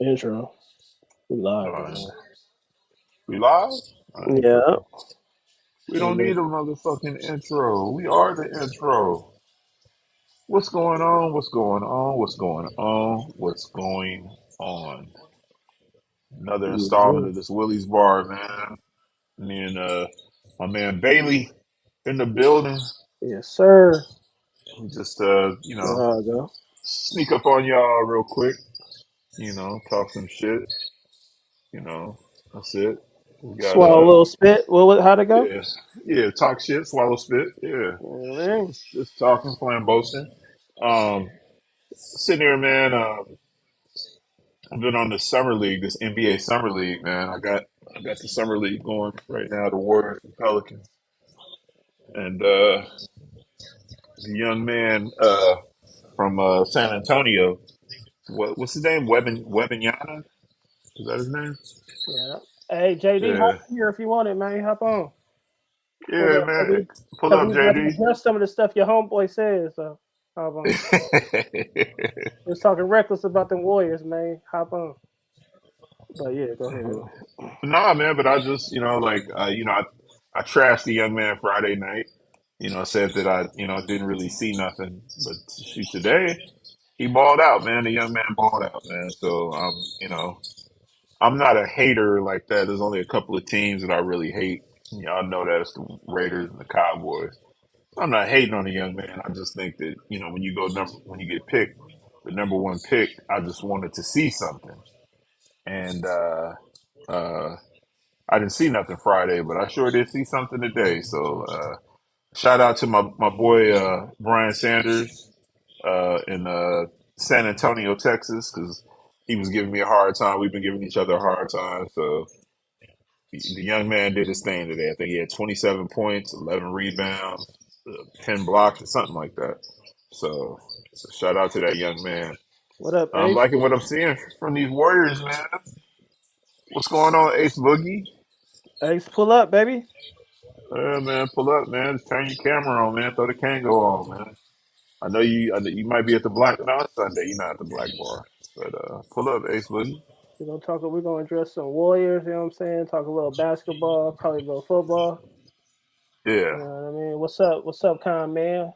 Intro. We live, Uh, man. we live? All right, Yeah. fucking. We Let don't need me a motherfucking intro. We are the intro. What's going on? What's going on? What's going on? What's going on? Another yes, installment sir. of this Willie's Bar, man. Me and my man Bailey in the building. Yes, sir. We just You know how I go. sneak up on y'all real quick. Talk some shit. That's it. We got Swallow a little spit. How'd it go? yeah, yeah, talk shit, swallow spit, yeah. Man. Just talking, flamboasting. Um, Sitting here, man. I've been on the summer league, this NBA summer league, man. I got the summer league going right now. The Warriors and Pelicans, and the young man from San Antonio. What's his name? Webinyana? Is that his name? Yeah. Hey, JD, hop Yeah, in here if you want it, man. Hop on. Pull yeah, up, man. baby. Pull Because up, we about to JD. address some of the stuff your homeboy says, so hop on. We was talking reckless about them Warriors, man. Hop on. But yeah, go ahead. Nah, man. But I just, I trashed the young man Friday night. Said that I, didn't really see nothing. But shoot, today he balled out, man. The young man balled out, man. So I'm not a hater like that. There's only a couple of teams that I really hate. Y'all know that it's the Raiders and the Cowboys. I'm not hating on the young man. I just think that when you get picked, the number one pick, I just wanted to see something, and uh, I didn't see nothing Friday, but I sure did see something today. So shout out to my boy Brian Sanders in San Antonio, Texas, because he was giving me a hard time. We've been giving each other a hard time. So the young man did his thing today. I think he had 27 points, 11 rebounds, 10 blocks, or something like that. So shout out to that young man. What up, I'm Ace? liking what I'm seeing from these Warriors, man. What's going on, Ace Boogie? Ace, pull up, baby. Man, pull up, man. Just turn your camera on, man. Throw the Kango on, man. I know you might be at the black no, it's Sunday. You're not at the black bar, but pull up, Ace Boogie. We're gonna address some Warriors, you know what I'm saying? Talk a little basketball, probably a little football. You Yeah, know what I mean? What's up? What's up, Con Man?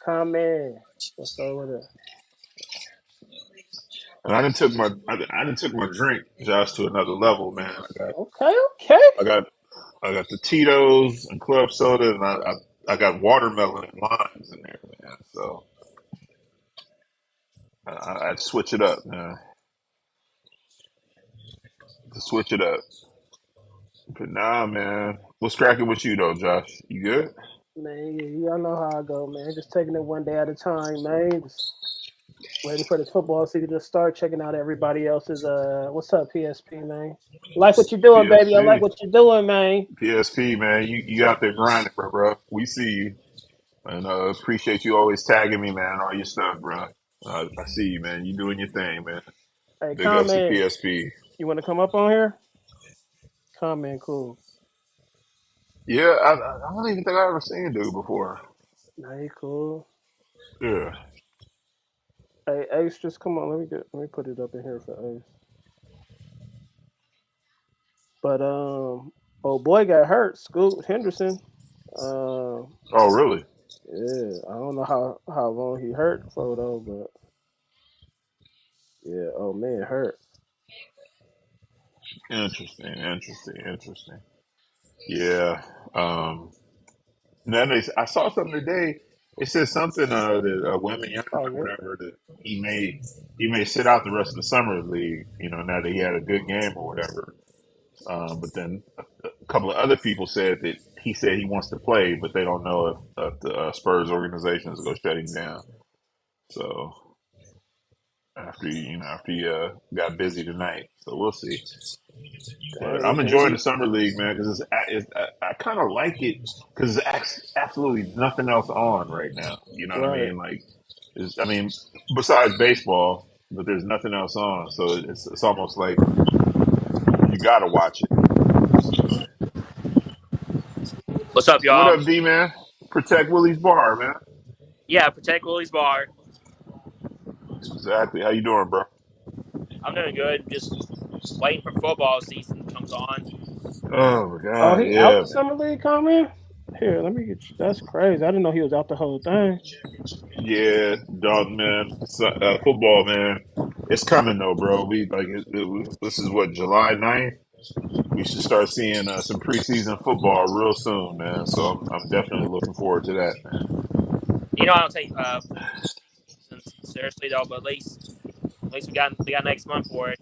Con Man. What's up with it? and I didn't took my drink, Josh, to another level, man. Okay, okay. I got I got the Tito's and club soda, and I got watermelon and limes in there, man. So I'd switch it up, man. To switch it up. But nah, man. What's cracking with you though, Josh? You good? Man, yeah, y'all know how I go, man. Just taking it one day at a time, man. Just waiting for this football season to start, checking out everybody else's what's up, PSP, man? Like what you're doing, baby. I like PSP, what you're doing, man. PSP, man. You out there grinding, bro. We see you, and appreciate you always tagging me, man. All your stuff, bro. I see you, man. You doing your thing, man. Hey, Big ups to comment. PSP. You wanna come up on here? Comment, cool. Yeah, I don't even think I ever seen dude before. Nah, he cool. Yeah. Hey, Ace, just come on. Let me put it up in here for Ace. But oh boy got hurt. Scoot Henderson. Um, Oh, really? yeah, I don't know how long he hurt for though, but yeah, oh man, hurt. Interesting, interesting, interesting. Yeah. Um, then I saw something today. It said something that women young Oh or good. whatever that he may sit out the rest of the summer league. Now that he had a good game or whatever. But then a couple of other people said that he said he wants to play, but they don't know if the Spurs organization is going to shut him down. So after he got busy tonight, so we'll see. But Dang, I'm can enjoying he? the summer league, man, because I kind of like it because there's absolutely nothing else on right now. You know what I Right. mean? Like, besides baseball, but there's nothing else on, so it's almost like you got to watch it. So, What's up, what y'all? up, D man? Protect Willie's bar, man. Yeah, protect Willy's bar. Exactly. How you doing, bro? I'm doing good. Just waiting for football season comes on. Oh my Oh, God, he out yeah, the summer league comment? Here, let me get you. That's crazy. I didn't know he was out the whole thing. yeah, dog, man, football, man. It's coming though, bro. This is what July 9th. We should start seeing some preseason football real soon, man. So I'm definitely looking forward to that, man. I don't take preseason seriously though, but at least we got next month for it.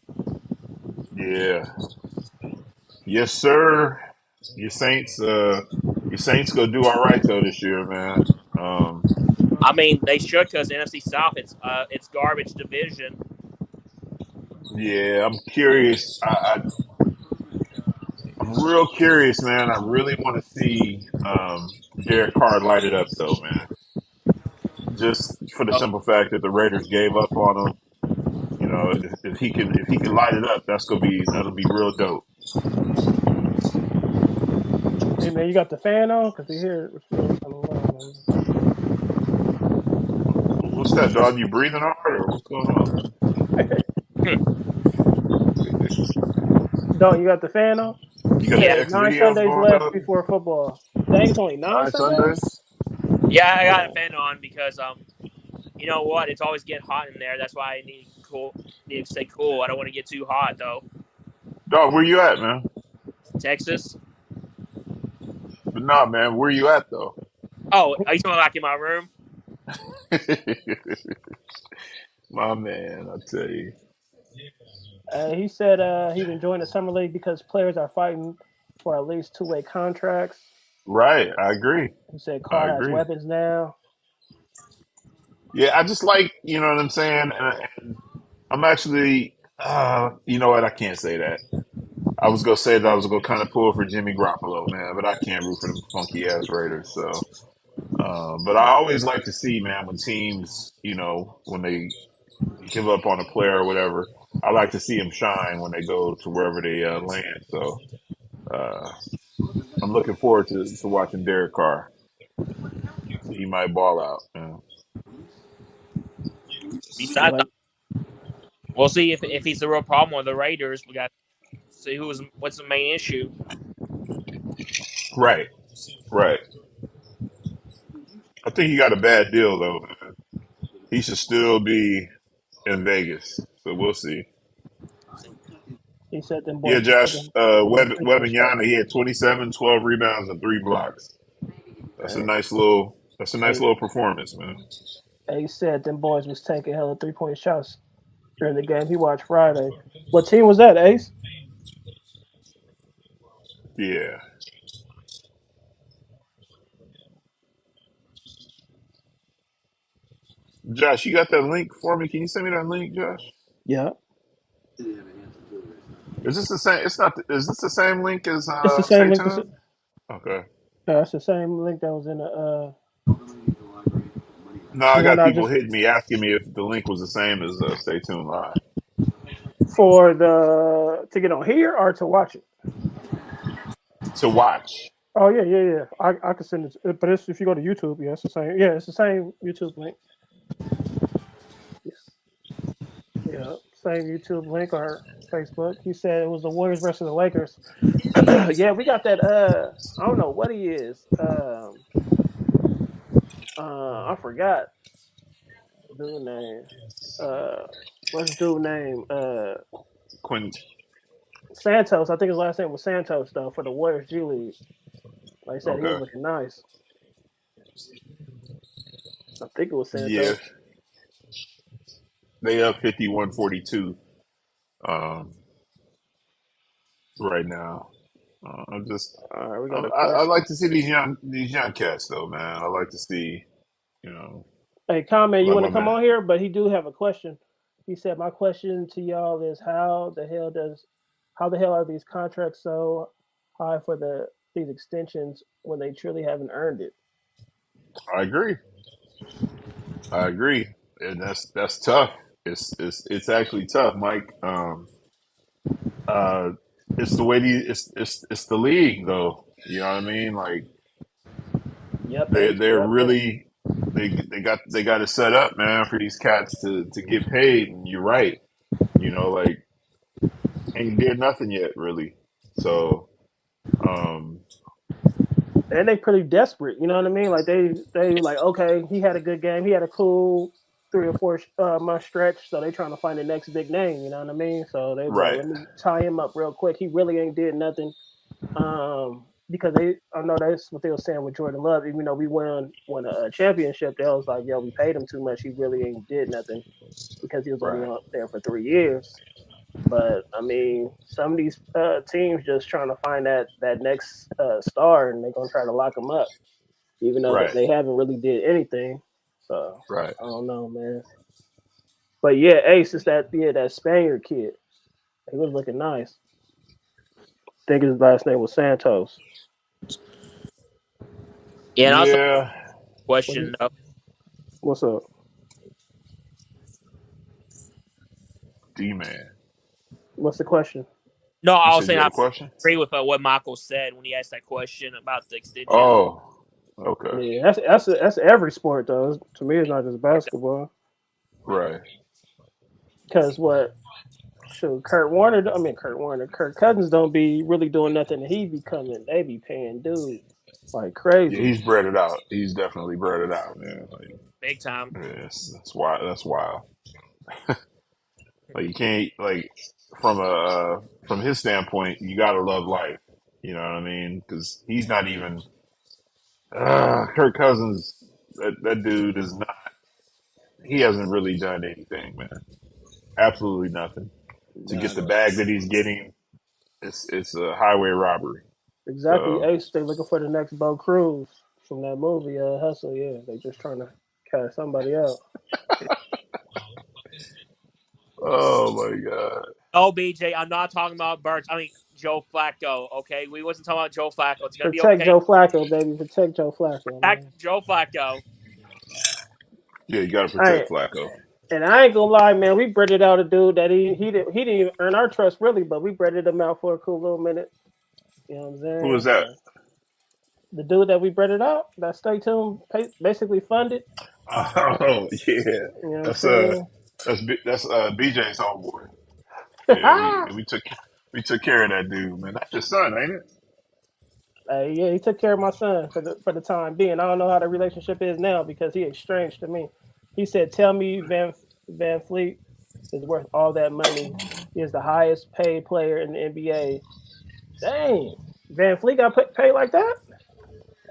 Yeah, yes, sir. Your Saints, your Saints go do all right though this year, man. Um, I mean, they should because NFC South it's garbage division. yeah, I'm curious. I'm real curious, man. I really want to see Derek Carr light it up, though, man. Just for the Oh, simple fact that the Raiders gave up on him. You know, if he can light it up, that'll be real dope. Hey man, you got the fan on? Cause we hear it's real kind of low, man. What's that, dog? You breathing hard, or what's going on, man? Don't you got the fan on? He You got the yeah, said X 9 videos Sundays going left up? before football. Dang, it's only 9 9 Sundays? Sundays? yeah, I got a Damn. fan on because you know what? It's always getting hot in there. That's why I need to stay cool. I don't want to get too hot though. Dog, where you at, man? Texas. But nah, man, where you at though? Oh, are you talking like in my room? My man, I tell you. He said he's enjoying the summer league because players are fighting for at least two-way contracts. Right, I agree. He said I Carr has agree. weapons now. Yeah, I just like, you know what I'm saying? And I'm actually, you know what? I can't say that. I was gonna say that I was gonna kind of pull for Jimmy Garoppolo, man, but I can't root for them funky ass Raiders. So, but I always like to see, man, when teams, you know, when they give up on a player or whatever, I like to see them shine when they go to wherever they land. So, uh, I'm looking forward to watching Derek Carr. He might ball out. Man. Yeah, Besides, like we'll see if he's the real problem with the Raiders. We got to see what's the main issue. Right, right. I think he got a bad deal though, man. He should still be in Vegas. So we'll see. he said, them Yeah, boys was Josh, taking hella three-point shots. Webanyana, he had 27, 12 rebounds, and 3 blocks. Hey, That's a nice hey, little performance, man. he said them boys was taking hella three-point shots during the game he watched Friday. What team was that, Ace? Yeah. Josh, you got that link for me? Can you send me that link, Josh? Yeah, Is this the same? It's not. Is this the same link as it's the same Stay link. Tuned? Okay. It's the same link that was in No, the I one got I people just hitting me asking me if the link was the same as Stay Tuned Live for the to get on here or to watch it. to watch. Oh yeah, yeah, yeah. I could send it, but it's if you go to YouTube, yeah, it's the same. Yeah, it's the same YouTube link. Yeah, same YouTube link or Facebook. He said it was the Warriors versus the Lakers. Yeah, we got that. I don't know what he is. I forgot dude name. Uh, what's dude name? Quinn. Santos. I think his last name was Santos though for the Warriors G League. Like I said, he was Okay. looking nice. I think it was Yeah, Santos. they up 51-42 um, right now. I'm just. All right, we got a I question. like to see these young cats though, man. I like to see, you know, Hey, comment, you like want my to come man. on here? But he do have a question. He said, "My question to y'all is how the hell are these contracts so high for these extensions when they truly haven't earned it?" I agree. I agree, and that's tough. It's actually tough, Mike. Uh, it's the way it's the league though. You know what I mean? Like Yep, Ace. they're Yep, Ace. really they got it set up, man, for these cats to get paid. And you're right. you know, like ain't did nothing yet really. So um, And they pretty desperate. You know what I mean? Like they like okay, he had a good game. He had a cool 3 or 4 month stretch. So they trying to find the next big name. You know what I mean? So they be like, right, let me tie him up real quick. He really ain't did nothing. Because I know that's what they were saying with Jordan Love. Even though we won a championship, they was like, yo, we paid him too much. He really ain't did nothing because he was only right, on there for 3 years. But I mean, some of these teams just trying to find that next star, and they're gonna try to lock him up, even though right, they haven't really did anything. So right. I don't know, man. But yeah, Ace is that Spaniard kid. He was looking nice. I think his last name was Santos. Yeah, and also Yeah, What question he, though. what's up? D man. What's the question? No, You I was said saying you had I a question? agree with what Michael said when he asked that question about the extension. Oh, okay, Yeah, that's every sport though. To me, it's not just basketball. right. Because what? Shoot, Kurt Warner, Kirk Cousins don't be really doing nothing. And he be coming. They be paying dude like Yeah, crazy. he's bred it out. He's definitely bred it out, man. Like, Big time. yes, that's why. That's wild. Like you can't like from a from his standpoint, you gotta love life. You know what I mean? Because he's not even Kirk Cousins. That dude is not. He hasn't really done anything, man. Absolutely nothing to get the Nah, bag that he's getting. It's a highway robbery. exactly. So, Ace, they looking for the next Bo Cruz from that movie, Hustle. Yeah, they just trying to cast somebody out. oh my god, Oh, BJ, I'm not talking about Burns. I mean Joe Flacco. Okay, we wasn't talking about Joe Flacco. It's gonna be Protect okay. Joe Flacco, baby. Protect Joe Flacco, Back man. Joe Flacco. yeah, you gotta I protect ain't, Flacco. and I ain't gonna lie, man. We breaded out a dude that he didn't even earn our trust really, but we breaded him out for a cool little minute. You know what I'm Who was saying? that? The dude that we breaded out, that Stay Tuned basically funded. Oh yeah, You know what I'm that's saying? BJ's homeboy. Yeah, we took care of that dude, man. That's your son, ain't it? Yeah, he took care of my son for the time being. I don't know how the relationship is now because he estranged to me. He said, "Tell me Van Fleet is worth all that money. He is the highest paid player in the NBA." Dang, Van Fleet got paid like that?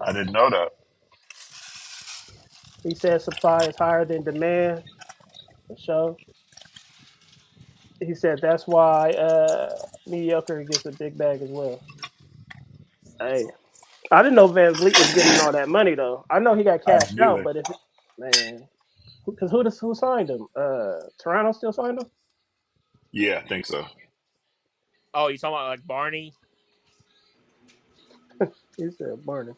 I didn't know that. He said supply is higher than demand. For sure. He said that's why mediocre gets a big bag as well. Hey, I didn't know Van Vliet was getting all that money though. I know he got I didn't cashed out, either. but if man, because who signed him? Toronto still signed him. Yeah, I think so. Oh, you talking about like Barney? He said Barney.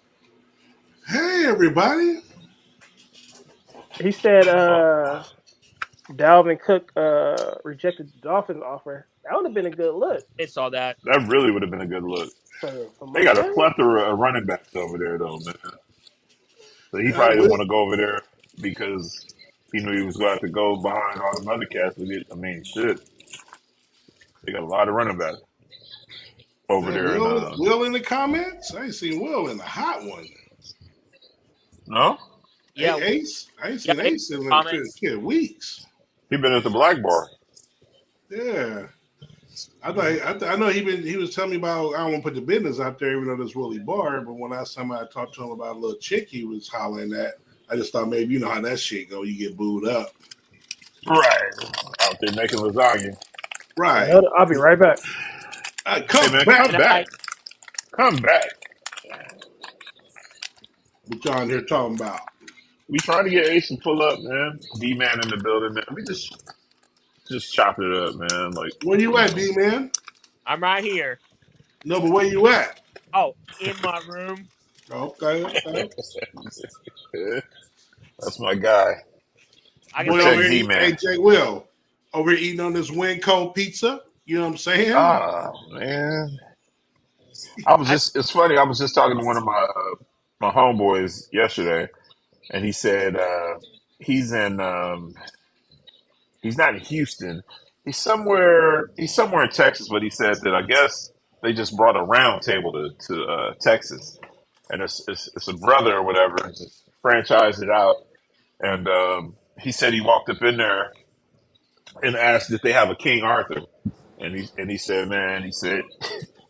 Hey, everybody. He said Oh, Dalvin Cook rejected the Dolphins offer. That would have been a good look It saw that. that really would have been a good look. for They got a Miami. plethora of running backs over there, though, man. So he Yeah, probably didn't want to go over there because he knew he was going to have to go behind all the other cats. I mean, shit, they got a lot of running backs over hey, there. And Will in the comments. I ain't seen Will in the hot one. no, Yeah, Ace. I ain't yeah. seen They Ace in like comments. weeks. he been at the Black Bar. Yeah. I know he was telling me about I don't want to put the business out there even though there's Willie Barr, but when last time I talked to him about a little chick he was hollering at, I just thought maybe you know how that shit go. You get booed up. Right. Out there making lasagna. Right. I'll be right back. Hey, Come man, back. come And back. I Come back. What y'all in here talking about? We trying to get Ace to pull up, man. D-Man in the building, man. We just chopping it up, man. Like, Where you you at, know. D man? I'm right here. No, but where you at? Oh, in my room. Okay, okay. Yeah, that's my guy. I can Boy say over Protect here, D-Man. AJ Will, over here eating on this Winco pizza. You know what I'm saying? Ah, man. I It's funny. I was just talking to one of my homeboys yesterday, and he said he's in, he's not in Houston, He's somewhere in Texas, but he said that I guess they just brought a round table to Texas, and it's a brother or whatever, just franchised it out. And he said he walked up in there and asked if they have a King Arthur, and he said, man, he said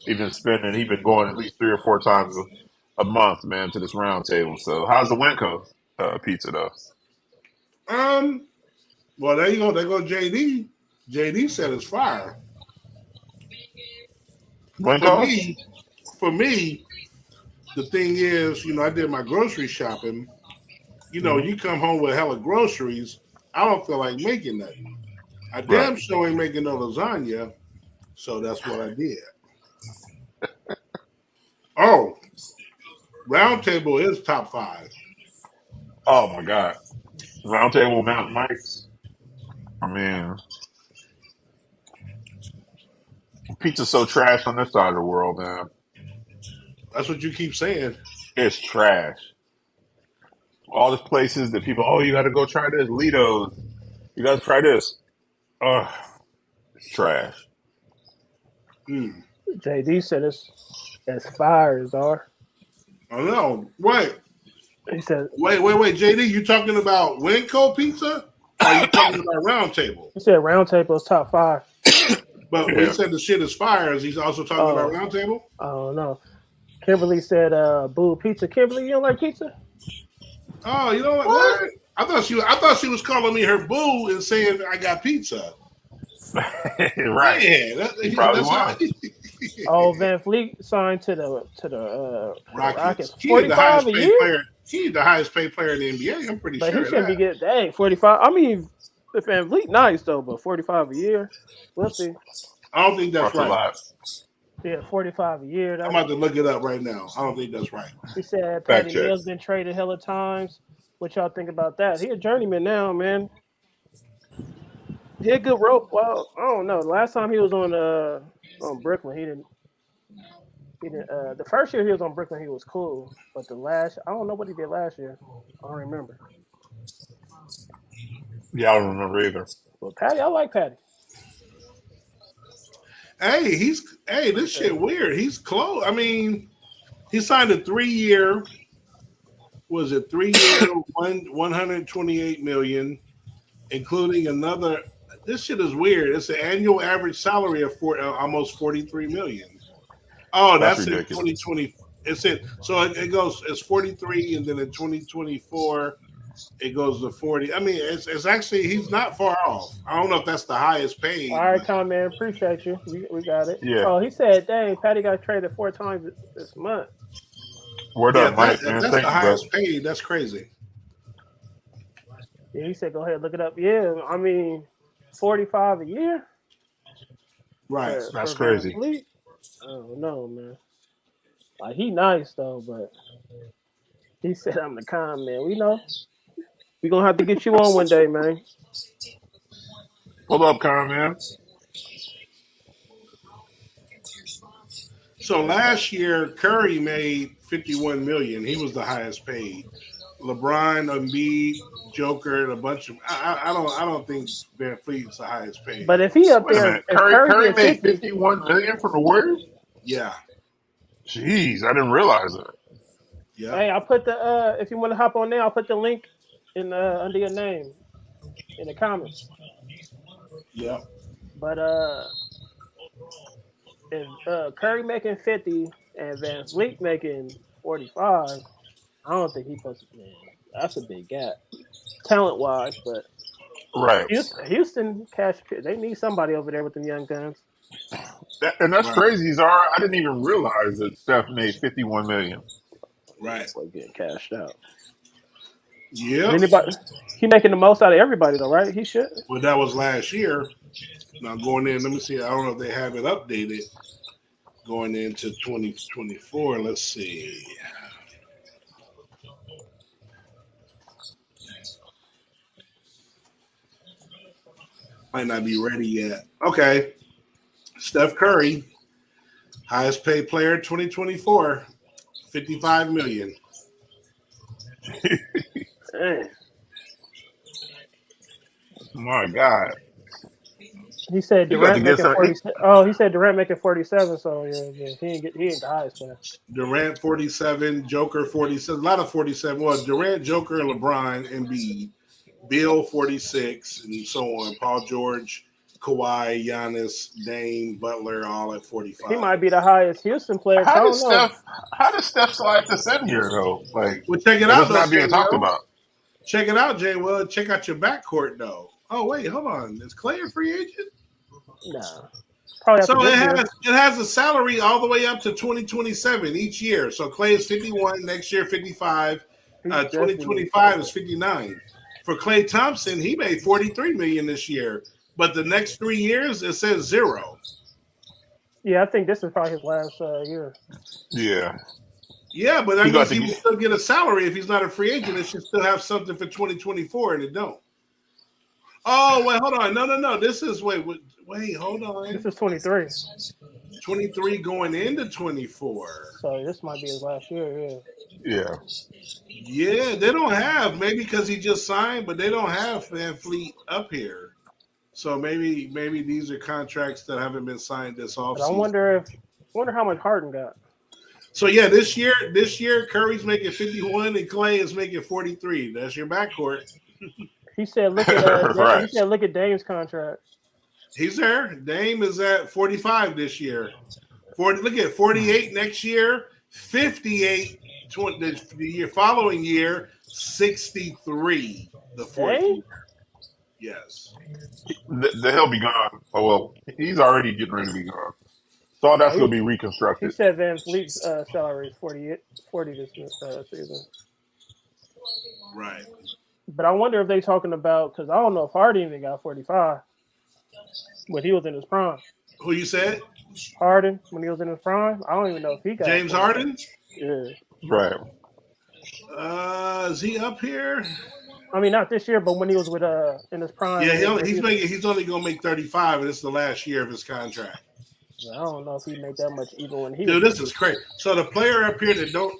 he been going at least 3 or 4 times a month, man, to this round table. So how's the Winco pizza though? Um, well, there you go. There go JD. JD said it's fire. For Winco's? me, for me, the thing is, I did my grocery shopping. Hmm. You come home with hella groceries. I don't feel like making nothing. I Right. damn sure ain't making no lasagna, so that's what I did. Oh, Round Table is top five. Oh my God. Round table Mountain Mike's. I mean, pizza's so trash on this side of the world, man. That's what you keep saying. It's trash. All the places that people, oh, you got to go try this, Lido's. You got to try this. Ugh, it's trash. Hmm. JD said it's as fire as are. I know. Wait, He said wait. JD, you talking about Winco Pizza? Or are you talking about Round Table? he said round table is top five. But when he Yeah. said the shit is fire, is he also talking about Oh, Round Table? I don't know. Kimberly said boo pizza. Kimberly, you don't like pizza? Oh, you know what? What? What? I thought she was calling me her boo and saying I got pizza. Right. Man, He probably that's how. was. Oh, Van Fleet signed to the Rockets. Rockets. He is the 45 highest a paid year? player. He is the highest paid player in the NBA. I'm pretty But he sure of shouldn't be that. getting dang 45. I mean, the Van Fleet nice though, but 45 a year. We'll see. I don't think that's That's a right. lot. Yeah, 45 a year. I'm That's about to look it up right now. I don't think that's right. he said Fact Patty check. Mills been traded hella times. What y'all think about that? He a journeyman now, man. He a good rope. Well, I don't know. Last time he was on Brooklyn, he didn't the first year he was on Brooklyn, he was cool. But the last I don't know what he did last year. I don't remember. Yeah, I don't remember either. But Patty, I like Patty. Hey, He this said, shit weird. He's close. I mean, he signed a 3 year. Was it 3 year 128 million, including another. This shit is weird. It's an annual average salary of almost 43 million. Oh, That's that's in ridiculous. 2020. It goes. It's 43, and then in 2024 it goes to 40. I mean, it's actually he's not far off. I don't know if that's the highest all paid, right, but Tom, man, appreciate you. We got it. Yeah. Oh, he said, dang, Patty got traded 4 times this month. Word yeah, up, if, Mike, if man. that's Thank the you, bro. highest paid, that's crazy. Yeah, he said, go ahead, look it up. Yeah, I mean, 45 a year Right. That's for Van crazy. Fleet. I don't know, man. Like he nice though, but he said I'm the con man. We know we gonna have to get you on one day, man. Pull up, Con, man. So last year, Curry made 51 million. He was the highest paid. LeBron, Embiid, Joker, and a bunch of. I don't think Van Fleet's the highest paid. But if he up Wait a there, minute. if Curry Curry get made 50, 51 million from the Warriors. Yeah. Jeez, I didn't realize that. Yep. hey, I'll put the if you want to hop on there, I'll put the link in under your name in the comments. Yep. But if Curry making 50 and Van Fleet making 45, I don't think he supposed to. Man, that's a big gap, talent wise. But Right. Houston, cash, they need somebody over there with them young guns. And that's Right. crazy, Zara. I didn't even realize that Steph made 51 million. Right. Boy, getting cashed out. But Yep. anybody, he making the most out of everybody though, right? He should. Well, that was last year. Now going in, let me see. I don't know if they have it updated going into 2024. Let's see. Might not be ready yet. Okay. Steph Curry, highest paid player 2024, 55 million. Dang. My God. He said He got to Durant get making some. 40. Oh, he said Durant making 47. So yeah. He ain't the highest player. Durant 47, Joker 47, a lot of 47. Well, Durant, Joker, LeBron, Embiid, Bill 46, and so on. Paul George, Kawhi, Giannis, Dame, Butler, all at He 45. might be the highest Houston player, but I How don't does know. Steph? How does Steph slide this in here though? Like, Well, check it and out it's though, not Jay being talked Will. about. Check it out, Jay Will. Check out your backcourt though. Oh wait, hold on. Is Clay a free agent? Nah, probably So after this year. it has a salary all the way up to 2027 each year. So Clay is 51, next year 55, He's definitely 2025 is 59. For Clay Thompson, he made 43 million this year, but the next 3 years it says zero. Yeah, I think this is probably his last year. Yeah, Yeah, but that he got means to he will get. still get a salary if he's not a free agent. It should still have something for 2024, and it don't. Oh wait, hold on. No. This is wait, hold This on. is 23, 23 going into 24. so this might be his last year. Yeah. Yeah, Yeah, they don't have maybe because he just signed, but they don't have Van Fleet up here. So maybe these are contracts that haven't been signed this But I offseason. wonder how much Harden got. So yeah, this year Curry's making 51 and Clay is making 43. That's your backcourt. He said, he right. said, look at Dame's contract. He's there. Dame is at 45 this year. Look at 48 next year, 58 the year following year, 63 the fourth Dame? year. Yes. He'll be gone. Oh well, he's already getting ready to be gone. So all that's Oh, going to be he reconstructed. said Van Fleet's salary is 40 this season. Right. But I wonder if they talking about, because I don't know if Harden even got 45 when he was in his prime. Who you said? Harden when he was in his prime, I don't even know if he got James 45. Harden? Yeah. Right. Is he up here? I mean, not this year, but when he was with in his prime. Yeah, he's only gonna make 35, and it's the last year of his contract. I don't know if he made that much even when he was. Dude, this is crazy. So the player up here that don't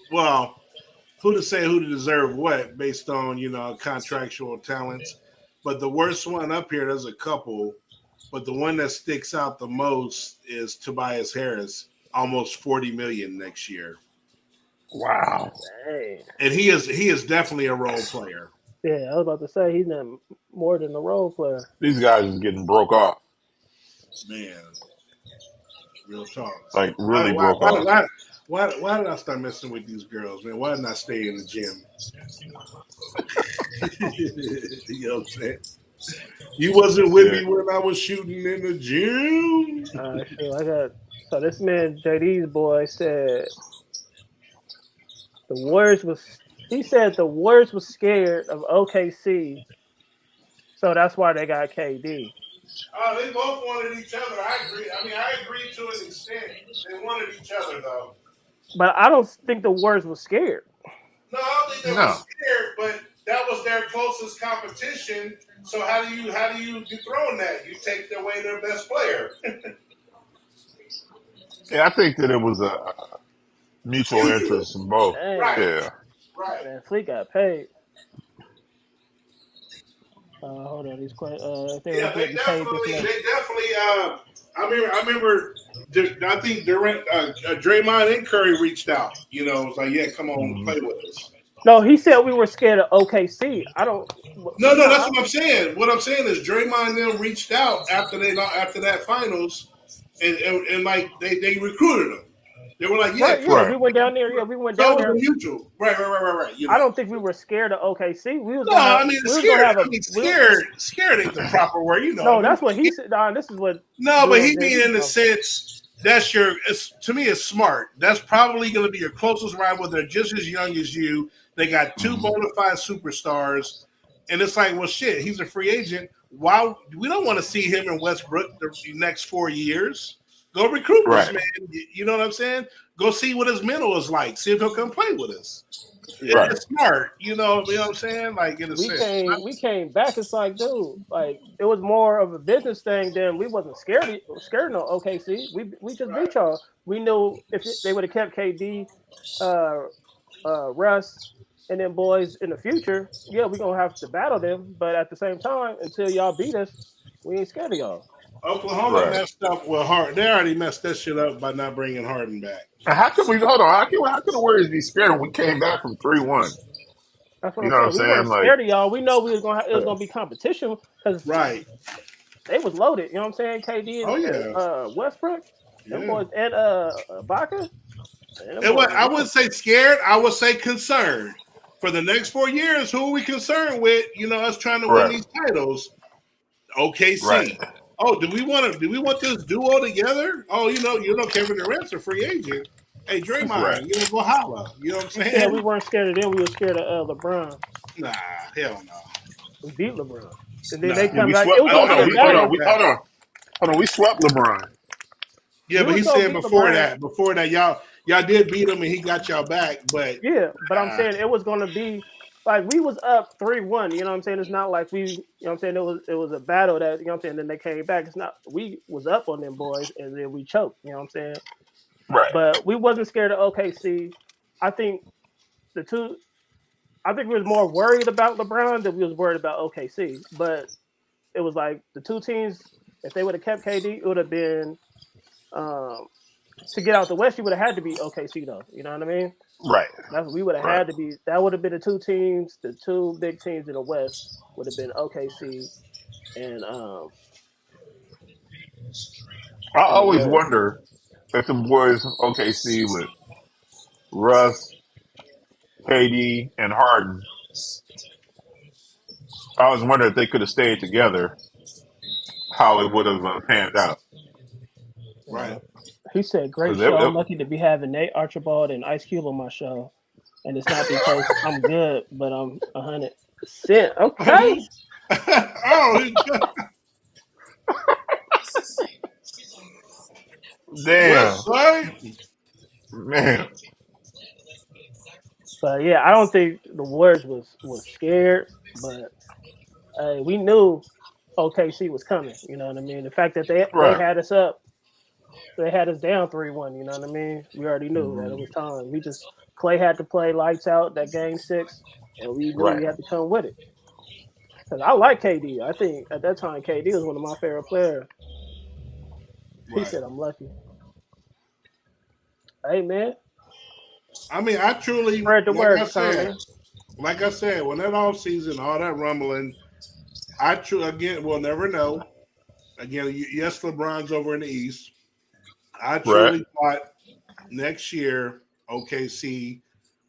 who to say who to deserve what based on contractual talents, but the worst one up here, there's a couple, but the one that sticks out the most is Tobias Harris, almost 40 million next year, Wow. Dang. and he is definitely a role player. Yeah, I was about to say he's not more than a role player. These guys is getting broke off. Man, real talk. Like Why really why broke why off. why why did I start messing with these girls, man? Why didn't I stay in the gym? You know what I'm saying? You wasn't with me when I was shooting in the gym. So this man JD's boy said the Warriors was. He said the Warriors was scared of OKC, so that's why they got KD. Oh, they both wanted each other. I agree. I mean, I agree to an extent. They wanted each other, though. But I don't think the Warriors was scared. No, I don't think they were scared, but that was their closest competition. So how do you dethrone that? You take away their best player. Yeah, I think that it was a mutual interest in both. Dang, Right, Yeah. right. man, Fleet got paid. Hold on, these if they Yeah, were getting paid this they much. definitely. I remember. I think Durant, Draymond and Curry reached out. It was like, yeah, come on, Mhm. play with us. No, he said we were scared of OKC. I don't. No, that's what I'm saying. What I'm saying is Draymond and them reached out after that finals, and like they recruited them. They were like, yeah, Right, yeah, we went down there. Yeah, we went so down it was a there. mutual. Right. I don't think we were scared of OKC. We was No, gonna have. I mean We was scared. gonna have I mean scared ain't the proper word. No, that's what he said. This is what. No, but he JD mean in the sense that's to me it's smart. That's probably going to be your closest rival. They're just as young as you. They got two bona fide superstars, and it's like, well, shit, he's a free agent. Why we don't want to see him in Westbrook the next 4 years? Go recruit this man. You know what I'm saying? Go see what his mental is like. See if he'll come play with us. Right. It's smart. You know what I'm saying? Like in a sense. We came back. It's like, dude, like it was more of a business thing than we wasn't scared no OKC. We just beat y'all. We knew if they would have kept KD, Russ, and then boys in the future, yeah, we're gonna have to battle them. But at the same time, until y'all beat us, we ain't scared of y'all. Oklahoma Right. messed up with Harden. They already messed that shit up by not bringing Harden back. And how can we hold on? How can the Warriors be scared when we came back from 3-1? That's what You I'm know what I'm saying. We weren't saying? Like, scared of y'all. We know we was gonna it was gonna be competition because Right. they was loaded. You know what I'm saying? KD Oh and yeah. Westbrook, them Yeah. boys, and Baca, and them And boys what was I would loaded. say scared, I would say concerned. For the next 4 years, who are we concerned with? You know, us trying to win right, these titles. right, OKC. Oh, do we want this duo together? Oh, Kevin Durant's a free agent. Hey, He said right. Draymond, go holla. You know what I'm he said we saying? weren't scared of them. We were scared of LeBron. Nah, hell no. We beat LeBron, and then they Nah. Yeah, come we back. It swept. was I gonna Hold be on, a don't we think it hold on, like battle. we that. hold on, hold on. We swept LeBron. Yeah, We but was he gonna said beat LeBron. before that, y'all did beat him and he got y'all back, but Yeah, but I'm uh, saying it was gonna be like we was up 3-1. You know what I'm saying? It's not like what I'm saying, it was a battle that, what I'm saying, then they came back. It's not, we was up on them boys and then we choked, what I'm saying? Right, But we wasn't scared of OKC. I think the two I think we was more worried about LeBron than we was worried about OKC. But it was like the two teams, if they would have kept KD, it would have been um, to get out the West, you would have had to be OKC though. You know what I mean? right, That's we would have right. had to be. That would have been the two teams. The two big teams in the West would have been OKC and I and the always Warriors. wonder if the boys from OKC with Russ, KD, and Harden. I always wonder if they could have stayed together, how it would have panned out. right. Uh, he said, "Great Because show. I'm lucky to be having Nate Archibald and Ice Cube on my show, and it's not because I'm good, but I'm 100%." Okay. Oh, damn, West Side. man, But yeah, I don't think the Warriors was scared, but we knew OKC was coming. You know what I mean? The fact that they right, had us up, they had us down 3-1. You know what I mean? We already knew that it mhm, was time. We just Clay had to play lights out that game 6, and we knew we right, had to come with it. Cause I like KD. I think at that time KD was one of my favorite players. He Right. said, "I'm lucky." Hey man, I mean, I truly, spread the word, Tommy. like I said, when that off season, all that rumbling, again, we'll never know. Again, yes, LeBron's over in the East. I right, truly thought next year OKC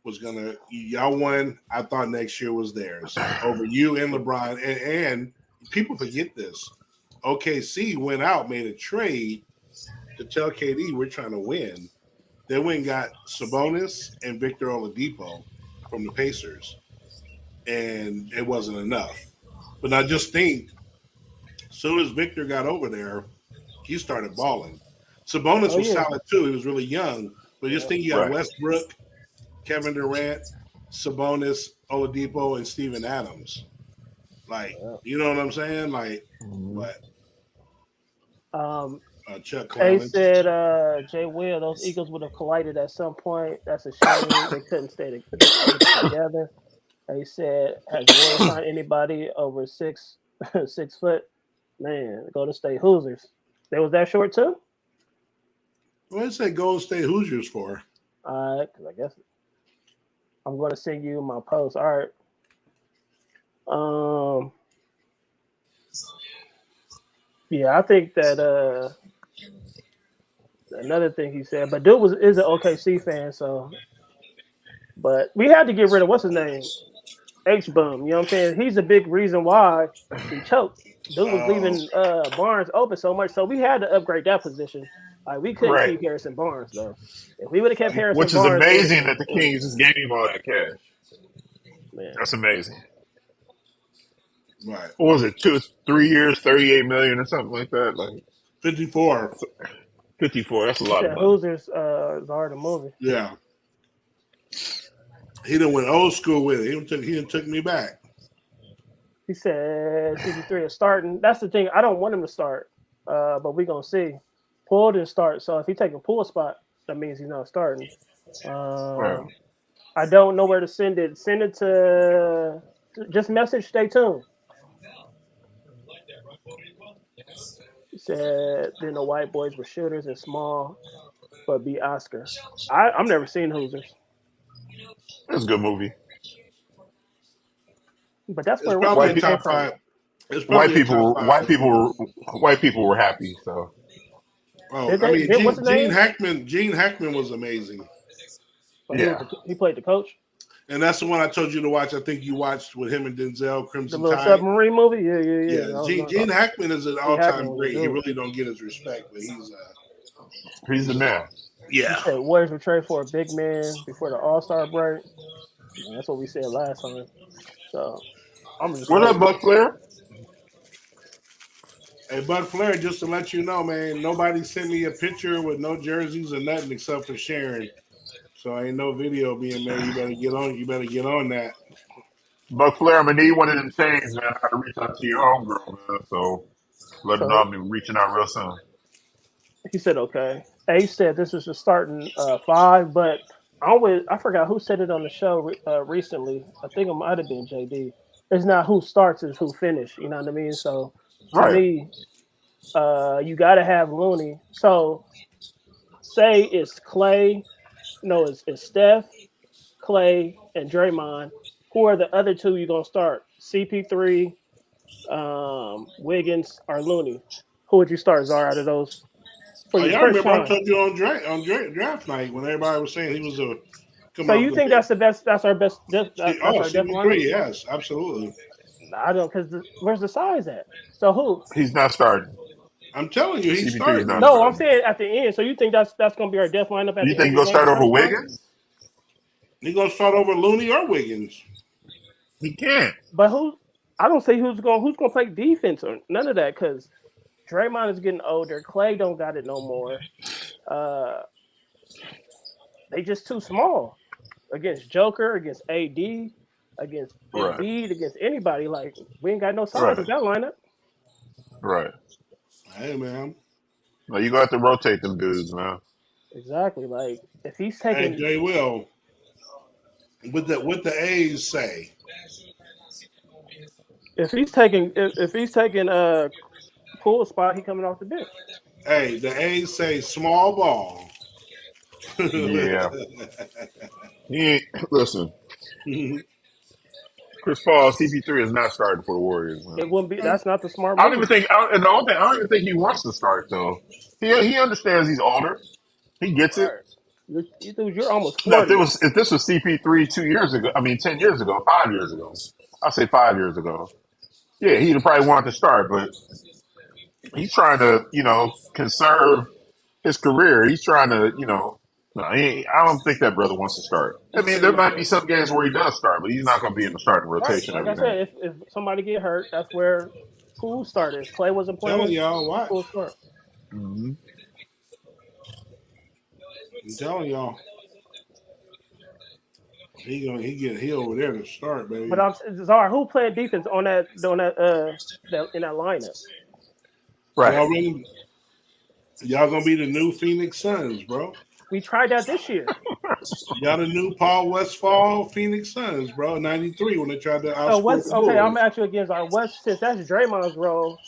was gonna y'all won. I thought next year was theirs over you and LeBron. And people forget this. OKC went out, made a trade to tell KD we're trying to win. They went and got Sabonis and Victor Oladipo from the Pacers, and it wasn't enough. But I just think as soon as Victor got over there, he started balling. Sabonis Oh was yeah, solid too. He was really young. But just yeah, think you got right. Westbrook, Kevin Durant, Sabonis, Oladipo, and Steven Adams. Like, yeah. you know what I'm saying? Like, Mhm. what? Um, Chuck A Clowning. said, Jay Will, those Eagles would have collided at some point. That's a shame. They couldn't get it together. He said, has the Warriors signed anybody over 6 foot? Man, Golden State Hoosiers. They was that short too? What did say Golden State Hoosiers for? All right, because I guess I'm going to send you my post. All right. Um, yeah, I think that another thing he said, but dude is an OKC fan, so but we had to get rid of what's his name? H Bum. You know what I'm saying? He's a big reason why we choked. Dude was Oh, leaving Barnes open so much, so we had to upgrade that position. Like we couldn't Right. keep Harrison Barnes though. If we would have kept Harrison Which is Barnes, it would have amazing been that the Kings just gave him all that cash. man. That's amazing. right. What was it? 3 years, 38 million or something like that. Like 54. 54. That's a He lot of said money. Hoosiers is hard to move. Yeah. He done went old school with it. He done took me back. He said CP3 is starting. That's the thing. I don't want him to start, but we're gonna see. Poole didn't start, so if he take a Poole spot, that means he's not starting. Wow. I don't know where to send it. Send it to just message. Stay tuned. said then the white boys were shooters and small, but be Oscar. I'm never seen Hoosiers, It's a good movie. but that's It's where what's the probably White name a people, came top from. five. It's white probably a top people, five. white people were happy. So Oh, Did I they? mean, Did what's the name? Gene Hackman was amazing, But yeah, he played the coach. and that's the one I told you to watch. I think you watched with him and Denzel, The Crimson little Tide. submarine movie. Yeah, yeah, yeah. Yeah, That was nice. Gene Hackman is an Gene Hackman all-time was a great. He dude. really don't get his respect, but he's the man. He yeah. said Warriors were traded for a big man before the All Star break. Man, that's what we said last time. So I'm just What up, waiting. Buck Flair? Hey, Bud Flair, just to let you know, man, nobody sent me a picture with no jerseys or nothing except for Sharon. So ain't no video being made. You better get on. You better get on that. Buck Flair, I'm gonna need one of them chains, man. I gotta reach out to your homegirl, man. So let her know So I'll be reaching out real soon. he said okay. He said this is the starting five, but I forgot who said it on the show recently. I think it might have been JD. It's not who starts, it's who finish. You know what I mean? So to Right. me, you got to have Looney. So say it's Clay, no, it's Steph, Clay, and Draymond. Who are the other two you're gonna start? CP3, Wiggins, or Looney? Who would you start, Zar, out of those for Oh, your y'all first remember I time? told you on draft night when everybody was saying he was a So coming off you the think bench. that's the best? That's our best. That's Oh, our depth lineup. CP3, yes, absolutely. I don't because where's the size at? So who? He's not starting. I'm telling you, he's CP3 is not starting. No, I'm starting. saying at the end. So you think that's going to be our depth lineup at You the end think of he's the gonna game, start the over first time? Wiggins? He's gonna start over Looney or Wiggins. He can't. But who? I don't say who's going to play defense or none of that because Draymond is getting older. Clay don't got it no more. Uh, they just too small against Joker, against AD, against Right. Embiid, against anybody. Like we ain't got no size Right. with that lineup. Right. Hey man, No, you gonna have to rotate them dudes, man. Exactly. Like if he's hey taking Jay Will, what the A's say? if he's taking pool spot, he coming off the bench. Hey, the A's say small ball. Yeah. He ain't listen. Chris Paul, CP3 is not starting for the Warriors, man. It wouldn't be. That's not the smart I don't even move. think. And the only thing, I don't even think he wants to start though. He understands he's older. He gets it. Right. You're almost Now, if it 40. was if this was CP3 2 years ago, I mean 10 years ago, 5 years ago, I'll say 5 years ago. Yeah, he'd probably want to start, but he's trying to conserve his career. He's trying to no, I don't think that brother wants to start. I He mean, said there he might be said some games where he does start, but he's not going to be in the starting right. rotation Like I every night. said, if somebody get hurt, that's where Poole started. If Clay wasn't Telling playing, y'all what? Poole start. Mm-hmm. I'm telling y'all, he over there to start, But baby. I'm Zara, who playing defense on that in that lineup? Right. Y'all really, y'all gonna be the new Phoenix Suns, bro. We tried that this year. Y'all the new Paul Westphal Phoenix Suns, bro. '93 when they tried to So outscore what's the okay? I'm Bulls. gonna ask you again, Zara. What's since that's Draymond's role?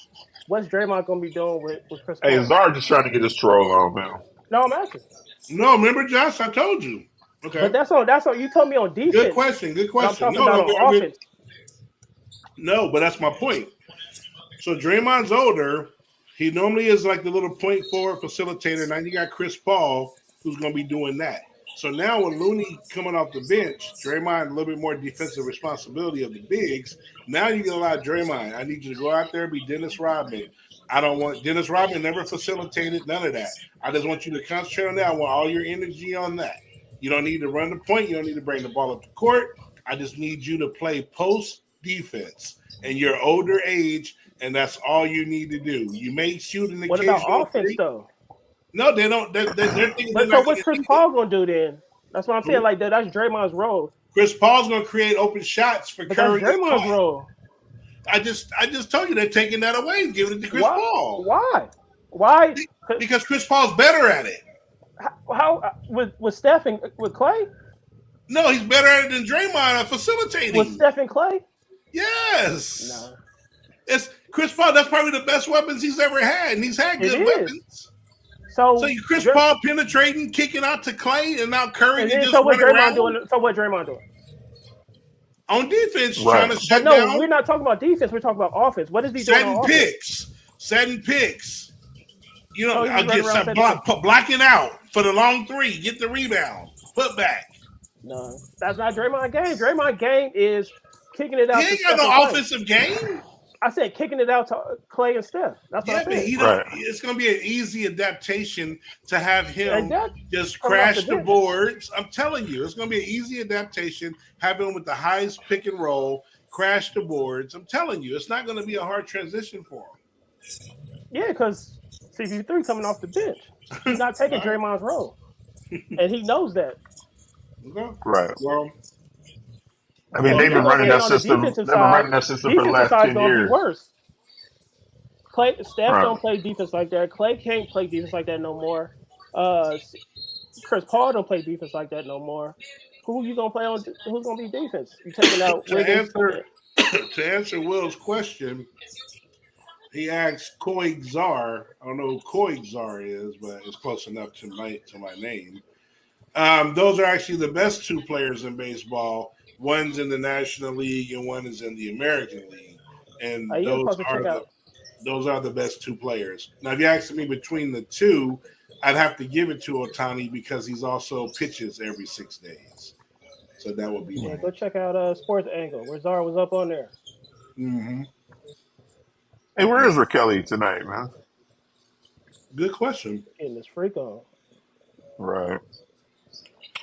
What's Draymond gonna be doing with Chris Hey, Paul? Zard just trying to get his troll on, man. No, I'm asking. No, remember Josh? I told you. But Okay, that's on. You told me on good defense, question. Good but I'm question. talking No, about no, on good. offense. No, but that's my point. So Draymond's older. He normally is like the little point forward facilitator. Now you got Chris Paul, who's going to be doing that. So now when Looney coming off the bench, Draymond a little bit more defensive responsibility of the bigs. Now you can allow Draymond. I need you to go out there and be Dennis Rodman. I don't want Dennis Rodman never facilitated none of that. I just want you to concentrate on that. I want all your energy on that. You don't need to run the point. You don't need to bring the ball up the court. I just need you to play post defense. And your older age, and that's all you need to do. You may shoot an What about occasional offense three. though? No, they don't. They're thinking they're But so not what's going to Chris need it. Paul gonna do then? That's what I'm saying. Who? Like that's Draymond's role. Chris Paul's going to create open shots for But that's Curry and Draymond's Clay. role. I just told you they're taking that away and giving it to Chris Why? Paul Why? Why? because Chris Paul's better at it. How with Steph and with Clay? No, he's better at it than Draymond at With facilitating. Steph and Clay? Yes. No. It's Chris Paul. That's probably the best weapons he's ever had, and he's had It good is. weapons. So, So you Chris Paul penetrating, kicking out to Clay, and now Curry and can then just what run Draymond around doing? So what Draymond doing? on defense, trying Right. to But shut no, we're down, not talking about defense. We're talking about offense. What is he doing on offense? setting picks. You know, So he just running get around some setting picks. blocking out for the long three, get the rebound, put back. No, that's not Draymond game. Draymond game is kicking it He out to ain't got Steph and no Clay. offensive game. I said kicking it out to Clay and Steph. That's what I Yeah, but said. he don't. Right. It's going to be an easy adaptation to have him That just coming off crash the bench. boards. I'm telling you, it's going to be an easy adaptation. Have him with the highest pick and roll, crash the boards. I'm telling you, it's not going to be a hard transition for Yeah, because CP3 coming off the bench. He's him. not taking All right. Draymond's role, and he knows that. Okay. Right. Well, I mean, And they've been then, running and that on the system. defensive They've been side, running that system for the defensive last side is 10 going to be years. worse. Steph Right. don't play defense like that. Clay can't play defense like that no more. Chris Paul don't play defense like that no more. Who you gonna play on? Who's gonna be defense? You taking out to Wiggins? answer to answer Will's question, he asked Koig Czar. I don't know who Koig Czar is, but it's close enough to my name. Those are actually the best two players in baseball. One's in the National League and one is in the American League, and You're supposed to check out. those are the best two players. Now, if you ask me between the two, I'd have to give it to Otani because he's also pitches every 6 days. So that would be Yeah, mine. go check out Sports Angle where Zara was up on there. Mm-hmm. Hey, where is Raquel tonight, man? Good question. Getting this freak on. Right.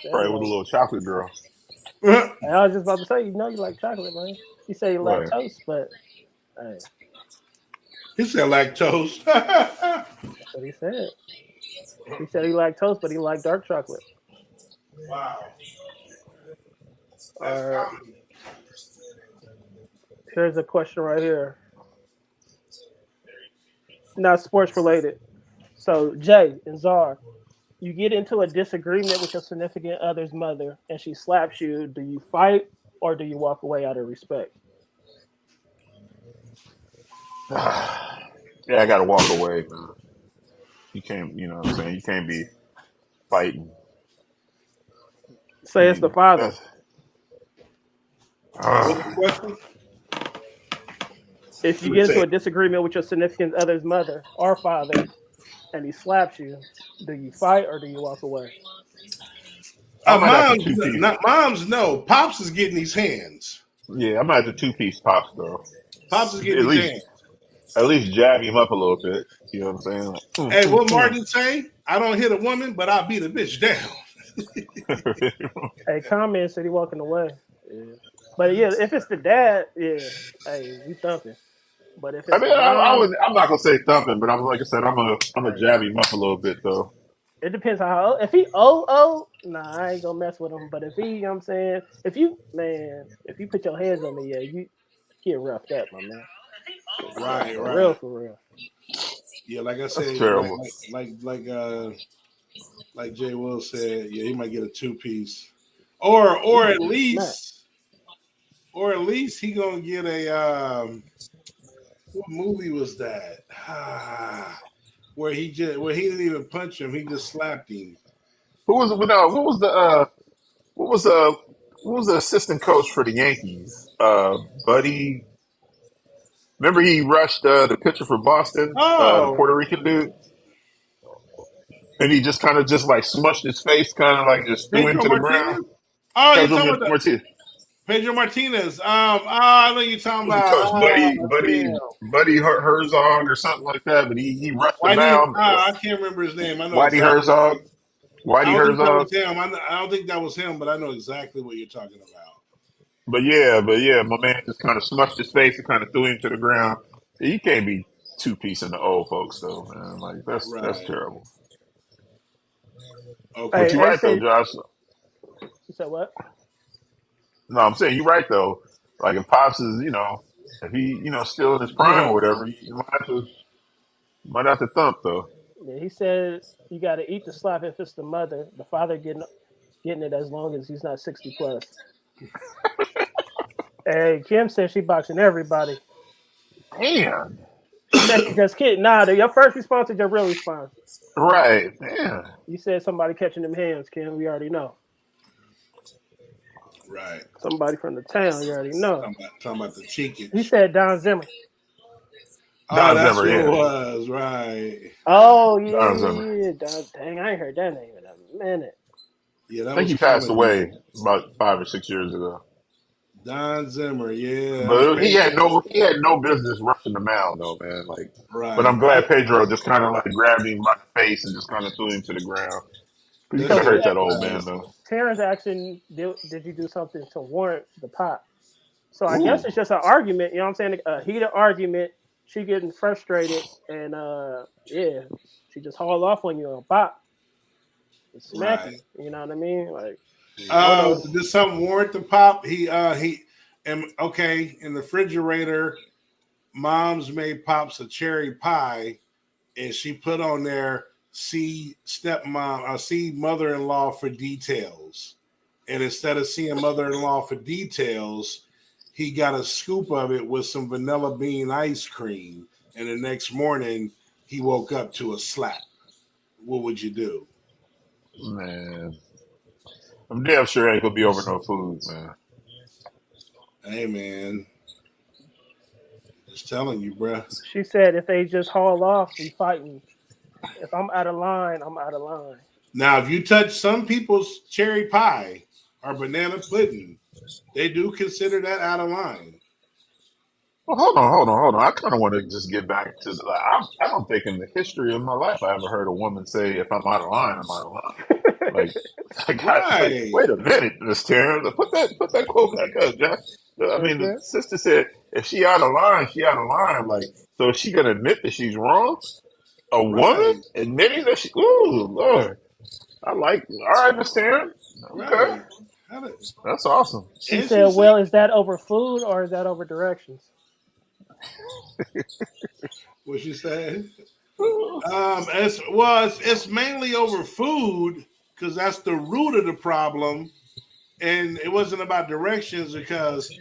There Probably you with a go. little chocolate girl. And I was just about to say, you know, you like chocolate, man. You say you like Right. toast, but hey, He said lactose. that's what he said. He said he liked toast, but he liked dark chocolate. Wow. That's All right. common. Here's a question right here. Not sports related. So Jay and Czar, you get into a disagreement with your significant other's mother and she slaps you. Do you fight or do you walk away out of respect? Yeah, I got to walk away, man. You can't, you know what I'm saying? You can't be fighting. I Say it's the mean, father. What's the question? If you get into a disagreement with your significant other's mother or father and he slaps you, do you fight or do you walk away? I might have to Mom's two-piece. not mom's. No, Pops is getting these hands. Yeah, I might have to two-piece Pops, though. Pops is getting At these least, hands. at least jab him up a little bit. You know what I'm saying? Like, Hey, what Martin say? I don't hit a woman, but I beat a bitch down. Hey, comment said he walking away. Yeah. But yeah, if it's the dad, yeah, hey, you thumping. But if I it's mean, the mom, I'm not gonna say thumping, but like I said, I'm gonna hey, jab him up a little bit, though. it depends on how old. If he old, nah, I ain't gonna mess with him. But if he, you know what I'm saying, if you put your hands on me, yeah, you get roughed up, my man. Right, For right. real, for real. Yeah, like I That's said, terrible. like Jay Will said, yeah, he might get a 2-piece, or Smack. at least he gonna get a what movie was that? Where he didn't even punch him, he just slapped him. Who was no? What was who was the assistant coach for the Yankees? Buddy. Remember he rushed the pitcher for Boston, the Oh, Puerto Rican dude, and he just kind of just like smushed his face, kind of like just threw him Pedro to the ground. Martinez. Oh, you Pedro talking about Martinez. Pedro Martinez? I know you're talking Was the about. coach Damn. Buddy Herzog or something like that? But he rushed the Whitey. mound. I can't remember his name. I know Whitey exactly. Herzog. I Whitey don't think that Herzog. was him. I don't think that was him, but I know exactly what you're talking about. But yeah, my man just kind of smushed his face and kind of threw him to the ground. You can't be two-piece in the old folks though, man. Like that's Right. terrible. Okay. But you're Hey, right though, say Josh. you said what? No, I'm saying you're right though. Like if Pops is, if he, still in his prime or whatever, you might have to thump though. Yeah, he said you got to eat the slap if it's the mother. The father getting it as long as he's not 60 plus. Hey, Kim said she boxing everybody. Man. She said she just kidding. Nah, your first response is your real response. Right, man. You said somebody catching them hands, Kim. We already know. Right. Somebody from the town. You already know. Talking about the He cheekage. said Don Zimmer. Oh, Don that's Zimmer, who it yeah. was. Right. Oh yeah, Don yeah, Zimmer. yeah. Dang, I ain't heard that name in a minute. Yeah, I that think was he passed comedy. away about 5 or 6 years ago. Don Zimmer. Yeah, that was But Pedro. he had no business rushing the mound though, man. Like, but I'm Right. glad Pedro just kind of like grabbed him by the face and just kind of threw him to the ground. Because you That could So have shit hurt was yeah, that old man classic. though. Terrence asking, did you do something to warrant the pop? So I guess Ooh, it's just an argument. You know what I'm saying? A heated argument. She getting frustrated, and yeah, she just hauled off on you and pop and smack Right. you. You know what I mean? Like, I don't yeah. know. Did something warrant the pop? He and okay, in the refrigerator, mom's made pops a cherry pie, and she put on there see stepmom see mother-in-law for details. And instead of seeing mother-in-law for details, he got a scoop of it with some vanilla bean ice cream. And the next morning he woke up to a slap. What would you do? Man, I'm damn sure ain't gonna be over no food, man. Hey man, just telling you, bruh. She said if they just haul off, we fighting. If I'm out of line, I'm out of line. Now, if you touch some people's cherry pie or banana pudding, they do consider that out of line. Well, hold on. I kind of want to just get back to like, I don't think in the history of my life I ever heard a woman say, "If I'm out of line, I'm out of line." Like, like, Right, wait a minute, Miss Terrence, put that quote back up, Jack. I mean, the Okay. sister said, "If she out of line, she out of line." Like, so is she gonna admit that she's wrong? A woman right, admitting that she? Ooh, Lord, I like. All right, Miss Terrence. Okay, right. How did, that's awesome. She and said, she said, "Well, is that over food or is that over directions?" what she said? Ooh, It's mainly over food because that's the root of the problem, and it wasn't about directions because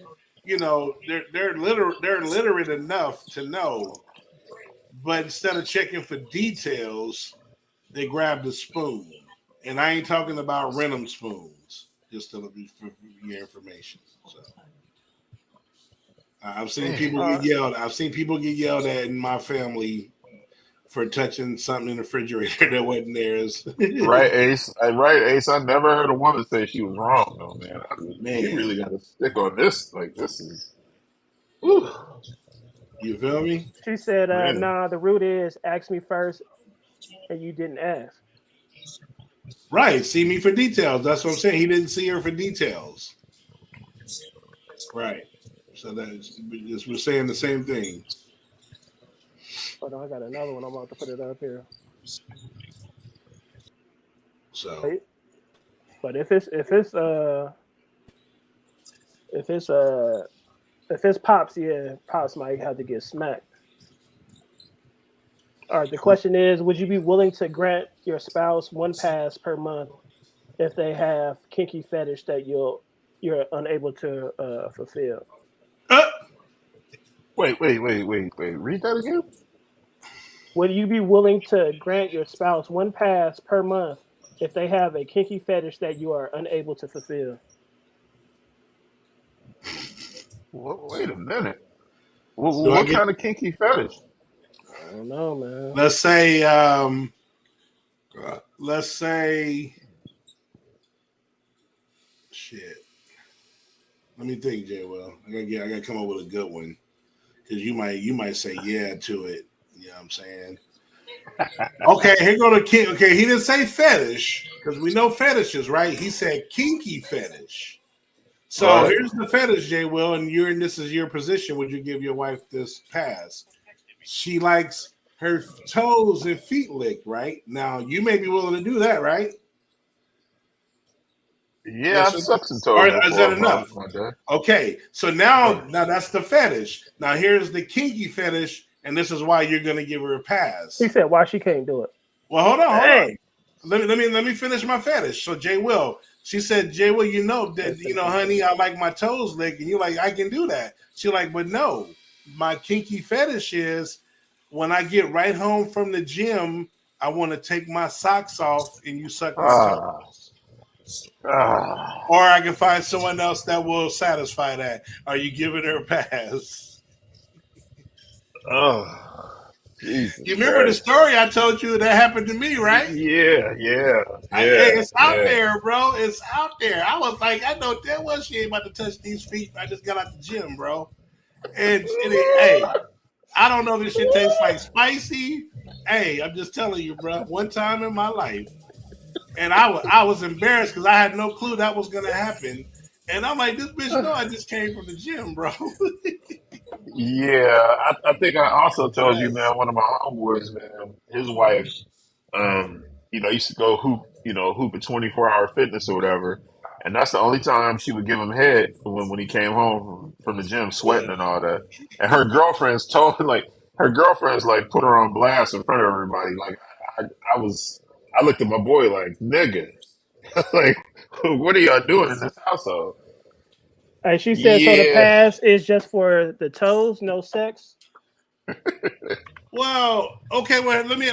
they're literate enough to know, but instead of checking for details, they grabbed a spoon. And I ain't talking about Renum spoons, just to be for your information. So I've seen man. people All get right. yelled. I've seen people get yelled at in my family for touching something in the refrigerator that wasn't theirs. Right, Ace. Right, Ace. I never heard a woman say she was wrong, though, man. We Man, really got to stick on this. Like, this is, ooh, you feel me? She said, man. "Nah, the root is ask me first, and you didn't ask." Right. See me for details. That's what I'm saying. He didn't see her for details. Right. So we're saying the same thing. Hold on, I got another one. I'm about to put it up here. So But but if it's if it's pops, yeah, pops might have to get smacked. All right. The question is, would you be willing to grant your spouse one pass per month if they have kinky fetish that you're unable to fulfill? uh, Wait. Read that again? Would you be willing to grant your spouse one pass per month if they have a kinky fetish that you are unable to fulfill? Wait a minute. do I What get kind of kinky fetish? I don't know, man. let's say let's say shit. Let me think, Jay. Well, I gotta come up with a good one because you might say yeah to it. You know what I'm saying? Okay, here go the king. Okay, he didn't say fetish because we know fetishes, right? He said kinky fetish. So Right. here's the fetish, Jay. Will, and you're in this is your position. Would you give your wife this pass? She likes her toes and feet licked, right? Now you may be willing to do that, right? Yeah, Yes I've or no? sucked some Or toes is that before, enough? my day. Okay, so now that's the fetish. Now here's the kinky fetish, and this is why you're gonna give her a He pass. said, "Why she can't do it?" Well, hold on. Dang. Let me finish my fetish. So Jay Will, she said, Jay Will, Let's say honey, something. I like my toes licked, and you're like, I can do that. She like, but no. my kinky fetish is when I get right home from the gym, I want to take my socks off and you suck my Ah, toes. ah, Or I can find someone else that will satisfy that. Are you giving her a pass? oh, You Jesus remember the Christ. story I told you that happened to me, right? Yeah, yeah, Hey, yeah, it's out yeah. there, bro. It's out there. I was like, I know damn well she ain't about to touch these feet. I just got out the gym, bro. Hey, I don't know if this shit tastes like spicy. Hey, I'm just telling you, bro. One time in my life, and I was embarrassed because I had no clue that was gonna happen. And I'm like, this bitch know I just came from the gym, bro. Yeah, I think I also told you, Yes. man, one of my homeboys, man, his wife, used to go hoop at 24-hour fitness or whatever. And that's the only time she would give him head when he came home from the gym sweating and all that. And her girlfriends like put her on blast in front of everybody. Like I, I looked at my boy like, nigga, like, what are y'all doing in this household? And she said, so the Yeah, pass is just for the toes, no sex. Well, okay. Well, let me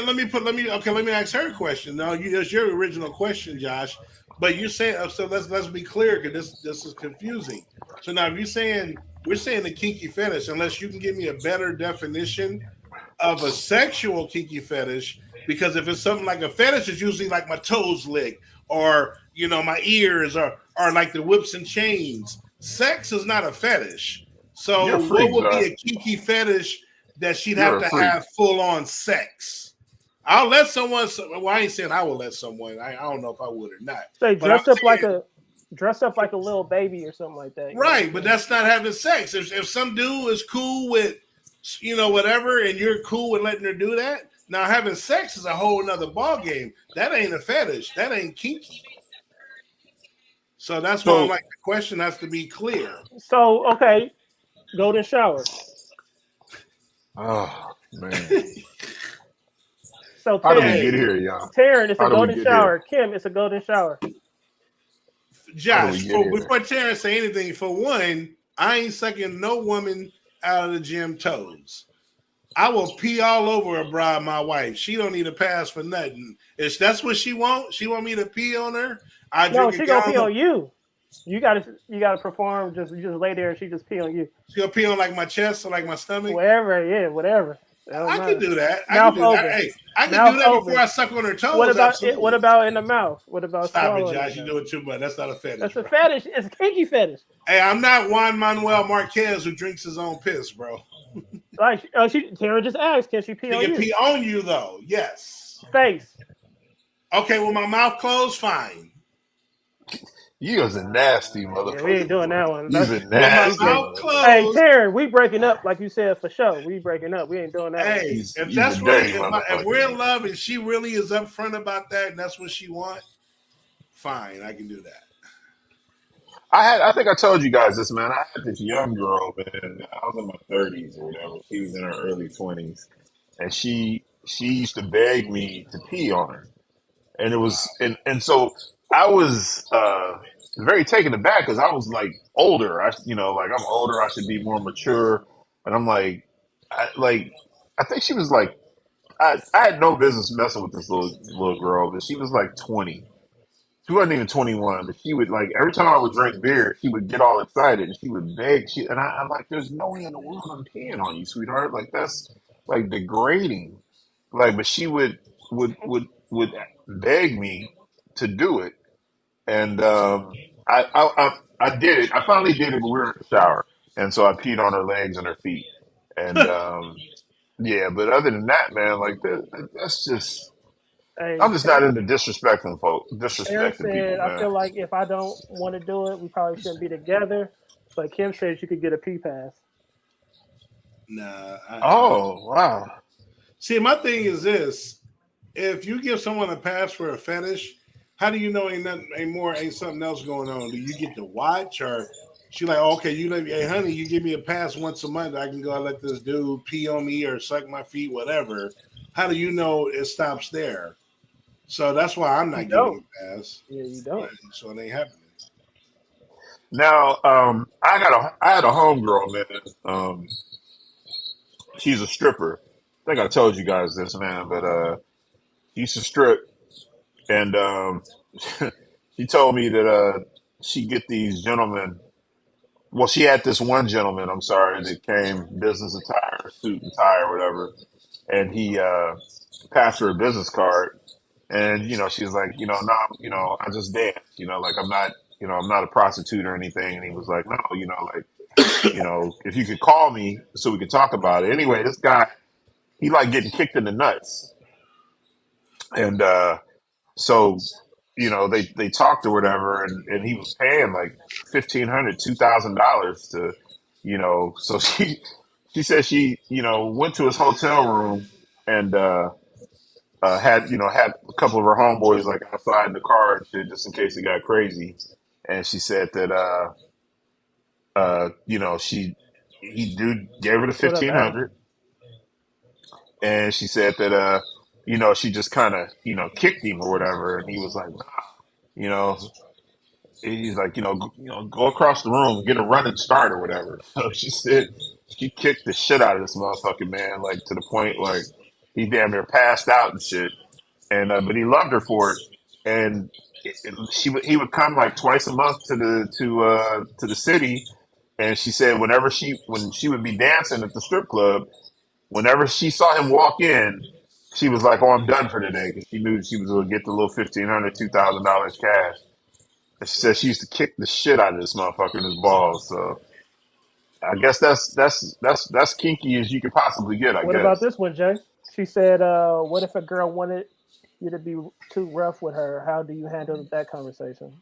ask her a question. Now, that's your original question, Josh. But you saying so. Let's be clear because this is confusing. So now, if you're saying we're saying the kinky fetish, unless you can give me a better definition of a sexual kinky fetish, because if it's something like a fetish, it's usually like my toes lick or my ears or like the whips and chains. Sex is not a fetish. you're So a what freak, would be Josh. a kinky fetish that she'd You're have a to freak. have full on sex? I'll let someone. Well, I ain't saying I will let someone. I don't know if I would or not. Say But I'm saying dress up like a little baby or something like that. You know what I'm right, but saying? that's not having sex. If some dude is cool with whatever, and you're cool with letting her do that, now having sex is a whole nother ball game. That ain't a fetish. That ain't kinky. So that's why I'm So, like the question has to be clear. So okay, golden shower. oh man, So how do we Taryn, get Hey, here, y'all? Taryn, it's a How do we golden get here? shower. Kim, it's a golden shower. How do we Josh, get here? before Terrence say anything, for one, I ain't sucking no woman out of the gym toes. I will pee all over a bride, my wife. She don't need a pass for nothing. If that's what she want me to pee on her. I No, drink a she gonna pee gallon of on you. You gotta perform. Just you just lay there and she just pee on you. she'll pee on like my chest or like my stomach. Whatever, yeah, whatever. That don't I can matter. do that. I can Mouth do that. open. Hey, I can do Mouth that before open. I suck on her What toes. about it? What Absolutely. about in the mouth? What about Stop it, swallowing it Josh. You're though? doing too much. That's not a fetish, That's a bro. fetish. It's a kinky fetish. Hey, I'm not Juan Manuel Marquez who drinks his own piss, bro. Like Tara just asked, can she pee She on can you? pee on you though. Yes. Face. Okay, well my mouth closed, fine. You was a nasty Yeah, we ain't motherfucker, doing boy. that one. You's That's a With my we nasty break. mouth Hey, motherfucker. closed, Taryn, we breaking up like you said for sure. We breaking up. We ain't doing that one. hey, if You's a that's really dirty if motherfucker, we're in man. love and she really is upfront about that and that's what she want, fine, I can do that. I think I told you guys this, man. I had this young girl, man. I was in my 30s or whatever. She was in her early 20s, and she used to beg me to pee on her. And it was and so I was very taken aback because I was like older. Like I'm older, I should be more mature. And I'm like, I think she was like, I had no business messing with this little girl, but she was like 20. She wasn't even 21, but she would like every time I would drink beer, she would get all excited and she would beg. I'm like, there's no way in the world I'm peeing on you, sweetheart. Like that's like degrading. Like, but she would beg me to do it, and I did it. I finally did it, but we were in the shower, and so I peed on her legs and her feet, and yeah. But other than that, man, like that's just Hey, I'm just not into disrespecting folk, Taryn disrespecting people, said, I man. feel like if I don't want to do it, we probably shouldn't be together. But Kim said she could get a pee pass. Nah, Oh wow. see my thing is this. If you give someone a pass for a fetish, how do you know ain't something else going on? Do you get to watch or she like, okay, hey honey, you give me a pass once a month, I can go and let this dude pee on me or suck my feet, whatever. How do you know it stops there? So that's why I'm You not giving don't. a pass. Yeah, you Right. don't. So it ain't happening. Now I had a homegirl, man. she's a stripper. I think I told you guys this, man, but she used to strip, and she told me that she get these gentlemen. Well, she had this one gentleman, I'm sorry, that came business attire, suit and tie or whatever, and he passed her a business card, and she's like, no, I just dance, like I'm not a prostitute or anything, and he was like, no, like, if you could call me so we could talk about it. Anyway, this guy, he like getting kicked in the nuts, and so they talked or whatever, and he was paying like $1,500, $2,000 to, so she said she went to his hotel room and had a couple of her homeboys like outside in the car and shit just in case it got crazy, and she said that he dude gave her the What up, fifteen Adam? hundred, and she said that she just kind of kicked him or whatever, and he was like, nah, you know he's like, go across the room and get a running start or whatever. So she said she kicked the shit out of this motherfucking man, like to the point like he damn near passed out and shit. And but he loved her for it, and he would come like twice a month to the city, and she said when she would be dancing at the strip club, whenever she saw him walk in, she was like, "Oh, I'm done for today," because she knew she was going to get the little $1,500, $2,000 cash. And she said she used to kick the shit out of this motherfucker in his balls. So I guess that's kinky as you could possibly get. I What about guess. this one, Jay? She said, "What if a girl wanted you to be too rough with her? How do you handle that conversation?"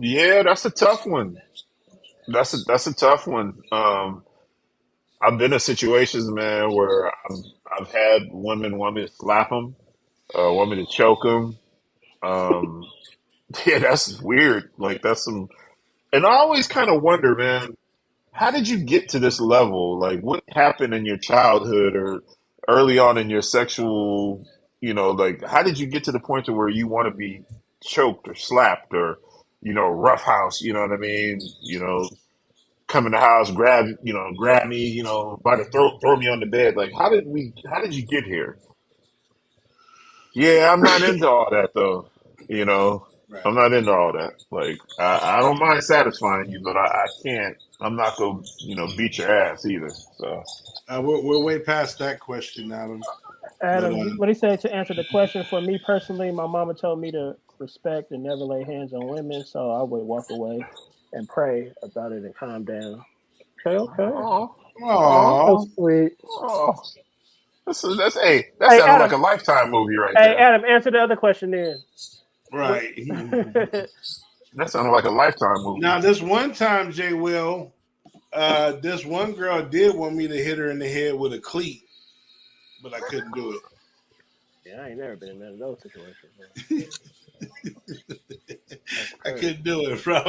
Yeah, that's a tough one. That's a tough one. I've been in situations, man, where I've had women want me to slap them, want me to choke them. Um, yeah, that's weird. Like that's some, and I always kind of wonder, man, how did you get to this level? Like, what happened in your childhood or early on in your sexual, like, how did you get to the point to where you want to be choked or slapped or, roughhouse? You know what I mean? Come in the house, grab me, by the throat, throw me on the bed. Like, how did you get here? Yeah, I'm not into all that though. You know, I'm Right. not into all that. Like, I don't mind satisfying you, but I can't. I'm not gonna, beat your ass either. So, We're way past that question, Adam. But Adam, what he said to answer the question, for me personally, my mama told me to respect and never lay hands on women, so I would walk away and pray about it and calm down. Okay, okay. oh, oh, So oh, sweet. oh, that's hey, that Hey, sounded like Adam. a Lifetime movie right Hey, there. Adam, answer the other question then. What? right. That sounded like a Lifetime movie. Now, this one time, Jay Will, this one girl did want me to hit her in the head with a cleat, but I couldn't do it. Yeah, I ain't never been in none of those situations. Man. That's I crazy. couldn't do it, bro.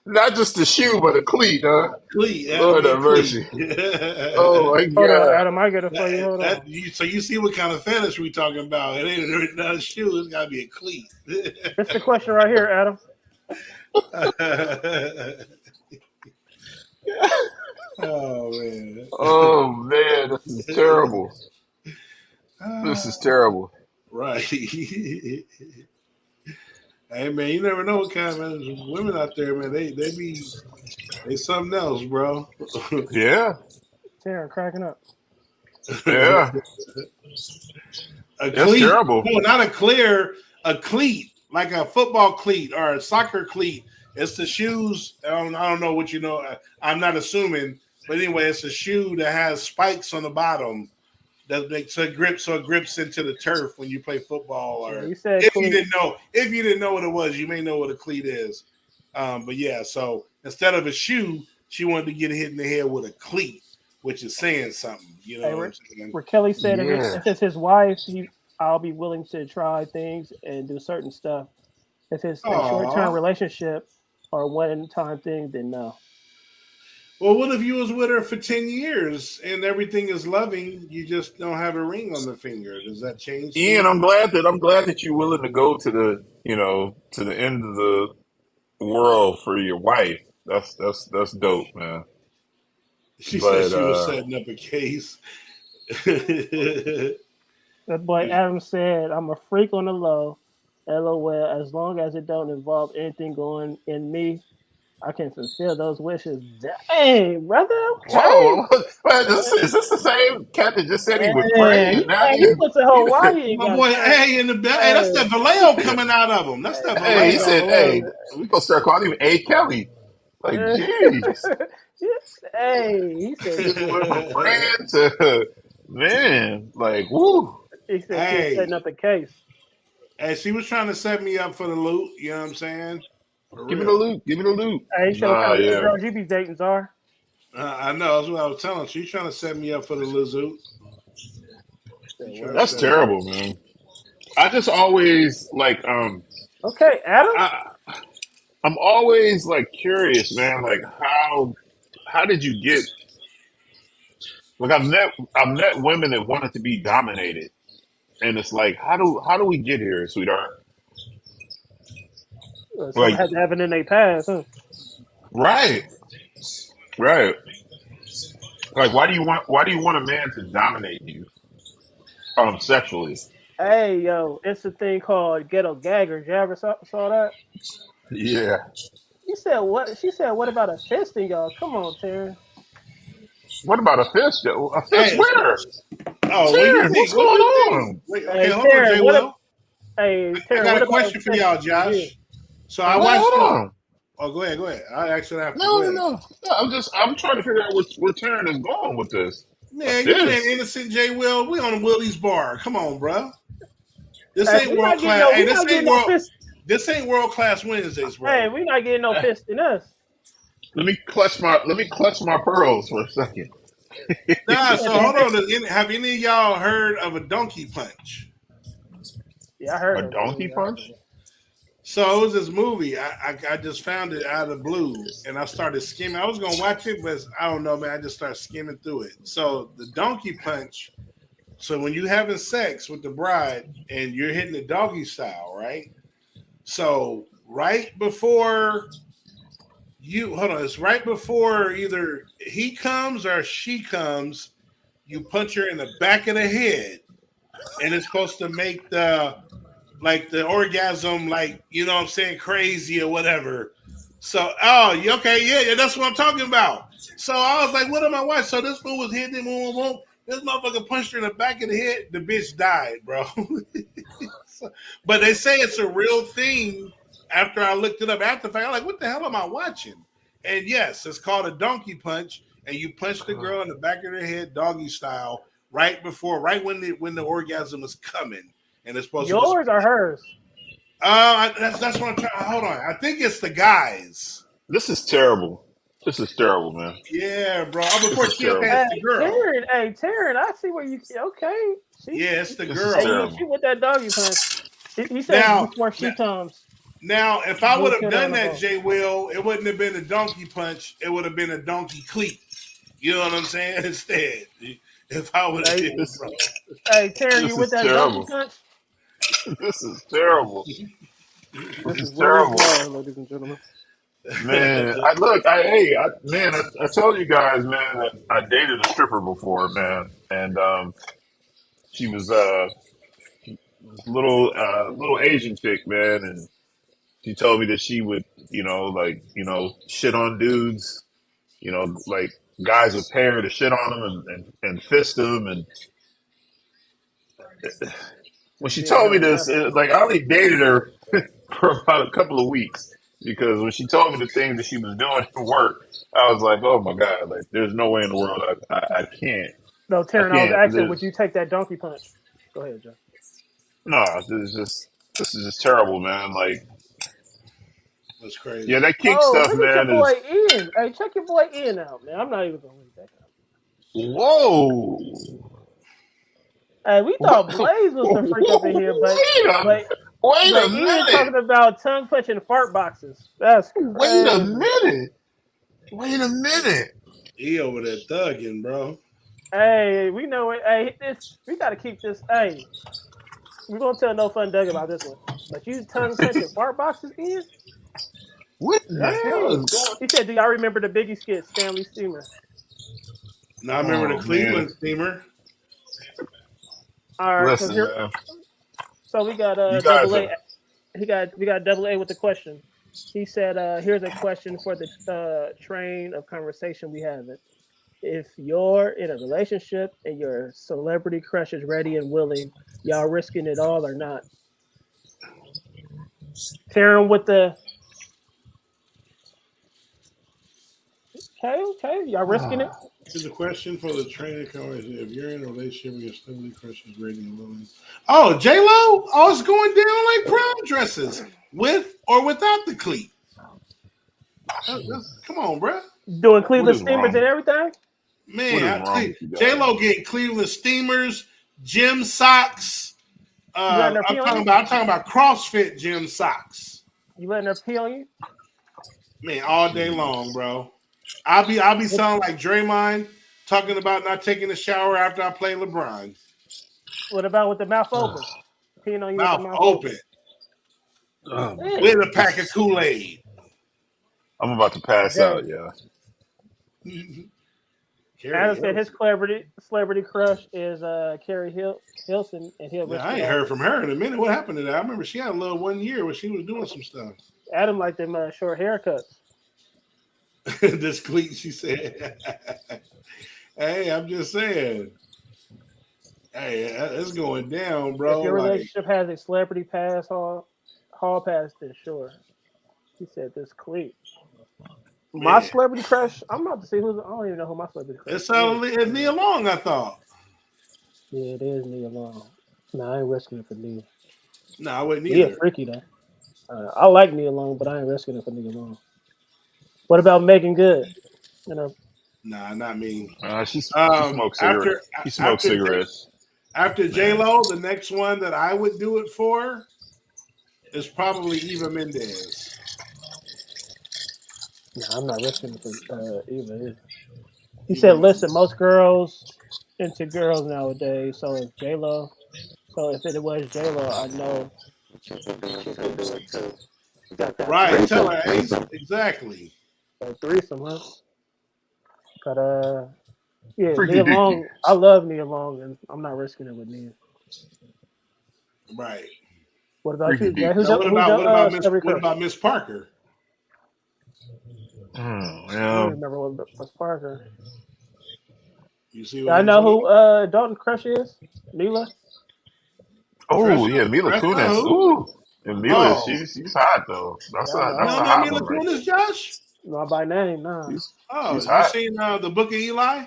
Not just the shoe, but a cleat, huh? Cleat, it had to Lord be have a cleat. mercy. Oh my Hold on, God. Adam. I get it for you. Hold on. So you see what kind of fetish we talking about? It ain't not a shoe. It's got to be a cleat. This is the question right here, Adam. Oh man. Oh man, this is terrible. This is terrible. Right. Hey man, you never know what kind of women out there, man. They something else, bro. Yeah, Sarah cracking up. yeah. A That's cleat. terrible. No, not a cleat, like a football cleat or a soccer cleat. It's the shoes. I don't know what you know. I'm not assuming, but anyway, it's a shoe that has spikes on the bottom that makes so it grips into the turf when you play football. Yeah, Or you said clean. if you didn't know what it was, you may know what a cleat is. But yeah, so instead of a shoe, she wanted to get hit in the head with a cleat, which is saying something. You know Hey, what I'm saying? where Kelly said Yeah. if it's his wife, I'll be willing to try things and do certain stuff. If it's a short term Aw. relationship or a one time thing, then no. Well, what if you was with her for 10 years and everything is loving, you just don't have a ring on the finger? Does that change Ian, things? I'm glad that you're willing to go to the end of world for your wife. That's dope, man. She said But she was setting up a case. That boy Adam said, "I'm a freak on the low. LOL. As long as it don't involve anything going in me, I can fulfill those wishes." Dang, brother. Okay. whoa, is this the same cat that just said he would pray Man, and now hey, he he? went to Hawaii and My got boy, turned. hey, in the back. Hey, that's Hey, that Vallejo coming out of him. That's that Hey, that's he that said, Vallejo. hey, Vallejo. we gonna start calling him A. Kelly. Like, jeez, Hey, he said he she. went from praying to man, like, woo. He said she was setting Hey, up a case. hey, she was trying to set me up for the loot. You know what I'm saying? For Give me the real. loot, give me the loot. Hey, he said, "What Nah, kind of yeah, girls you be dating, Czar?" I know. That's what I was telling her. She's trying to set me up for the loot. Said, She's trying to "Word." that's set me up. terrible, man. I just always like, Okay, Adam. I, I'm always like curious, man. Like, how did you get? Like, I've met women that wanted to be dominated, and it's like, how do we get here, sweetheart? Something Like, had to happen in their past, huh? right, right. Like, why do you want a man to dominate you, sexually? Hey, yo, it's a thing called ghetto gaggers. You ever saw that? Yeah. He said, "What?" She said, "What about a fisting, y'all? Come on, Terrence." What about a fish? A fish Hey, where? oh, what do you Terrence, what's think? going What do you think? on? Wait, okay, Hey, hold on, Terrence, Jay what? If, Will. hey, I Terrence, got what a about a question for y'all, fisting? Yeah. Josh. So I Huh? Well, watched hold the. on. Oh, go ahead, go ahead. I'll ask it after. Go No, ahead. no, no. I'm trying to figure out where Terrence is going with this. A Man, you fish? playing innocent Jay Will. We on Willie's bar. Come on, bro. This Hey, ain't world class. Hey, we not getting no fist. This ain't world class Wednesdays, Hey, bro. we not getting no fisting us. Let me clutch my pearls for a second. He Nah, said so that. hold on. Have any of y'all heard of a donkey punch? Yeah, I heard A of it. donkey Yeah, I heard punch? of it. So it was this movie. I just found it out of the blue, and I started skimming. I was gonna watch it, but I don't know, man. I just started skimming through it. So the donkey punch. So when you having sex with the bride and you're hitting the doggy style, right? So right before you hold on, it's right before either he comes or she comes. You punch her in the back of the head, and it's supposed to make the orgasm, like, you know what I'm saying, crazy or whatever. So, okay, yeah, that's what I'm talking about. So I was like, what am I watching? So this fool was hitting him, boom, boom, boom. This motherfucker punched her in the back of the head. The bitch died, bro. So, but they say it's a real thing. After I looked it up after the fact, I'm like, what the hell am I watching? And yes, it's called a donkey punch, and you punch the girl in the back of the head, doggy style, right when the orgasm is coming, and it's supposed to just. Yours or hers? That's what I'm trying. Hold on, I think it's the guys. This is terrible. This is terrible, man. Yeah, bro. Oh, This before is she, okay, terrible. Hey, it's the girl. Taryn. Hey, Taryn. I see where you. Okay, she. Yeah, it's the This is Hey, girl. you. She terrible. with that doggy punch. He said Now, before now, she comes, now, if I would blue have tip on done the that, boat. Jay Will, it wouldn't have been a donkey punch. It would have been a donkey cleat. You know what I'm saying? Instead, if I would have Hey, did it, bro. hey, Taryn, you This with is that donkey terrible. punch? This is terrible. This This is is Willie's terrible. bar, ladies and gentlemen. Man, I look, I hey, I told you guys, man, that I dated a stripper before, man, and she was little Asian chick, man, and she told me that she would, like, shit on dudes, like guys would pay her to shit on them and fist them, and when she She a told me real this, master. like I only dated her for about a couple of weeks because when she told me the things that she was doing at work, I was like, oh my god, like there's no way in the world I can't, No, I Taryn, I was can't. asking, would There's you take that donkey punch? Go ahead, Joe. no, this is just terrible, man. Like, That's yeah, crazy. that kink Oh, stuff, look at your man, boy is Ian. Hey, check your boy Ian out, man. I'm not even gonna read that. whoa. Hey, we thought Blaze was the freak up in here, Wait a but wait a but Ian minute. talking about tongue punching fart boxes. That's Wait a crazy. minute. Wait a minute. He over there thugging, bro. Hey, we know it. Hey, we got to keep this. Hey, we're gonna tell no fun Doug about this one. But you tongue punching fart boxes, Ian? What the Yep. hell is going? He said, "Do y'all remember the Biggie skit, Stanley Steamer?" Now I remember the Oh man, Cleveland steamer. All right, because listen, here, man, so we got you double guys A. are. We got double A with the question. He said, "Here's a question for the train of conversation we have. If you're in a relationship and your celebrity crush is ready and willing, y'all risking it all or not?" Tearing with the okay, y'all risking it. Here's a question for the trainer conversation. If you're in a relationship with your celebrity crush is ready and willing. Oh, J Lo! Oh, it's going down like prom dresses with or without the cleat. Come on, bro. Doing What Cleveland is Steamers and wrong? everything. What is Man, wrong with you J guys? Lo getting Cleveland steamers, gym socks. You letting her pee on you? I'm talking about CrossFit gym socks. You letting her pee on you? Man, all day long, bro. I'll be sounding like Draymond talking about not taking a shower after I play LeBron. What about with the mouth open? Peeing on you with the Mouth mouth open. open Oh my Yeah. with a god, pack of Kool-Aid. I'm about to pass out, Dang. yeah. Adam Carrie said his Hilson. celebrity crush is Carrie Hilson, and he'll Yeah, risk I it ain't all. heard from her in a minute. What happened to that? I remember she had a little 1 year where she was doing some stuff. Adam liked them short haircuts. This cleat, she said. Hey, I'm just saying. Hey, it's going down, If bro. your Like, relationship has a celebrity pass hall pass, then sure. He said this cleat. My man, celebrity crush. I'm about to see who's. I don't even know who my celebrity crush is. it's Nia Long, I thought. Yeah, it is Nia Long. Nah, I ain't risking it for Nia. No, I wouldn't Nia either. freaky though. I like Nia Long, but I ain't risking it for Nia Long. What about Megan Good? You know, Nah, not me. She smokes cigarettes. After She smokes after cigarettes, after J man. Lo, the next one that I would do it for is probably Eva Mendes. nah, I'm not risking it for Eva either. He Eva said, "Listen, Mendes. most girls into girls nowadays. So if J Lo, so if it was J Lo, I know she could do it too. You got that Right, tell threesome, her Ace. Exactly. that threesome, huh? But yeah, Freaky Nia deaky. Long. I love Nia Long, and I'm not risking it with Nia. Right. What about Freaky you, Jay? deaky. Now Who's your celebrity what crush? about Miss Parker? I don't Yeah. remember what was Parker. You see what I I'm know saying? who Dalton Crush is. Mila. Oh Trisha? yeah, Mila Trisha Kunis. who? Ooh, and Mila, Oh. she's hot though. Yeah, I You That's know. a don't know hot Mila one right Kunis, there. Josh? Not by name, nah. Oh, She's you hot. seen the Book of Eli?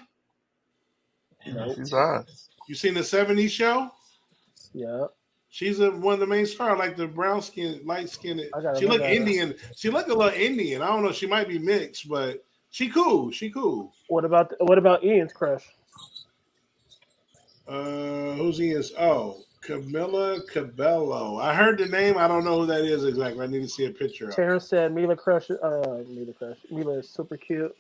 Nope. She's hot. You seen the '70s show? Yeah, She's one of the main stars, like the brown skin, light skinned. I gotta She look look at her. Indian. She look a little Indian. I don't know. She might be mixed, but she cool. She cool. What about Ian's crush? Who's he is? Oh, Camilla Cabello. I heard the name. I don't know who that is exactly. I need to see a picture of her. Terrence said Mila Crush. Mila Crush. Mila is super cute.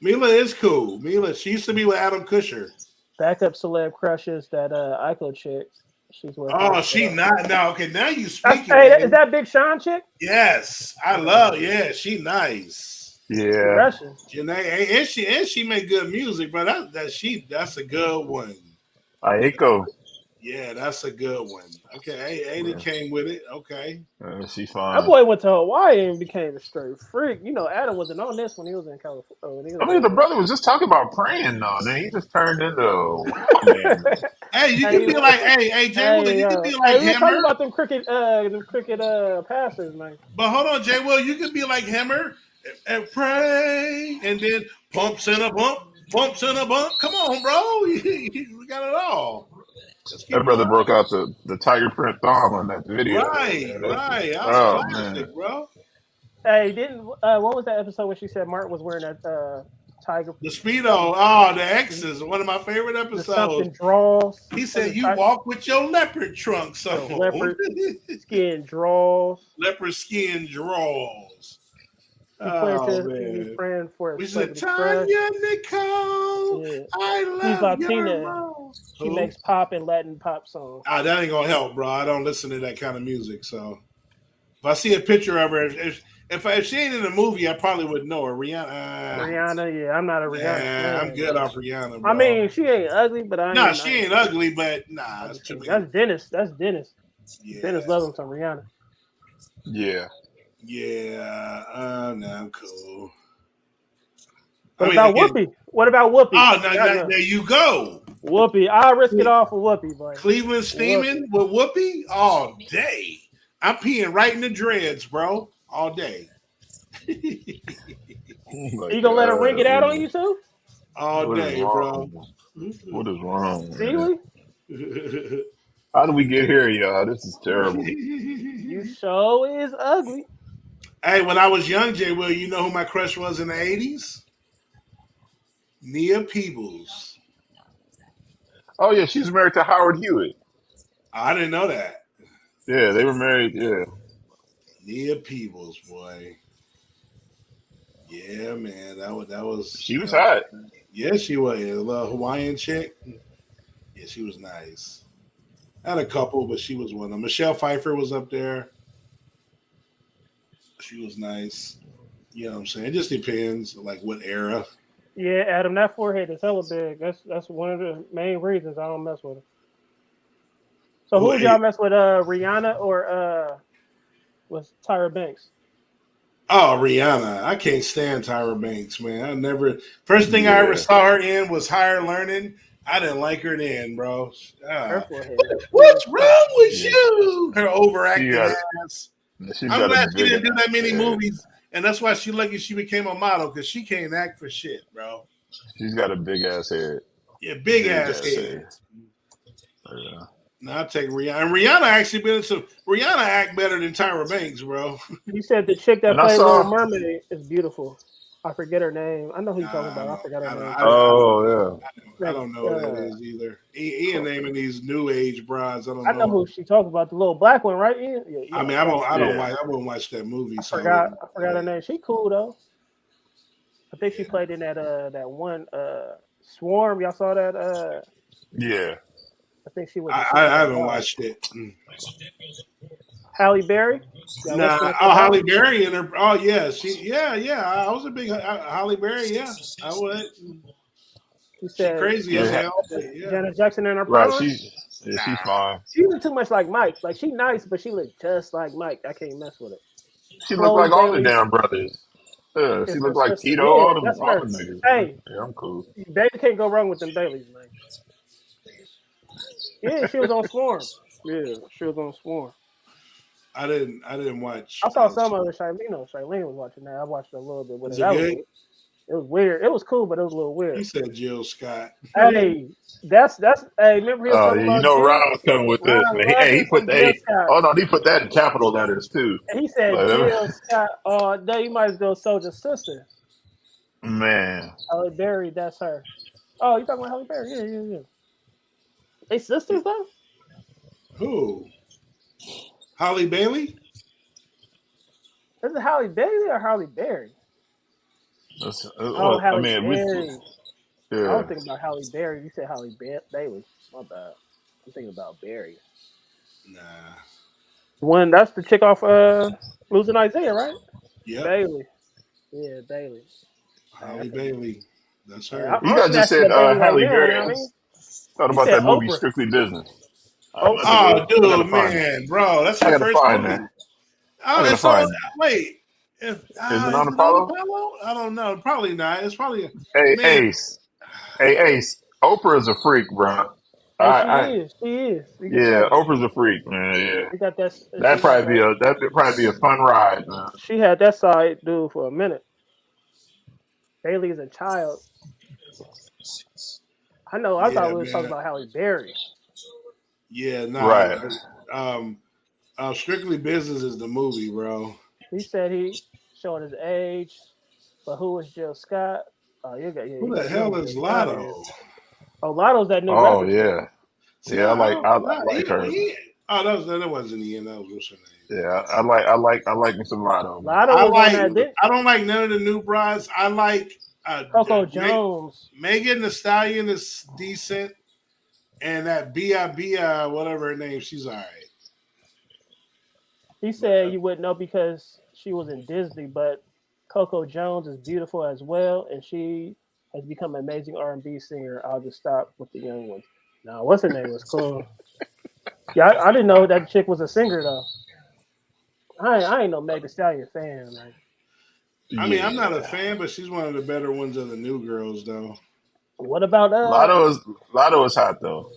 Mila is cool. Mila. She used to be with Adam Kusher. Backup celeb crushes that Ico chick. She's worth Oh, risking it she up. not now. Okay, now you That's, speaking, hey, is man. that Big Sean chick? Yes, I Yeah, love. Yeah, she nice. she Yeah. Russian. Janae, and she make good music, but that's a good one. Aiko. Yeah, that's a good one. Okay, Ada Yeah. came with it. Okay, She's That fine. boy went to Hawaii and became a straight freak. You know, Adam wasn't on this when he was in California. When he I was mean, the brother was just talking about praying though. Then he just turned into a wild man. hey, you can hey, be like, hey, Jay Will, hey, you can be hey, like we were talking Hammer, about them cricket passers, man. but hold on, Jay Will, you can be like Hammer and pray, and then pumps in a bump, pumps in a bump. Come on, bro, we got it all. Let's keep That it brother broke 100. out the tiger print thong on that video though, Right, man. right. That's Oh man. classic, bro. Hey, didn't what was that episode when she said Mark was wearing that tiger The something Speedo, oh, the X's, one of my favorite the episodes. something draws? He Was said, it "You walk with your leopard trunks the on, leopard skin draws? leopard skin draws." He claimed Oh to be man, praying for his we said celebrity crush. Tanya Nicole, Yeah. I She's love your Latina. role. She Who? makes pop and Latin pop songs. Ah, that ain't gonna help, bro. I don't listen to that kind of music, so If I see a picture of her, if she ain't in the movie, I probably would know her. Rihanna. Rihanna, yeah, I'm not a Rihanna Nah, I'm fan, good bro. off Rihanna, I bro. mean, she ain't ugly, but I No, ain't. she ain't ugly, but nah, it's too many. That's Dennis. That's Dennis. Yeah, Dennis loves him some Rihanna. Yeah. yeah. Nah, I'm cool. I What mean, about again, Whoopi? What about Whoopi? oh, there you go. Whoopi. I'll risk it all for Whoopi, boy. Cleveland Whoopi. steaming with Whoopi all day. I'm peeing right in the dreads, bro, all day. Oh my You gonna let her ring God, it out on man. you too? All What is day, bro. wrong? What is wrong, man? Sealy? How did we get here, y'all? This is terrible. You show is ugly. Hey, when I was young, Jay Will, you know who my crush was in the 80s? Nia Peebles. Oh yeah, she's married to Howard Hewitt. I didn't know that. Yeah, they were married. Yeah. Nia Peebles, boy. Yeah, man. That was She was hot. yeah, she was a little Hawaiian chick. Yeah, she was nice. I had a couple, but she was one of them. Michelle Pfeiffer was up there. She was nice. You know what I'm saying? It just depends, like what era. Yeah, Adam, that forehead is hella big. That's one of the main reasons I don't mess with her. So who Who would y'all ate? mess with? Rihanna or was Tyra Banks? Oh, Rihanna. I can't stand Tyra Banks, man. I never. First thing I ever Yeah. saw her in was Higher Learning. I didn't like her then, bro. Her forehead is too What's thick. wrong with Yeah. you? Her She overacting got. ass. She's I'm got a glad she big didn't do that ass many head. movies, and that's why she lucky she became a model because she can't act for shit, bro. She's got a big ass head. Yeah, big Big ass ass head. head. Yeah. Now I take Rihanna. And Rihanna actually been in some. Rihanna act better than Tyra Banks, bro. You said the chick that And I played Little saw. Mermaid is beautiful. I forget her name. I know who you're talking Nah, I about. I don't. forgot her I don't. name. Oh I Like, don't know who that is either. Ian naming these new age brides. I don't I know know. who she talking about. The little black one, right? Ian? Yeah, you I know mean, I don't. exactly. I yeah. don't Yeah. watch. I wouldn't watch that movie, I so I forgot. wouldn't. I forgot her name. She cool though. I think she Yeah. played in that one Swarm. Y'all saw that? Yeah. I think she was I, the chick with I the haven't dog. watched it. Halle Berry. Y'all Nah. listening to Oh, her? Holly Berry and her. Oh, yeah. Yeah. I was a big Holly Berry. Yeah, I would. She She said crazy as Yeah. hell. But yeah. Janet Jackson in her Right. prime. She's Nah. fine. She look too much like Mike. Like she nice, but she look just like Mike. I can't mess with it. She looked Chloe like all the Bailey damn brothers. Yeah. She is her looked like sister. Tito. Yeah, All them. that's All her. them niggas. Hey, Yeah. I'm cool. baby can't go wrong with them Baileys, man. Yeah, she was on Swarm. Yeah, she was on Swarm. I didn't watch. I saw some of it. Shailene was watching that. I watched a little bit with her. Is it That was good? it was weird. It was cool, but it was a little He weird. said Jill Scott. Hey, that's hey. Remember he was talking Yeah, you about know Jill. Ron was coming with this, Ron man. loved Hey, him he put some the Jill hey. Scott. Oh no, he put that in capital letters too. And he said Like, Jill Scott. Oh, no, you might as well Soldier's sister. man. Halle Berry, that's her. Oh, you talking about Halle Berry? Yeah. They sisters though? Who? Holly Bailey? Is it Halle Bailey or Halle Berry? Oh, What I Halle mean, Berry. I was yeah. thinking about Halle Berry. You said Bailey. My bad. I'm thinking about Berry. Nah. One that's the chick off Losing Isaiah, right? Yep. Bailey. Yeah, Bailey. Hey, Holly Bailey. That's I, her. You I'm guys just snatching said that Bailey right Halle now. You Berry. know I what I mean? just thought You about said that movie Oprah. Strictly Business. I'm about to Oprah. go. Oh, I gotta dude, find that. man, bro, that's I her gotta first find that. movie. I Oh, gotta it's on. find that. Wait, if Is it on is it on Apollo? Apollo? I don't know. Probably not. It's probably Hey, man. Ace. Hey, Ace. Oprah is a freak, bro. Hey, she I is. She is. You can yeah, tell. Oprah's a freak, man. Yeah, She got that. She that'd got probably be that. a fun ride, man. She had that side dude for a minute. Bailey is a child. I know. I thought Yeah, we was talking man. about Halle Berry. Yeah, nah. Right. Um, Strictly Business is the movie, bro. He said he showing his age, but who is Jill Scott? Oh, Who you the got to know hell who is Jill Scott is. Lotto? Oh, Lotto's that new Oh rapper chick. yeah, See, yeah. I don't. I Not, like her. oh, that wasn't Ian. That was what's her name? Yeah, I like me some Lotto, man. Lotto was on that. I don't like none of the new brides. I like Coco Jones. Megan Thee Stallion is decent, and that Bia whatever her name, she's all right. He But said you wouldn't know because she was in Disney, but Coco Jones is beautiful as well, and she has become an amazing R&B singer. I'll just stop with the young ones. Now, what's her name was cool. Yeah, I didn't know that chick was a singer though. I ain't no Meg Thee Stallion fan, man. I mean, I'm not a Yeah, fan, but she's one of the better ones of the new girls, though. What about Lotto is hot though.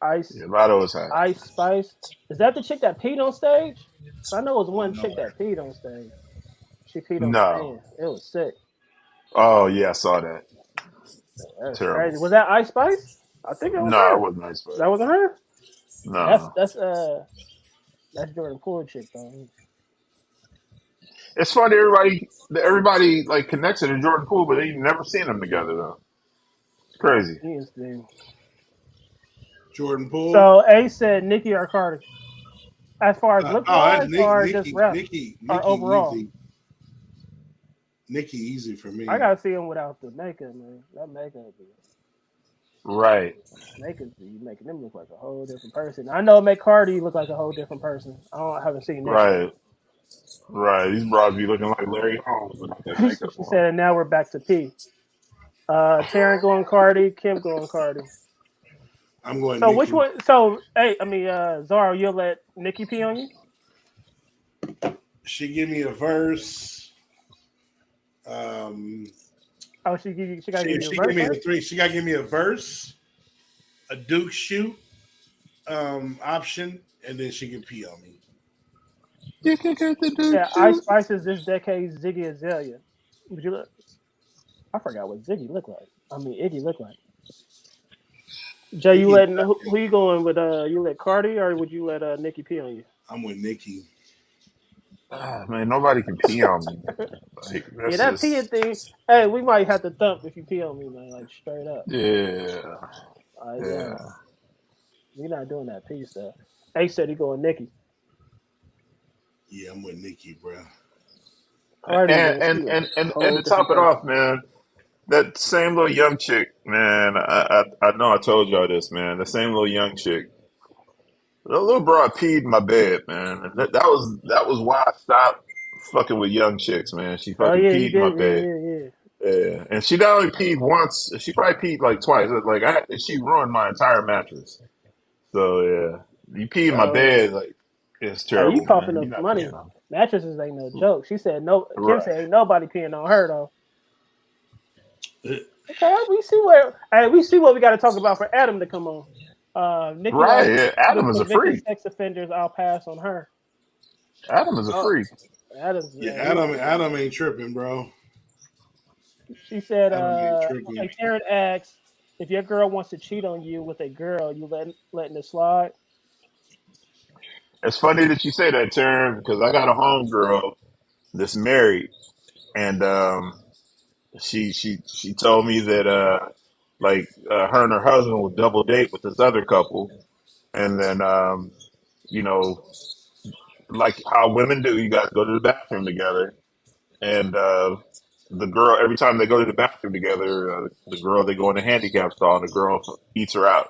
Ice Yeah, Lotto is hot. Ice Spice? Is that the chick that peed on stage? I know it was Don't one know chick her. that peed on stage. She peed on the No. stand. It was sick. Oh yeah, I saw that. That's Terrible. crazy. Was that Ice Spice? I think it was No, it her. wasn't nice, That but wasn't her. That's no. that's uh that's Jordan Poole chick though. It's funny everybody like connects it to Jordan Poole, but they never seen them together though. It's crazy. He is the. Jordan Poole. So A said Nicki or Cardi. As far as look Oh, that's wise or just rap or Nikki overall. easy. Nikki easy for I me. gotta see him without the makeup, man. That Right, makeup be making them look like a whole different person. I know it make Cardi look like a whole different person. I haven't seen Nicki. right, right. These broads be looking like Larry Holmes without that makeup She on. said, and now we're back to P. Taryn going Cardi, Kim going Cardi. I'm going So which Nikki. one? So hey, I mean, Zara, you'll let Nicki pee on you? She give me a verse. Um, Oh, she gotta give you a she give verse me a first. three. She got to give me a verse, a Duke shoot option, and then she can pee on me. You can get the Duke Yeah, Ice shoot. Spice is this decade's Ziggy Azalea. Would you look? I forgot what Ziggy looked like. I mean, Iggy looked like. Jay, you Nikki, letting who you going with? You let Cardi or would you let Nicki pee on you? I'm with Nikki. Ah, man, nobody can pee on me. Like Yeah, that's that peeing just thing. Hey, we might have to thump if you pee on me, man. Like straight up. yeah, Yeah, yeah. we're not doing that pee stuff. Ace said he going Nicki. Yeah, I'm with Nikki, bro. Cardi, And man, she and is and a and, and whole to top different it off, person. man, that same little young chick, man. I know I told y'all this, man. The same little young chick. The little broad peed in my bed, man. And that was why I stopped fucking with young chicks, man. She Oh fucking yeah, you peed in my did. Yeah, bed. yeah, yeah. Yeah, and she not only peed once, she probably peed like twice. Like she ruined my entire mattress. So yeah, you pee in my So bed, like it's hey, you terrible, coughing man. You're up not money. peeing on Mattresses ain't no joke. She said no. me. Kim Right, said ain't nobody peeing on her though. Uh, Okay, we see where. Hey, we see what we got to talk about for Adam to come on. Nikki right. likes Yeah. with Adam is a convicted freak. sex offenders. I'll pass on her. Adam is a Oh, freak. Adam's yeah, he. Adam ain't tripping, bro. She said, Adam ain't tripping. okay, Taryn asks if your girl wants to cheat on you with a girl, you letting it slide. It's funny that you say that, term, because I got a homegirl that's married, and she told me that her and her husband would double date with this other couple, and then you know like how women do, you guys go to the bathroom together, and the girl every time they go to the bathroom together, the girl they go in the handicap stall, and the girl eats her out,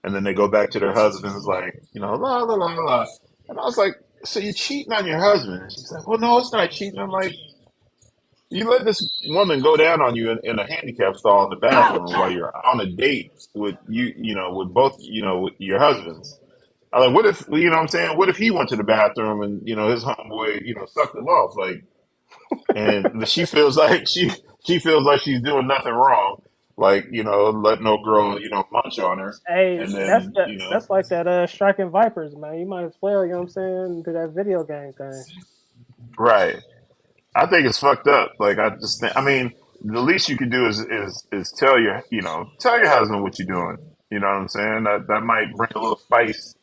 and then they go back to their husbands like la la la la, and I was like, so you're cheating on your husband? And she's like, well, no, it's not cheating. I'm like, you let this woman go down on you in a handicap stall in the bathroom while you're on a date with with both, with your husbands. I like, what if, what I'm saying? What if he went to the bathroom and, his homeboy, sucked him off? Like, and she feels like she feels like she's doing nothing wrong. Like, let no girl, munch on her. Hey, And then, that's like that striking vipers, man. You might as well, you know what I'm saying, do that video game thing. right. I think it's fucked up. Like, I just think, I mean, the least you could do is tell tell your husband what you're doing. You know what I'm saying? That might bring a little spice,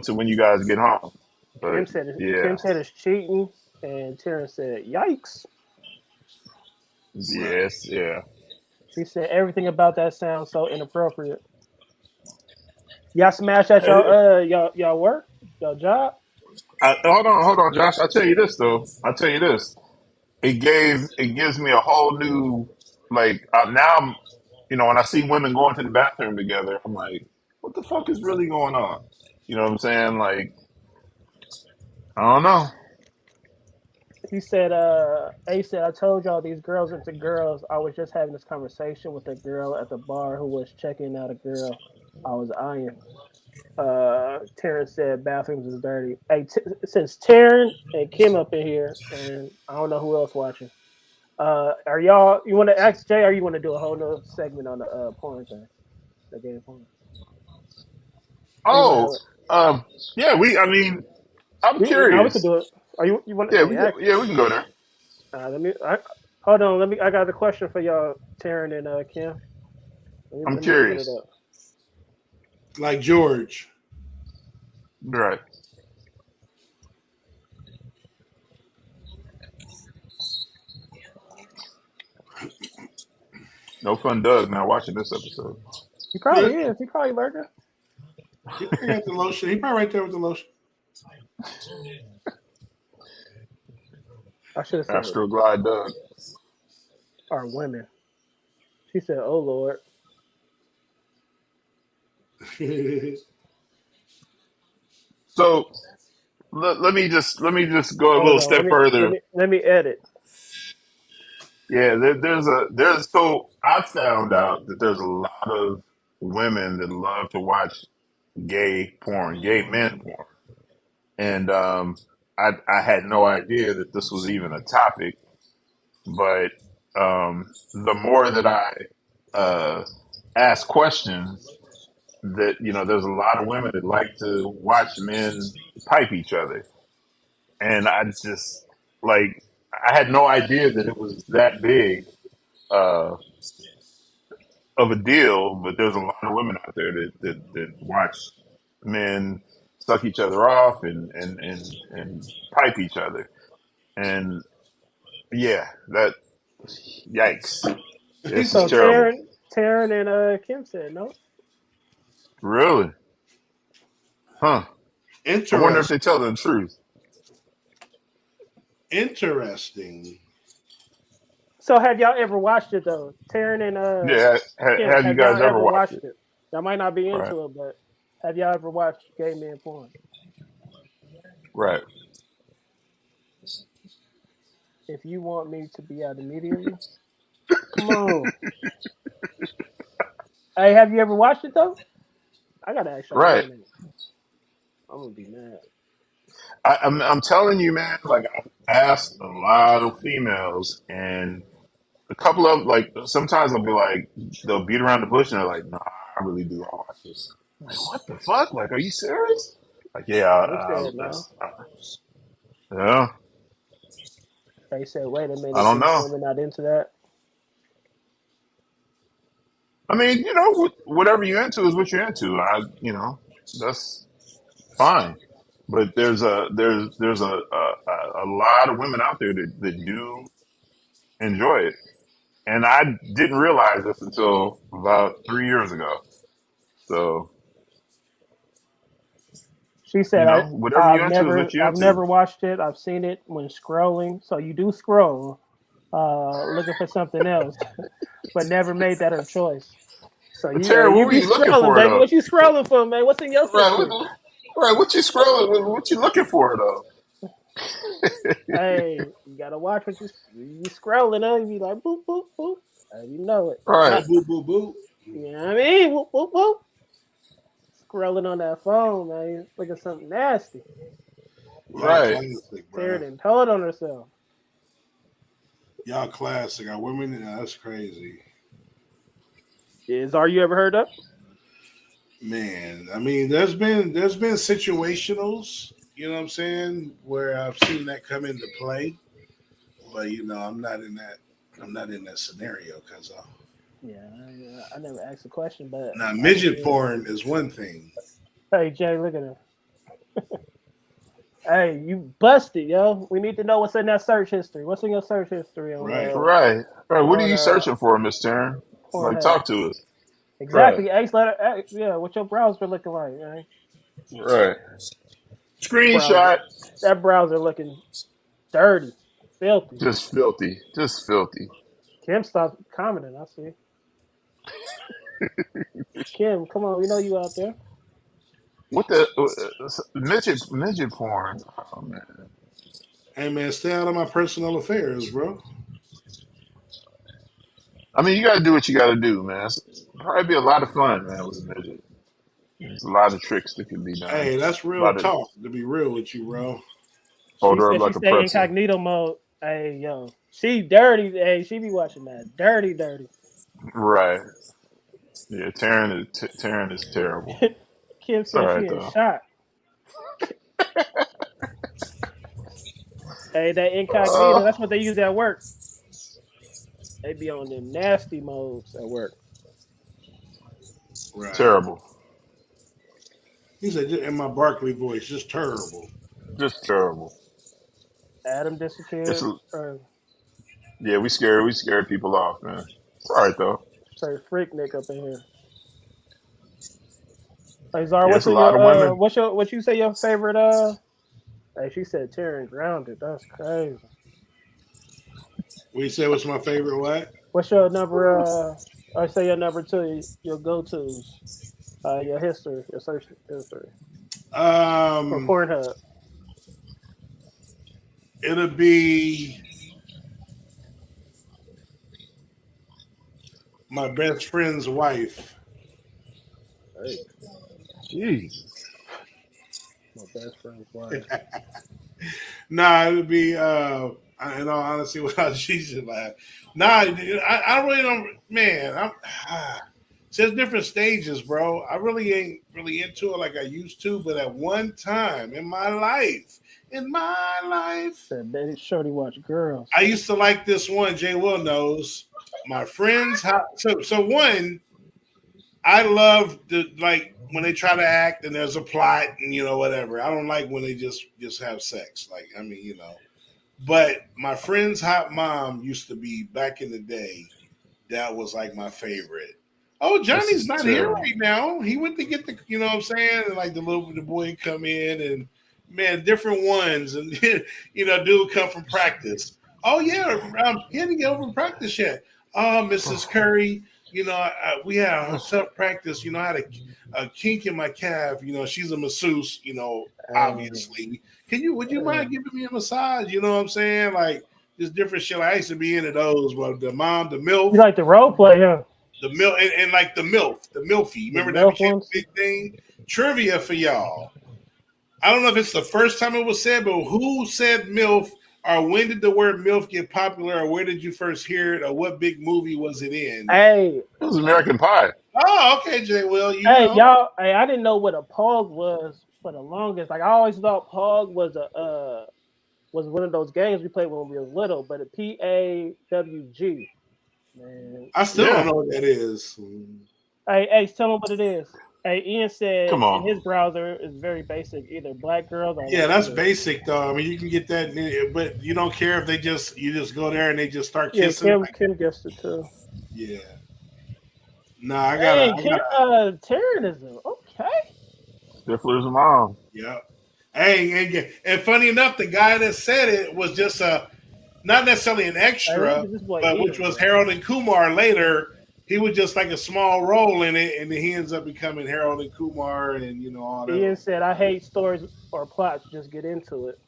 to when you guys get home. But yeah, Kim said it's cheating, and Terrence said, "Yikes." Right. yes, yeah. She said everything about that sounds so inappropriate. Y'all smash at y'all work, y'all job. Hold on, Josh. I'll tell you this though. I'll tell you this. It gives me a whole new like now I'm when I see women going to the bathroom together, I'm like, what the fuck is really going on? You know what I'm saying? Like, I don't know. He said, A said, I told y'all these girls into girls. I was just having this conversation with a girl at the bar who was checking out a girl I was eyeing. Terrence said bathrooms is dirty. Hey, since Taryn and Kim up in here, and I don't know who else watching. Are y'all? You want to ask Jay, or you want to do a whole nother segment on the porn thing, the gay porn? Or you want to Oh, have it? um, yeah. I mean, I'm Now we could curious. do it. Are you want? Yeah, Hey, ask. we can go there. Let me. Hold on. Let me. I got a question for y'all, Taryn and Kim. I'm Let me put it curious. up. Like George. Right. No fun, Doug. Not watching this episode. He probably is. He probably lurking. He probably got the lotion. He probably right there with the lotion. I should have said, Astroglide Doug. are women. She said, "Oh Lord." So let me just go a Hold little on. step further. Let me edit. Yeah, there's so I found out that there's a lot of women that love to watch gay porn, gay men porn, and I had no idea that this was even a topic. But the more that I ask questions, that there's a lot of women that like to watch men pipe each other, and I just like I had no idea that it was that big uh, of a deal. But there's a lot of women out there that watch men suck each other off and pipe each other, and yeah, that yikes. This is So terrible. Taryn and Kim said no. Really? Huh. I wonder if Interesting. they tell the truth. Interesting. So have y'all ever watched it though? Taryn and Yeah. Kim, Have you have guys y'all ever ever watched watched it? it? Y'all might not be Right. into it, but have y'all ever watched gay men porn? Right. If you want me to be out immediately, come on. Hey, have you ever watched it though? I gotta ask y'all Right. women that. I'm gonna be mad. I'm telling you, man. Like I've asked a lot of females, and a couple of like sometimes I'll be like they'll beat around the bush, and they're like, "No, I really do. I watch this." I'm like, what the fuck? Like, are you serious? Like, yeah, They said no. yeah. They said, wait a I minute, don't these know. women not into that. I mean, whatever you're into is what you're into. That's fine. But there's a lot of women out there that do enjoy it, and I didn't realize this until about 3 years ago. So She said, whatever you're into is what you're I've into. never watched it. I've seen it when scrolling. So you do scroll, looking for something else, but never made that her choice. So But you, Tara, you what were be you looking scrolling, for baby. though? What you scrolling for, man? What's in your Right, history? right. What you scrolling? What you looking for though? Hey, you gotta watch what you scrolling. You be like boop boop boop. You know it. Right, Not boo boo boo. You know what I mean? Whoop whoop whoop. Scrolling on that phone, man. Look at something nasty. Y'all right. classic, bro. Tearing and told on herself. Y'all classic. Got women. That's crazy. Is are you ever heard of? Man, I mean, there's been situationals, you know what I'm saying, where I've seen that come into play, but I'm not in that scenario because Yeah, I never asked a question, but now I can midget see it. porn is one thing. Hey Jay, look at him. Hey, you busted, yo. We need to know what's in that search history. What's in your search history Right. Right. Right. What are on you searching for, Miss Taryn? Like, Pornhub? talk to us. Right. Exactly. Ace letter. Yeah, what your browser looking like, man? Right. Browser. Screenshot. That browser looking dirty, filthy. Just filthy. Just filthy. Kim stopped commenting. I see. Kim, come on, we know you out there. What the midget porn? Oh man. Hey man, stay out of my personal affairs, bro. I mean, you got to do what you got to do, man. It's probably be a lot of fun, man, with a midget. There's a lot of tricks that can be done. Hey, that's A real lot of talk. To be real with you, bro. hold She her up said she like a stay pretzel. incognito mode. Hey yo, she dirty. Hey, she be watching that dirty, dirty. Right. Yeah, Taryn is terrible. Kim It's all said she right in though. shock. Hey, that incognito. Uh, That's what they use at work. They be on them nasty modes at work. Right. terrible. He said in my Barkley voice, just terrible. Just terrible. Adam It's disappeared. yeah, we scared people off, man. It's all right though. Straight freak Nick up in here. Hey Zara, Yeah, what's it's a your lot of women. what you say your favorite Hey, she said tearing grounded. That's crazy. We say what's my favorite what? What's your number I say your number two, your go tos, your history, your search history. For Um, Pornhub. it'll be my best friend's wife. Hey, Jeez. my best friend's wife. Nah, it'll be in all honesty without Jesus laugh. Nah, I really don't man, I'm it's just different stages, bro. I really ain't really into it like I used to, but at one time in my life, Said Betty Shorty watch girls. I used to like this one. Jay Will knows my friends. So one, I love the like when they try to act and there's a plot and whatever. I don't like when they just have sex. Like I mean But my friend's hot mom used to be back in the day. That was like my favorite. Oh, This Johnny's is not here terrible. right now. He went to get what I'm saying, and like the boy come in and man, different ones, and dude come from practice. Oh yeah, he didn't get over practice yet. Oh, Mrs. Curry, we had a tough practice. I had a kink in my calf. She's a masseuse. Um, Obviously. Would you uh, mind giving me a massage? You know what I'm saying? Like just different shit. Like, I used to be into those. But the mom, the you MILF, like the role play, huh? the MILF, and like the MILF, the MILFy. The Remember that milk became a ones? big thing? Trivia for y'all. I don't know if it's the first time it was said, but who said MILF? Or when did the word MILF get popular? Or where did you first hear it? Or what big movie was it in? Hey, It was American Pie. Oh, okay, Jay. Well, hey, y'all. Hey, I didn't know what a pog was for the longest. Like I always thought pog was a was one of those games we played when we was little, but a PAWG. Man, I still don't Yeah. know what that is. hey, tell me what it is. Hey, Ian said Come in his on. browser is very basic, either black girls or Yeah, that's Latinos. basic though. I mean, you can get that, but you don't care if you just go there and they just start Yeah, kissing. Kim guessed it too. Yeah. Nah, Hey, I Kim, gotta. Terrorism. Okay. Stifler's mom. Yeah. Hey, and funny enough, the guy that said it was just not necessarily an Hey, look extra, at this boy but which Ian, was bro. Harold and Kumar later. He was just like a small role in it, and then he ends up becoming Harold and Kumar, and all that. Ian said, "I hate stories or plots. Just get into it."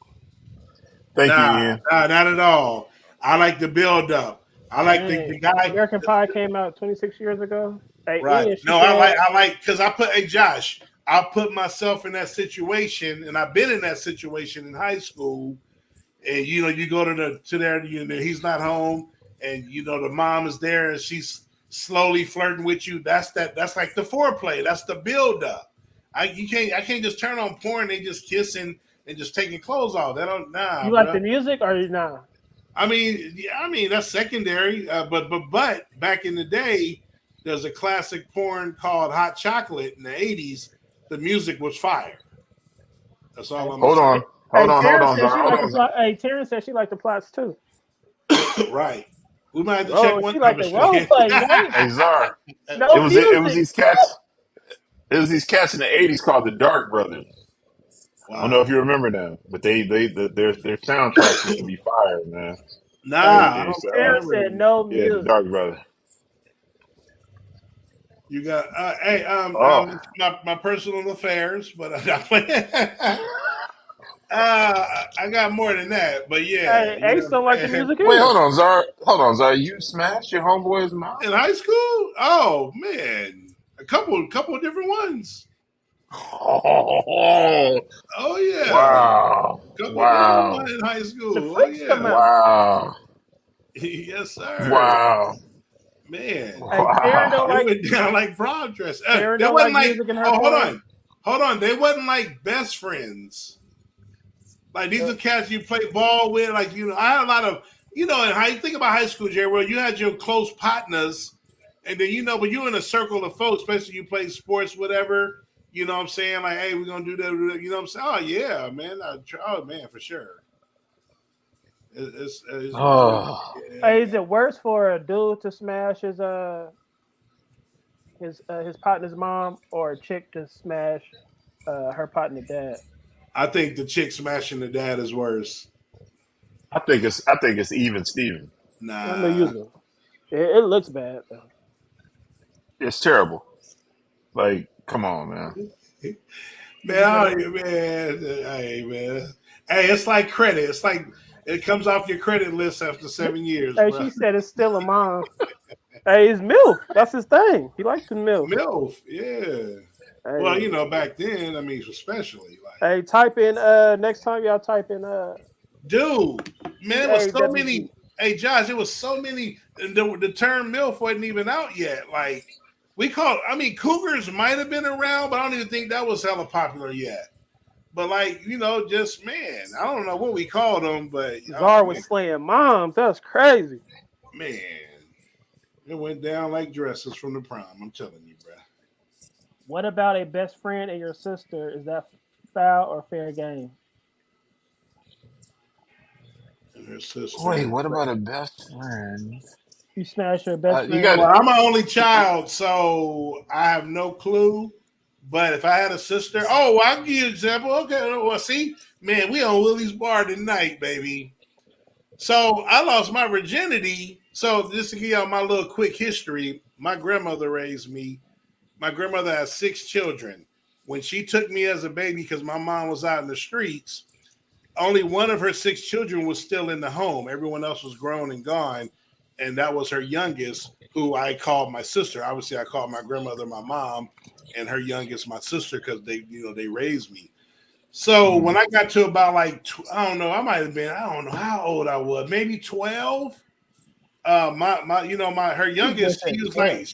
Thank you, Nah, Ian. nah, not at all. I like the build up. I like the Dang, guy. American Pie came out 26 years ago. Hey, Right. Ian, she No, said, I like because hey Josh, I put myself in that situation, and I've been in that situation in high school. And you go to there, he's not home, and the mom is there, and she's slowly flirting with you. That's like the foreplay. That's the build up. I can't just turn on porn. They just kissing and just taking clothes off. That don't nah, "You like bro. the music or you not?" I mean that's secondary. But back in the day, there's a classic porn called Hot Chocolate in the '80s. The music was fire. That's Hey, all I'm gonna Hold say. on. Hold on. Hold Terrence on, said Zara. she Hold like the on, Zara. plot. Hey, Terrence said she like the plots too. Right. We might have to check Oh, one. she I'm like the just role playing. play, man. Hey, Zara. It No was it was music. these cats. It was these cats in the '80s called the Dark Brothers. I don't know if Wow. you remember them, but their soundtracks used to be fire, man. Hey, Nah, I They used don't to, Terrence remember said them. no yeah, the music. Dark Brothers. You got hey Oh, my personal affairs, but I'm not playing. I got more than that, but yeah, Hey, you Ace know don't like what the I'm saying. music wait, either. Hold on, Zara. You smashed your homeboy's mom? In high school, oh man, a couple of different ones. Oh, Oh yeah, wow, couple of different wow, ones in high The school. Oh freaks come yeah, out. wow, yes sir, wow, man. Hey, Taryn don't wow. It like went down like prom dress. Taryn They don't wasn't like like, music in her oh, car. hold on. They wasn't like best friends. Like these Uh, are cats you play ball with. Like I had a lot of in how you think about high school, Jerry. Where you had your close partners, and then but you in a circle of folks, especially you play sports, whatever. You know what I'm saying? Like, hey, we're gonna do that. You know what I'm saying? Oh yeah, man. Oh man, for sure. It's really Oh, Hey, yeah. is it worse for a dude to smash his partner's mom or a chick to smash her partner dad? I think the chick smashing the dad is worse. I think it's even Steven. I know Nah. you. It looks bad though. It's terrible. Like, come on, man. Man, hey man, hey, it's like credit. It's like it comes off your credit list after 7 years, Hey, bro. she said it's still a mom. Hey, it's MILF. That's his thing. He likes the MILF. MILF, yeah. Well, Hey, back then, I mean, especially like, hey, type in next time y'all type in dude, man, it was so AWG. many. Hey, Josh, it was so many. The term MILF wasn't even out yet. Like I mean, Cougars might have been around, but I don't even think that was hella popular yet. But like, just man, I don't know what we called them, but oh Czar was slaying moms. That's crazy. man, it went down like dresses from the prom. I'm telling you, bro. What about a best friend and your sister? Is that foul or fair game? And her sister. Wait, what about a best friend? You smash your best You friend. got Well, it. I'm an only child, so I have no clue. But if I had a sister, oh, well, I'll give you an example. Okay, well, see, man, we on Willie's Bar tonight, baby. So I lost my virginity. So just to give y'all my little quick history, my grandmother raised me. My grandmother has 6 children. When she took me as a baby, because my mom was out in the streets, only one of her 6 children was still in the home. Everyone else was grown and gone. And that was her youngest, who I called my sister. Obviously, I called my grandmother my mom, and her youngest my sister because they raised me. So Mm. when I got to about like I don't know, I might have been I don't know how old I was, maybe 12. My my her You just youngest, said 12.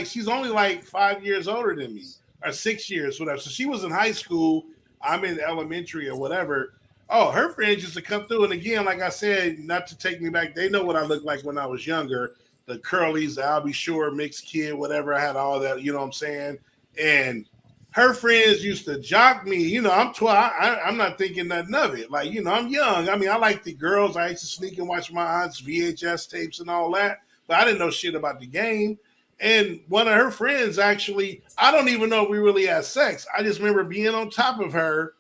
she's only like 5 years older than me, or 6 years, whatever. So she was in high school. I'm in elementary or whatever. Oh, her friends used to come through, and again, like I said, not to take me back, they know what I looked like when I was younger. The curlies, the I'll be sure mixed kid, whatever. I had all that, you know what I'm saying? And her friends used to jock me. I'm 12. I'm not thinking nothing of it. Like, I'm young. I mean, I like the girls. I used to sneak and watch my aunt's VHS tapes and all that, but I didn't know shit about the game. And one of her friends actually, I don't even know if we really had sex. I just remember being on top of her,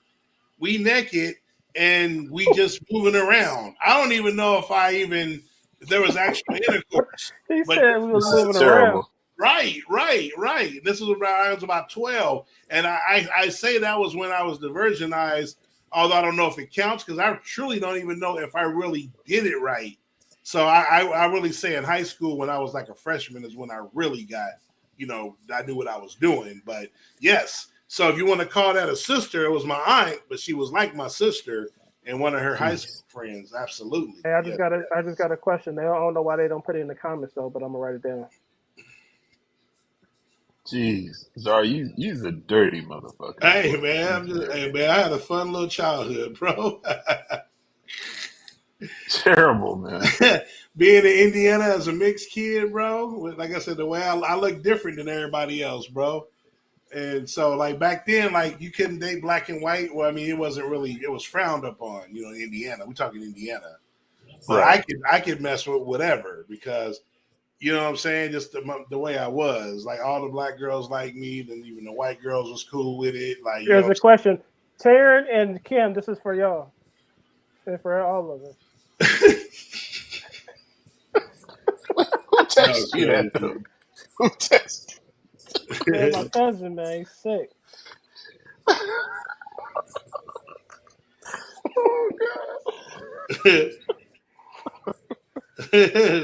we naked, and we just moving around. I don't even know if there was actual intercourse. He But said we was This is moving around. terrible. right. This was I was about 12, and I say that was when I was diversionized. Although I don't know if it counts because I truly don't even know if I really did it right. So I really say in high school when I was like a freshman is when I really got I knew what I was doing. But yes, so if you want to call that a sister, it was my aunt, but she was like my sister and one of her high school Jeez. friends. Absolutely, Hey, I just yeah. got a question. I don't know why they don't put it in the comments though, but I'm gonna write it down. Jeez. Zara, you's a dirty motherfucker, Hey boy. man, You hey dirty. man, I had a fun little childhood, bro. Terrible, man. Being in Indiana as a mixed kid, bro, like I said, the way I look different than everybody else, bro. And so, like back then, like you couldn't date black and white. Well, I mean, it was frowned upon, in Indiana. We talking Indiana, but Right. I could mess with whatever because you know what I'm saying. Just the way I was, like all the black girls like me, then even the white girls was cool with it. Like Here's a question. Taryn and Kim, this is for y'all and for all of us. Who that was texted you that though? crazy. Who texted? Man, my cousin, man, he's sick. Oh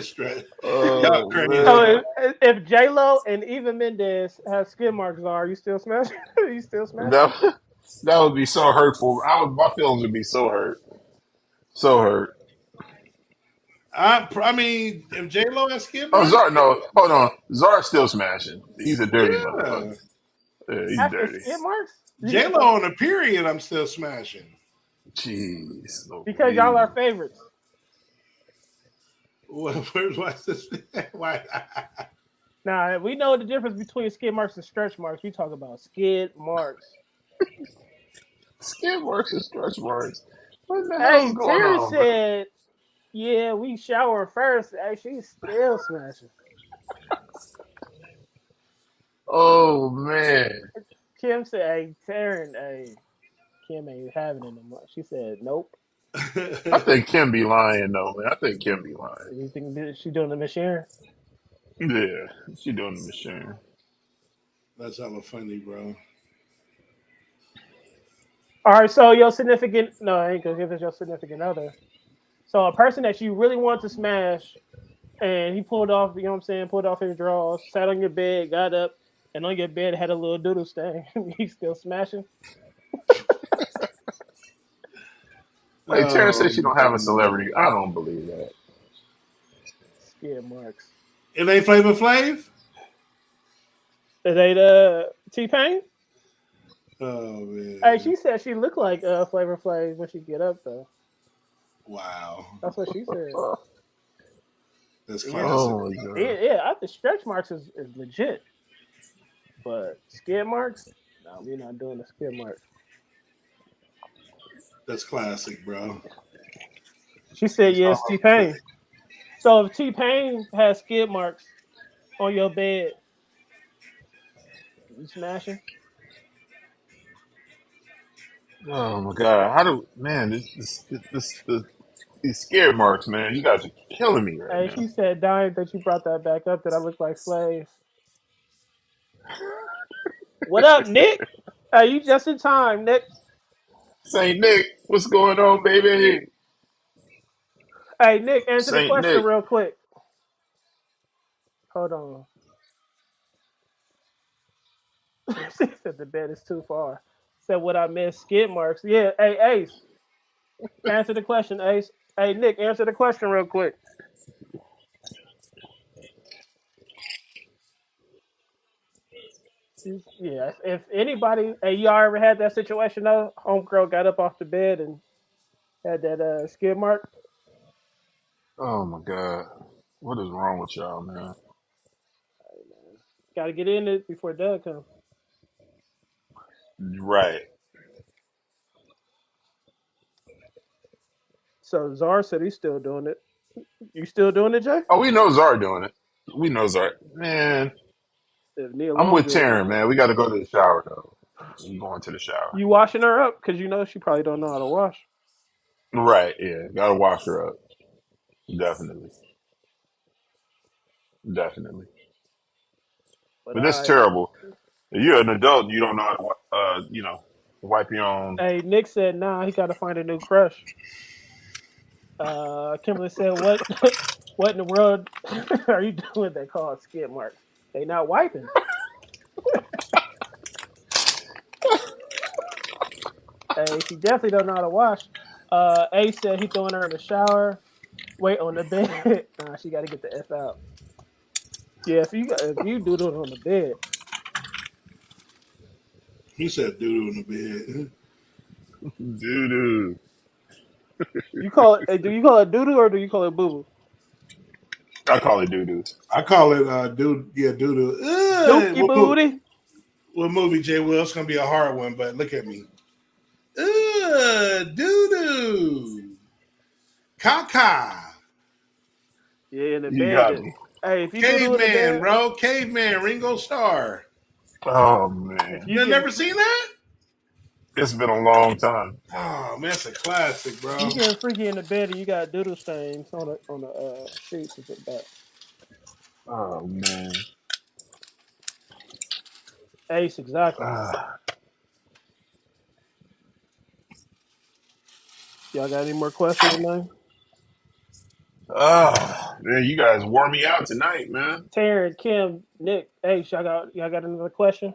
Straight. God. Y'all Oh crazy. So man. if J Lo and Eva Mendes have skid marks, are you still smashing? You still smashing? That would be so hurtful. My feelings would be so hurt. So hurt. I mean, if J Lo has skid Oh, marks, Zar, no, hold on. Zar's still smashing. He's a dirty yeah. motherfucker. Yeah, he's After dirty. skid marks? J Lo on a period, I'm still smashing. Jeez, Because y'all are Louise. favorites. What's this? Why? Now we know the difference between skid marks and stretch marks. We talk about skid marks. Skid marks and stretch marks. What the hell is Hey, going Terry on, bro? said, "Yeah, we shower first." Hey, she's still smashing. Oh man. Kim said, "Hey, Taryn, hey, Kim ain't having it no more." She said, "Nope." I think Kim be lying though, man. I think Kim be lying. You think she doing the machine? Yeah, she doing the machine. That's hella funny, bro. All right, so your significant no, I ain't gonna give it your significant other. So a person that you really want to smash, and he pulled off, you know what I'm saying, pulled off his drawers, sat on your bed, got up, and on your bed had a little doodle stain. He's still smashing. Wait, Tara Oh, says she don't have a celebrity. I don't believe that. Skid marks. it ain't Flavor Flav. Is they the T Pain? Oh Hey, man, she said she looked like Flavor Flav when she get up though. wow, That's what she said. that's Yeah, classic. Oh my god. yeah. I think stretch marks is legit, but skid marks? No, we're not doing the skid marks. That's classic, bro. She said That's all yes, I T would say. Pain. So if T Pain has skid marks on your bed, you smashing? Oh my god. How do man these scare marks, man. You guys are killing me right Hey, now. she said, dying that you brought that back up that I look like Flav. What up, Nick? Hey, you just in time, Nick. Saint Nick, what's going on, baby? Hey, Nick, answer the Saint question Nick. real quick. Hold on. She said the bed is too far. Said what I missed, skid marks. Yeah, hey, Ace, answer the question, Ace. Hey, Nick, answer the question real quick. Yeah, if anybody, hey, y'all ever had that situation though? Homegirl got up off the bed and had that skid mark. Oh my god. What is wrong with y'all, man? Got to get in it before Doug comes. Right. So Zar said he's still doing it. You still doing it, Jay? Oh, we know Zar doing it. We know Zar. Man, If Nia I'm Long with doing Taryn, it, man. We got to go to the shower, though. I'm going to the shower. you washing her up because you know she probably don't know how to wash. Right, yeah. Got to wash her up. Definitely. Definitely. But But that's all right. terrible. If you're an adult, you don't know how to, wipe your own. Hey, Nick said, nah, he got to find a new crush. Kimberly said, what, what in the world are you doing that called skid marks? They not wiping. Hey, she definitely don't know how to wash. A said he throwing her in the shower. Wait on the bed. Nah, she got to get the f out. Yeah, if you do it on the bed, He said doo in the bed. Doo-doo. you call it. Do you call it doo doo or do you call it boo boo? I call it doo-doo. I call it dude. Yeah, doo doo. Dookie booty. What movie, Jay Will? It's gonna be a hard one, but look at me. Doo doo. Caca. Yeah, in the You got bed. me. Hey, if you doo doo in the Caveman, bed, bro. Caveman. Ringo Starr. Oh, if man. you You getting never seen that? It's been a long time. Oh man, that's a classic, if you bro. getting freaky in the bed and you got doodle stains on the sheets at the back. Oh, man. Ace, exactly. Y'all got any more questions, man? Man, you guys wore me out tonight, man. Taryn, Kim, Nick, Ace, y'all got another question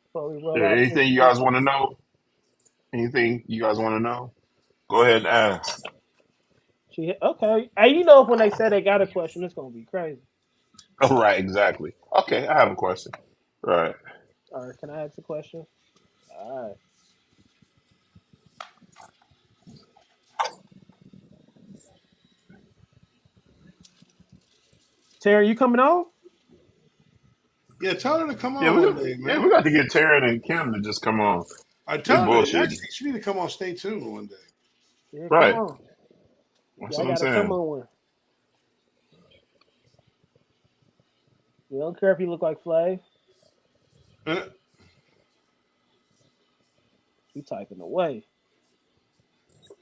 before we roll out of Anything you here? guys want to know? Anything you guys want to know? Go ahead and ask. Okay. Hey, you know when they say they got a question, it's gonna be crazy. Oh, right, exactly. Okay, I have a question. Right. All right, can I ask a question? All right. Terry, you coming on? Yeah, tell her to come Yeah, on one day, we man. got to get Taryn and Kim to just come on. I They tell her bullshitting. actually she need to come on Stay Tuned one day. Yeah, come Right. on. That's Y'all what I'm gotta come saying. on one. We don't care if you look like Flav. Uh, She typing away.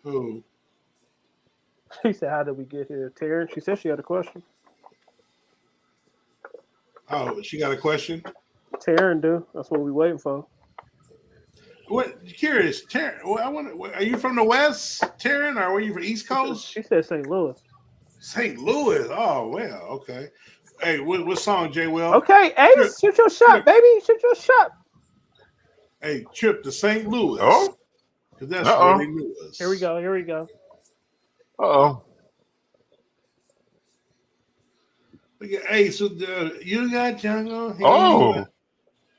who? She said, "How did we get here, Terry?" She said she had a question. Oh, she got a question. Taryn do. That's what we waiting for. What? Curious, Taryn. Well, I want. Are you from the West, Taryn, or were you from East She Coast? said St. Louis. St. Louis. Oh well, okay. Hey, what song, Jay? Will Okay, trip, Ace, shoot your shot, trip. baby. Shoot your shot. Hey, trip to St. Louis Oh, because that's where they uh-oh. knew Here we us. go. Here we go. Uh-oh. Look at hey, so you got jungle. Hey, you. Oh.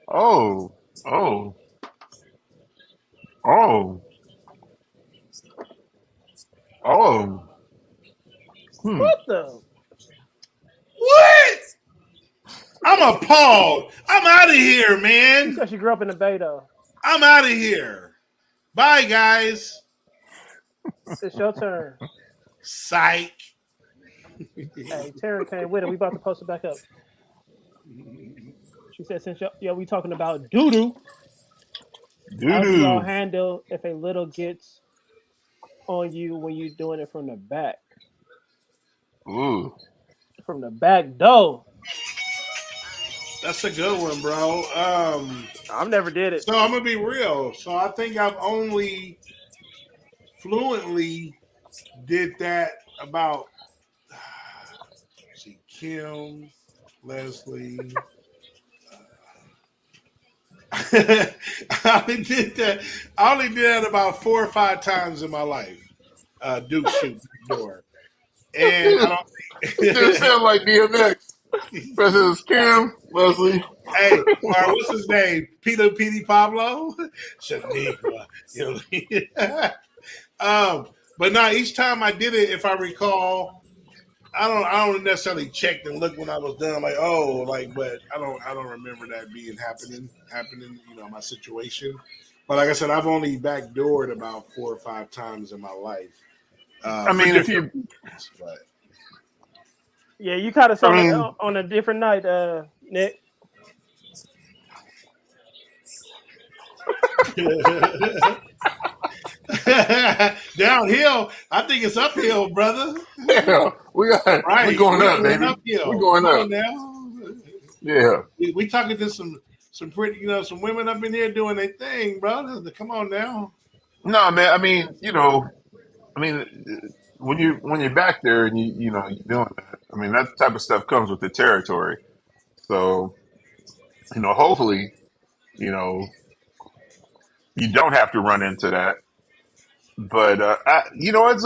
Oh. Oh. Oh. Oh. Hmm. What the? What? I'm appalled. I'm out of here, She man. said she grew up in the Bay though. I'm out of here. Bye, guys. It's your turn. Psych. Hey, Taryn came with it. We about to post it back up. She said, since y'all we talking about doo doo, how do y'all Doo-doo. handle if a little gets on you when you doing it from the back? Ooh. From the back door. That's a good one, bro. I've never did it. So I'm gonna be real. So I think I've only fluently did that about see Kim, Leslie. I only did that. I only did that about 4 or 5 times in my life. Duke shoot back door, and I It didn't don't. sound like DMX. President Cam, Leslie. Hey, or what's his name? Peter Petey Pablo, Shaniqua. You know. But now each time I did it, if I recall, I don't necessarily check and look when I was done. Like, oh, like, but I don't remember that being happening. You know, my situation. But like I said, I've only backdoored about 4 or 5 times in my life I for mean, if different you, reasons. But Yeah, you caught us I on mean, a different night, Nick. downhill, I think it's uphill, brother. yeah, we Right, going we up, going baby. We uphill. going Come up. on now. Yeah. We talking to some pretty, some women up in here doing their thing, bro. Come on now. No, man. I mean, I mean, when you're back there and you're doing that. I mean, that type of stuff comes with the territory. So, hopefully, you know, you don't have to run into that. But it's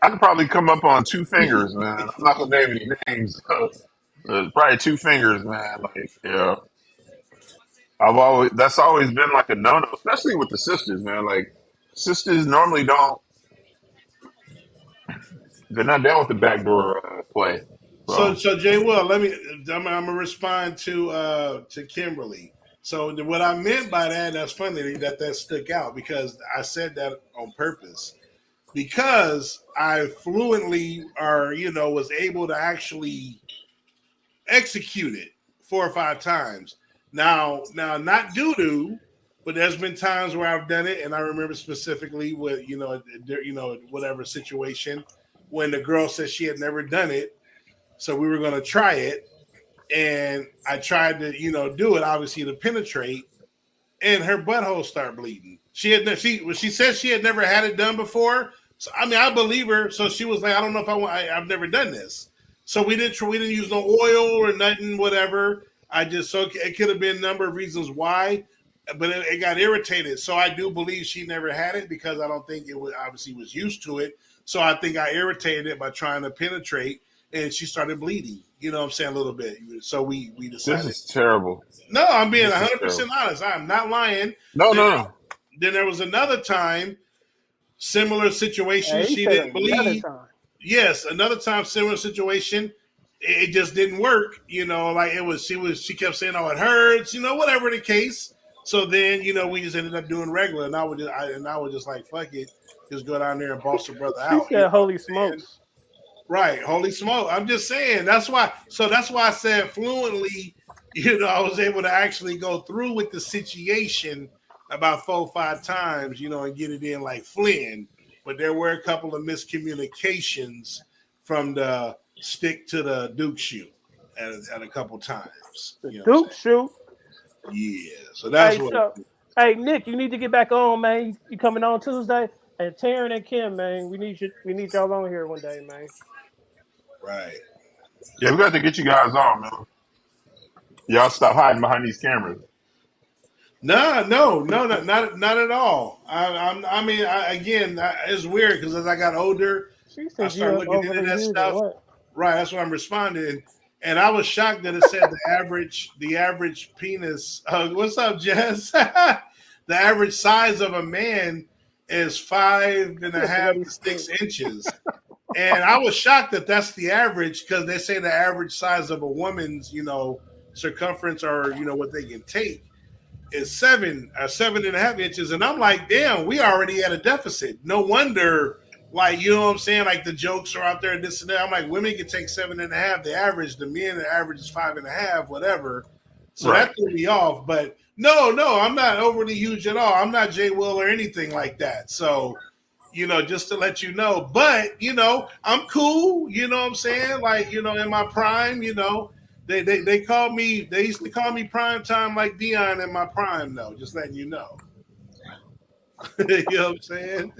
I could probably come up on 2 fingers, man. I'm not gonna name any names. Probably 2 fingers, man. Like, yeah, that's always been like a no-no, especially with the sisters, man. Like, sisters normally they're not down with the backdoor play. So So, so Jay Will, I'm gonna respond to Kimberly. So what I meant by that, that's funny that stuck out because I said that on purpose because I fluently or was able to actually execute it 4 or 5 times. Now not doo doo, but there's been times where I've done it, and I remember specifically with whatever situation when the girl said she had never done it, so we were going to try it, and I tried to, do it obviously to penetrate, and her butthole started bleeding. She said she had never had it done before. So I mean, I believe her. So she was like, I don't know if I've never done this. So we didn't use no oil or nothing, whatever. It could have been a number of reasons why, but it got irritated. So I do believe she never had it because I don't think it was obviously was used to it. So I think I irritated it by trying to penetrate, and she started bleeding. You know what I'm saying, a little bit. So we This decided. is terrible. No, I'm being This is 100% terrible. honest. I'm not lying. No, Then, no, no. then there was another time, similar situation. Hey, he She said didn't another bleed. time. Yes, another time, similar situation. It just didn't work. Like it was. She kept saying, "Oh, it hurts." Whatever the case. So then, we just ended up doing regular, and I was just like, "Fuck it, just go down there and boss the brother She out." You know said, what "Holy I'm saying? smokes!" Right. Holy smoke. I'm just saying. That's why. So that's why I said fluently, I was able to actually go through with the situation about 4 or 5 times, and get it in like Flynn. But there were a couple of miscommunications from the stick to the Duke shoe at a couple times. The You know what I'm Duke saying? shoot. Yeah. So that's Hey, what. so, hey, Nick, you need to get back on, man. You coming on Tuesday? And Taryn and Kim, man, we need you. We need y'all on here one day, man. Right. Yeah, we got to get you guys on, man. Y'all stop hiding behind these cameras. No, no, no, not at all. Again, it's weird because as I got older, She I said started you're looking into overly that used or stuff. what? Right, that's what I'm responding. And I was shocked that it said the average penis. What's up, Jess? The average size of a man is five and a half Bloody to stink. 6 inches. And I was shocked that that's the average because they say the average size of a woman's, circumference or what they can take is 7.5 inches, and I'm like, damn, we already at a deficit. No wonder, like, you know what I'm saying? Like the jokes are out there, this and that. I'm like, women can take 7.5, the average, the men, the average is 5.5, whatever. So Right. that threw me off. But no, I'm not overly huge at all. I'm not Jay Will or anything like that. So, just to let you know. But, I'm cool, you know what I'm saying? Like, in my prime, they called me. They used to call me prime time like Dion in my prime, though. Just letting you know. You know what I'm saying?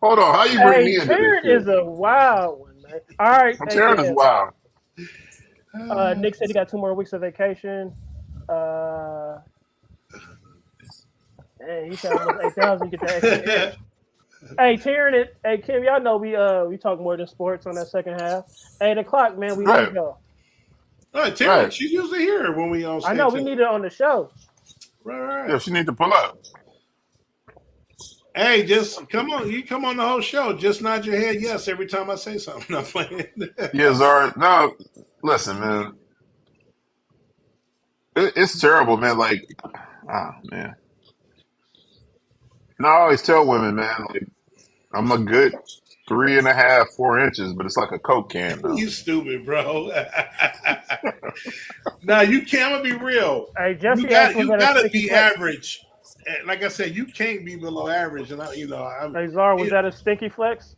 Hold on? How you bring Hey, me into this Taryn shit? is a wild one, man. All right, I'm hey tearing this Kev. wild. Nick said he got 2 more weeks of vacation. Uh, and he said almost 8,000. Get that extra inch. Hey, Taryn and hey Kim, y'all know we talk more than sports on that second half. 8 o'clock, man. We Right, leave y'all. All right, Terrence, right. she's usually here when we on I know stage we too. need it on the show. Right, right, Yeah, right. she need to pull up. Hey, just come on. You come on the whole show. Just nod your head yes every time I say something. I'm playing. Yeah, Zara. No, listen, man. It's terrible, man. Like, man. No, I always tell women, man, like, I'm a good 3.5, 4 inches, but it's like a Coke can now. You stupid, bro. Now you can't be real. Hey, You Jesse asked got was you that a got to sticky be flex? average. Like I said, you can't be below average. And I'm. Hey, Zar, was It, that a stinky flex?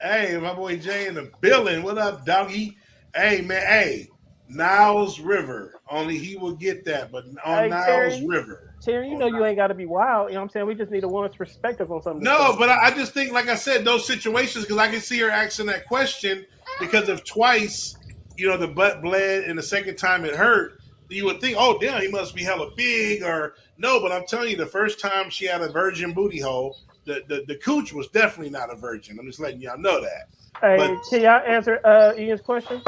hey, my boy Jay in the building. What up, doggy? Hey, man. Hey, Niles River. Only he will get that, but on Hey, Niles Terry, River. Terry, you know you ain't got to be wild. You know what I'm saying? We just need a woman's perspective on some of this No, stuff. but I just think, like I said, those situations because I can see her asking that question because if twice, the butt bled and the second time it hurt, you would think, oh damn, he must be hella big or no. But I'm telling you, the first time she had a virgin booty hole, the cooch was definitely not a virgin. I'm just letting y'all know that. But Hey, can y'all answer Ian's question?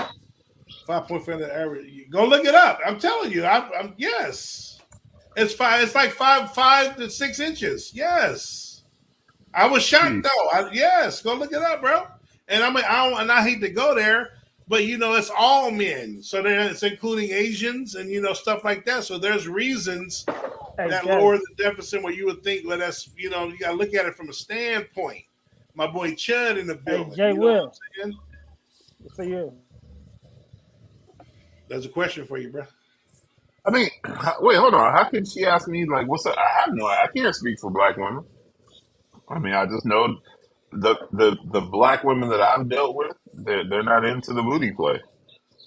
5.5 average, go look it up. I'm telling you, I'm yes, it's five. It's like 5 to 6 inches. Yes. I was shocked Jeez. though. Yes, go look it up, bro. And I hate to go there, but it's all men. So then it's including Asians and stuff like that. So there's reasons Hey, that Jay. lower the deficit where you would think, well, that's you got to look at it from a standpoint. My boy Chud in the Hey, building. Jay You know what Will. I'm saying? It's for you. There's a question for you, bro. I mean, wait, hold on. How can she ask me, like, what's up? I have no, I can't speak for black women. I mean, I just know the black women that I've dealt with, they're not into the booty play.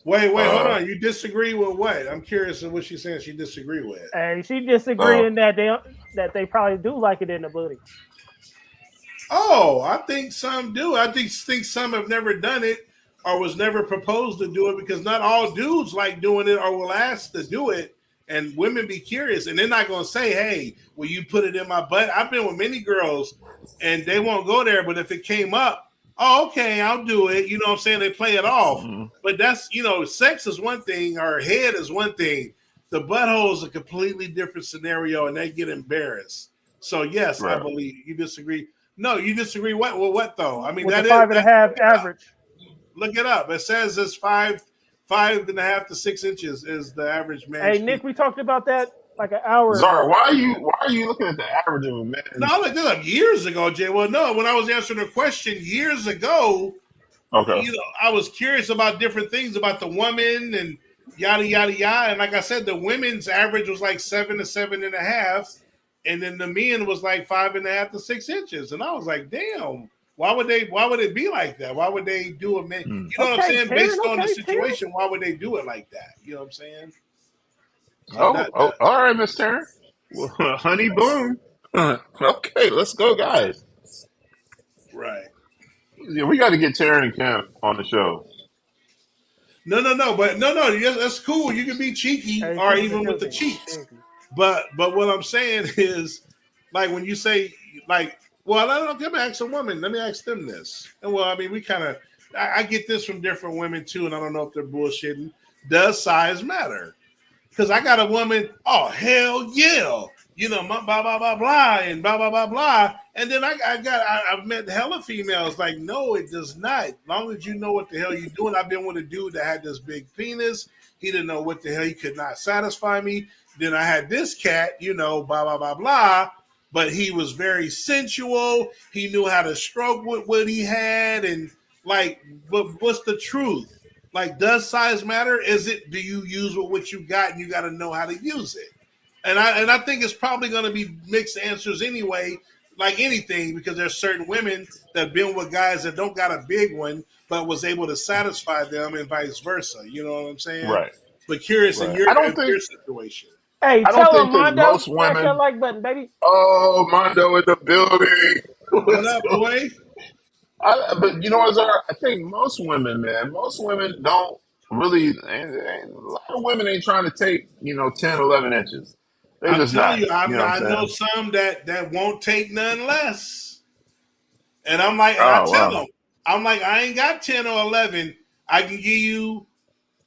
Wait, hold Uh, on. You disagree with what? I'm curious of what she's saying. She disagree with. And she uh, disagreeing that they probably do like it in the booty. Oh, I think some do. I think some have never done it or was never proposed to do it because not all dudes like doing it or will ask to do it. And women be curious and they're not going to say, hey, will you put it in my butt? I've been with many girls and they won't go there. But if it came up, oh, okay, I'll do it. You know what I'm saying? They play it off. mm, But that's, sex is one thing or head is one thing. The butthole is a completely different scenario and they get embarrassed. So, yes, I right. believe you disagree. No, you disagree. What? Well, what though? I mean, With the that is. five and a half average. Look it up. It says it's 5.5 to 6 inches is the average man's Hey penis. Nick, we talked about that like an hour Zara, ago. why are you looking at the average of a No, I man's? looked it up years ago, Jay. Well, no, when I was answering a question years ago, Okay. I was curious about different things about the woman and yada yada yada. And like I said, the women's average was like 7 to 7.5, and then the men was like 5.5 to 6 inches. And I was like, damn, why would they? Why would it be like that? Why would they do it? Man, Hmm. you know what I'm Okay, saying? Taryn. Based on the Okay, Taryn. situation, why would they do it like that? You know what I'm saying? So Oh, oh, all right, Miss Taryn. Well, honey, boom. Okay, let's go, guys. right. Yeah, we got to get Taryn and Camp on the show. No, but no, yes, that's cool. You can be cheeky Hey, or she can even still with the be cheeks. cheeky. But what I'm saying is, like when you say like, well, I don't let me ask a woman. Let me ask them this. And well, I mean, we kind of I get this from different women too, and I don't know if they're bullshitting. Does size matter? Because I got a woman, oh hell yeah, blah blah blah blah and blah blah blah blah, and then I've met hella females like, no, it does not. As long as you know what the hell you're doing. I've been with a dude that had this big penis. He didn't know what the hell. He could not satisfy me. Then I had this cat, blah blah blah blah. But he was very sensual. He knew how to stroke with what he had, and like, but what's the truth? Like, does size matter? Is it? Do you use what you got, and you got to know how to use it? And I think it's probably going to be mixed answers anyway, like anything, because there's certain women that been with guys that don't got a big one, but was able to satisfy them, and vice versa. You know what I'm saying? Right, But curious in right. your situation. Hey, I don't tell him, think that Mondo, most smash that women. like button, baby. Oh, Mondo in the building. What Let's up, go. boy? But you know what, Zara? I think most women, man, most women don't really. A lot of women ain't trying to take 10, 11 inches. They're I'm just telling not. you, You know what I'm I know saying? some that won't take none less. And I'm like, and I Oh tell wow. them, I'm like, I ain't got 10 or 11. I can give you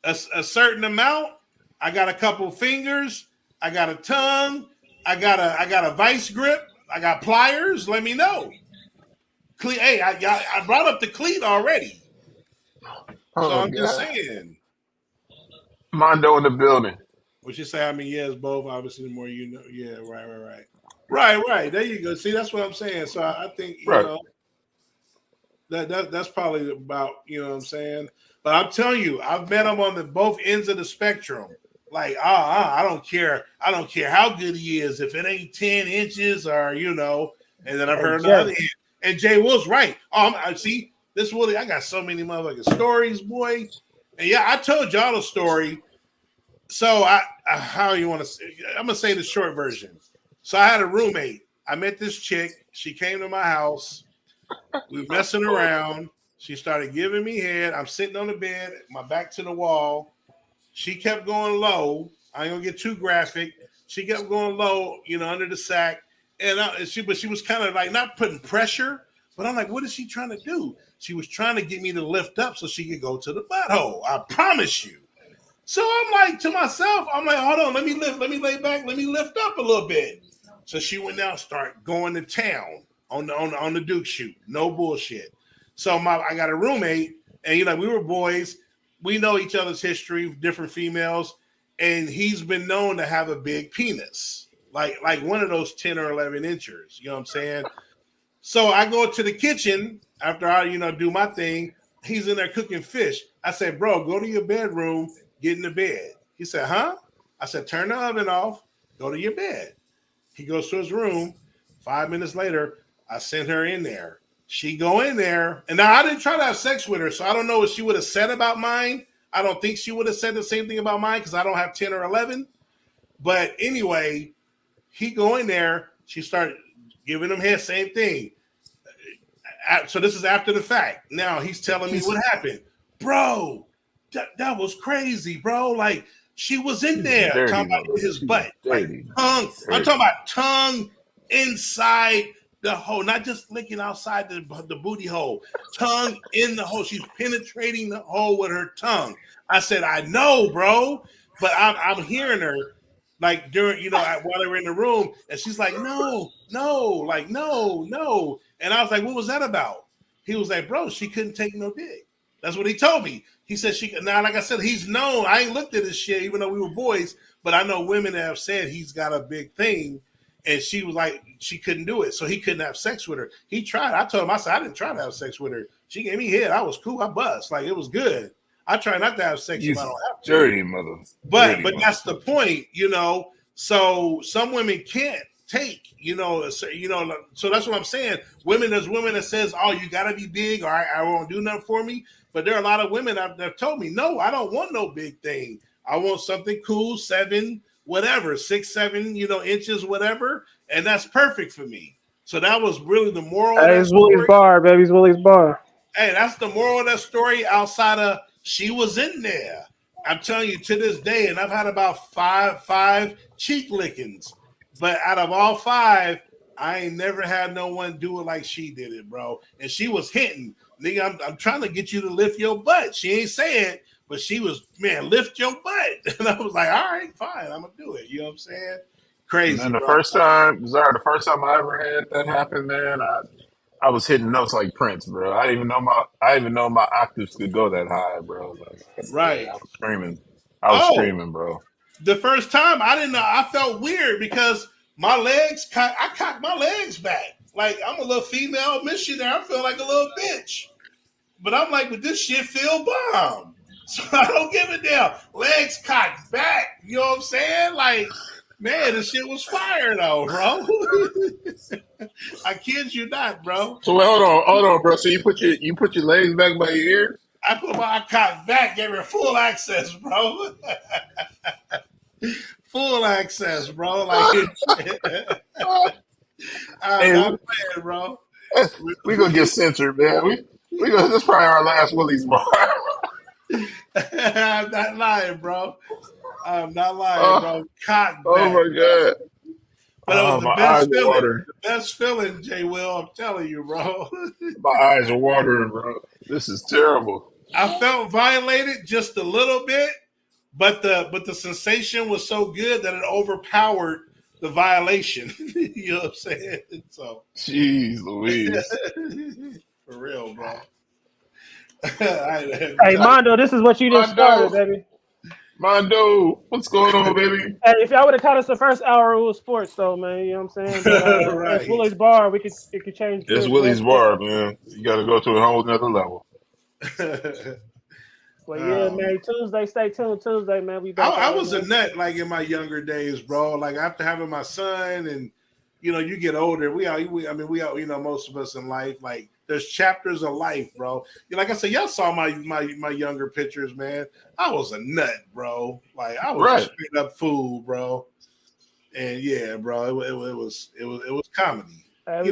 a certain amount. I got a couple fingers. I got a tongue. I got a vice grip. I got pliers. Let me know. Hey, I brought up the cleat already. So Oh I'm just God. saying. Mondo in the building. What you say? I mean, yes, both. Obviously, the more you know. Yeah, right. There you go. See, that's what I'm saying. So I think Right. that's probably about what I'm saying. But I'm telling you, I've met him on the both ends of the spectrum. Like, I don't care. I don't care how good he is. If it ain't 10 inches or. And then I've Hey, heard on the other Jay. end. And Jay Will's right. I see this Willie. I got so many motherfucking stories, boy. And yeah, I told y'all the story. So how you want to? I'm gonna say the short version. So I had a roommate. I met this chick. She came to my house. We were messing around. She started giving me head. I'm sitting on the bed, my back to the wall. She kept going low. I ain't gonna get too graphic. She kept going low, under the sack, but she was kind of like not putting pressure. But I'm like, what is she trying to do? She was trying to get me to lift up so she could go to the butthole. I promise you. So I'm like to myself, I'm like, hold on, let me lay back, let me lift up a little bit. So she went down, start going to town on the Duke shoot. No bullshit. So I got a roommate, and we were boys. We know each other's history, different females, and he's been known to have a big penis. Like one of those 10 or 11 inchers. You know what I'm saying? So I go to the kitchen after I, do my thing. He's in there cooking fish. I said, bro, go to your bedroom, get in the bed. He said, huh? I said, turn the oven off, go to your bed. He goes to his room. 5 minutes later, I sent her in there. She go in there, and now I didn't try to have sex with her, so I don't know what she would have said about mine. I don't think she would have said the same thing about mine because I don't have 10 or 11. But anyway, he go in there. She started giving him head. Same thing. So this is after the fact. Now he's telling me what happened, bro. That was crazy, bro. Like she was in there talking about his butt, like tongue. I'm talking about tongue inside the hole, not just licking outside the booty hole. Tongue in the hole. She's penetrating the hole with her tongue. I said, I know, bro, but I'm hearing her. Like during, while they were in the room, and she's like, no, like, no. And I was like, what was that about? He was like, bro, she couldn't take no dick. That's what he told me. He said she could. Now, like I said, he's known. I ain't looked at his shit, even though we were boys, but I know women that have said he's got a big thing, and she was like, she couldn't do it. So he couldn't have sex with her. He tried. I told him, I said, I didn't try to have sex with her. She gave me head. I was cool. I bust. Like, it was good. I try not to have sex if I don't have to. Dirty mother. But that's the point, So some women can't take, so that's what I'm saying. There's women that says, oh, you got to be big or I won't do nothing for me. But there are a lot of women that have told me, no, I don't want no big thing. I want something cool, 7, whatever, 6, 7, inches, whatever. And that's perfect for me. So that was really the moral. Hey, it's Willy's bar, baby. It's Willy's bar. Hey, that's the moral of that story outside of she was in there. I'm telling you, to this day, and I've had about five cheek lickings. But out of all 5, I ain't never had no one do it like she did it, bro. And she was hitting. Nigga, I'm trying to get you to lift your butt. She ain't say it, but she was, man, lift your butt. And I was like, all right, fine, I'm going to do it. You know what I'm saying? Crazy, And the bro. first time I ever had that happen, man, I was hitting notes like Prince, bro. I didn't even know my octaves could go that high, bro. Like, Right. I was screaming. I was Oh, screaming, bro. the first time, I didn't know. I felt weird because my legs, I cocked my legs back. Like, I'm a little female missionary. I feel like a little bitch. But I'm like, but this shit feel bomb. So I don't give a damn. Legs cocked back. You know what I'm saying? Like, man, this shit was fire though, bro. I kid you not, bro. So wait, hold on, bro. So you put your legs back by your ear? I put my cock back, gave her full access, bro. Full access, bro. Like, I'm Hey, not playing, bro. we gonna get censored, man. We gonna this is probably our last Willie's bar. I'm not lying, bro. I'm not lying, Oh, bro. Cock oh back. my god. But it was Oh, the my eyes best are feeling. watering. The best feeling, J. Will. I'm telling you, bro. My eyes are watering, bro. This is terrible. I felt violated just a little bit, but the sensation was so good that it overpowered the violation. You know what I'm saying? So Jeez Louise. for real, bro. Hey, Mondo, this is what you just started, baby. Mondo, what's going on, baby? Hey, if y'all would have caught us the first hour, it was sports, though, man. You know what I'm saying? But Right. it's Willy's bar. It could change. It's Willie's bar, man. You got to go to a whole nother level. Well, yeah, man. Tuesday, stay tuned. Tuesday, man. We back. I was a nut like in my younger days, bro. Like after having my son, and you get older. We all, most of us in life, like there's chapters of life, bro. Like I said, y'all saw my younger pictures, man. I was a nut, bro. Like I was a straight up fool, bro. And yeah, bro, it was comedy. And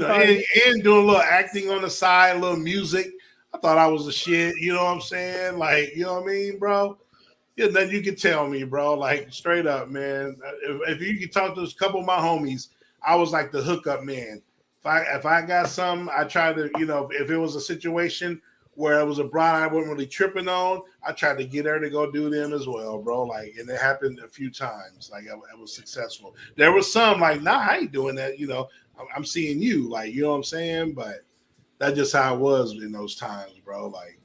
doing a little acting on the side, a little music. I thought I was a shit, you know what I'm saying? Like, you know what I mean, bro? Yeah, then you can tell me, bro. Like straight up, man. If you can talk to a couple of my homies, I was like the hookup man. If I got something, I tried to, if it was a situation where it was a bride I wasn't really tripping on, I tried to get her to go do them as well, bro. Like, and it happened a few times. Like, I was successful. There was some like, nah, I ain't doing that. I'm seeing you, like, you know what I'm saying? But that's just how it was in those times, bro. Like,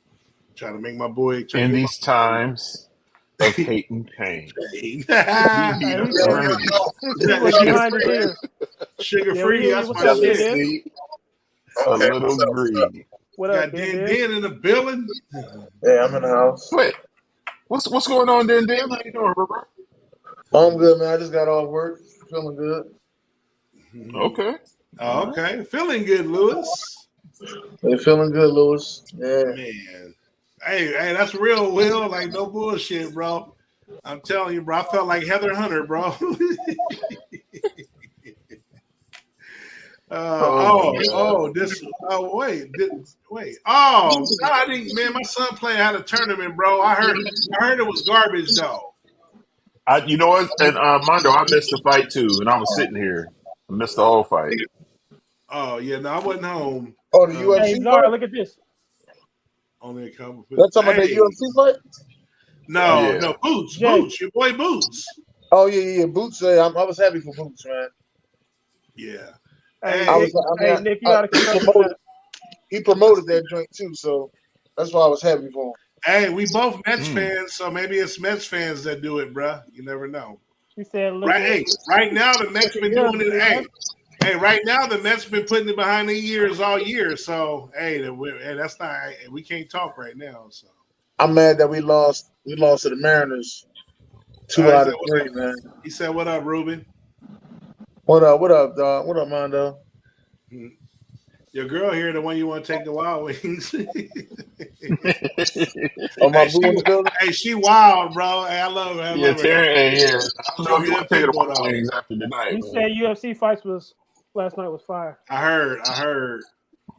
trying to make my boy. In these times of hate and pain. Sugar free. That's my shit. A little greedy. What up, Dan in the building? Yeah, I'm in the house. Wait, what's going on, Dan? How you doing, bro? I'm good, man. I just got off work. Feeling good. Okay. Oh, okay. Feeling good, Lewis. They feeling good, Lewis. Yeah. Man. Hey, that's real, Will. Like no bullshit, bro. I'm telling you, bro. I felt like Heather Hunter, bro. Oh my god. This. Oh, wait. Oh, no, I didn't. Man, my son playing had a tournament, bro. I heard it was garbage though. You know what? And Mondo, I missed the fight too, and I was sitting here. I missed the whole fight. Oh yeah, no, I wasn't home. Oh, the Hey, UFC Zara, fight? look at this. Only a couple. That's talking about the UFC fight? No, Yeah. Boots, Jay. your boy Boots. Oh yeah. Boots. I was happy for Boots, man. Yeah. Hey, Hey, Nick, you gotta he come promoted, he promoted that joint too, so that's why I was happy for him. Hey, we both Mets fans, so maybe it's Mets fans that do it, bruh. You never know. She said, "Look Right, at hey, right now the Mets been doing it. Hey, right now the Mets been putting it behind the ears all year. So, hey, that's not. We can't talk right now. So, I'm mad that we lost. We lost to the Mariners. 2 out of 3, man. He said, "What up, Ruben? What up? What up, dog? What up, Mondo? Your girl here, the one you want to take the Wild Wings." Oh, my boo in the building? Hey, she wild, bro. Hey, I love her. I Yeah, love her. Terry. Yeah, I don't know if you Good want to take it to people, Wild though. Wings after tonight. He Man. said UFC fights was last night was fire. I heard.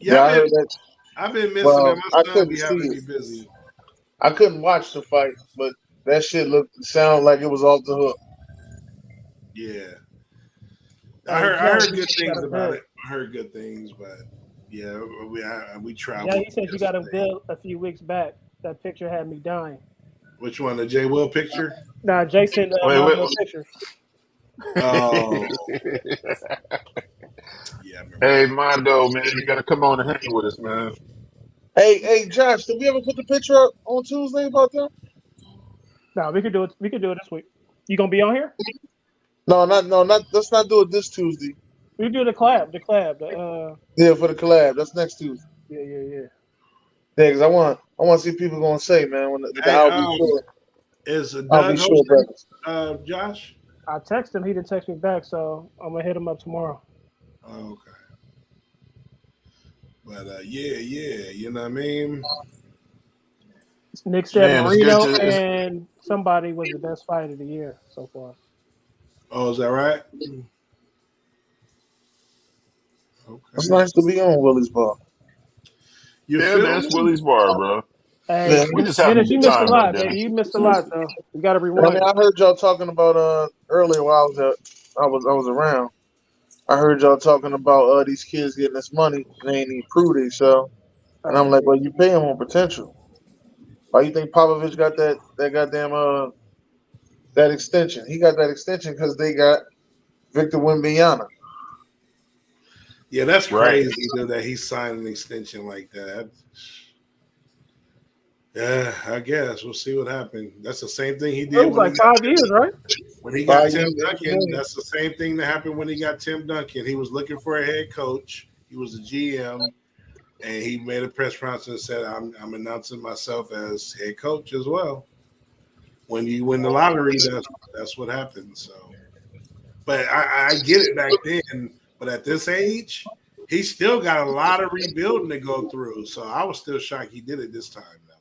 Yeah, I heard that. I've been missing Well, it. My I son couldn't be see having it. me busy. I couldn't watch the fight, but that shit sounded like it was off the hook. Yeah. I heard good things about it. I heard good things, but yeah, we traveled. Yeah, he said you got a bill a few weeks back. That picture had me dying. Which one? The J. Will picture? Nah, Jason, Wait. picture. Oh, yeah. Hey, Mondo, man, you got to come on and hang with us, man. Hey, Josh, did we ever put the picture up on Tuesday about them? Nah, we could do it. We could do it this week. You gonna be on here? No. Let's not do it this Tuesday. We could do the collab. Yeah, for the collab. That's next Tuesday. Yeah. Yeah, because I want to see people gonna say, man. When I'll be sure. Is I'll be Doug sure, brothers. Josh? I texted him. He didn't text me back, so I'm gonna hit him up tomorrow. Oh, okay. But yeah, you know what I mean. Nick said Man, Marino and somebody was the best fight of the year so far. Oh, is that right? Okay. It's nice to be on Willie's Bar. Yeah, man, it's Willie's Bar, bro. Hey, We just having a you good missed a time, lot, right, baby. You missed a lot, though. You got to I rewind. mean, I heard y'all talking about earlier while I was around. I heard y'all talking about these kids getting this money and they ain't even prove themselves. And I'm like, well, you pay them on potential. Why you think Popovich got that goddamn that extension? He got that extension because they got Victor Wembanyama. Yeah, that's crazy though, that he signed an extension like that. Yeah, I guess we'll see what happened. That's the same thing he did. It was like 5 years, right? When he got Tim years, Duncan, that's the same thing that happened when he got Tim Duncan. He was looking for a head coach. He was a GM, and he made a press conference and said, "I'm announcing myself as head coach as well." When you win the lottery, that's what happens. So, but I get it back then. But at this age, he still got a lot of rebuilding to go through. So I was still shocked he did it this time, though.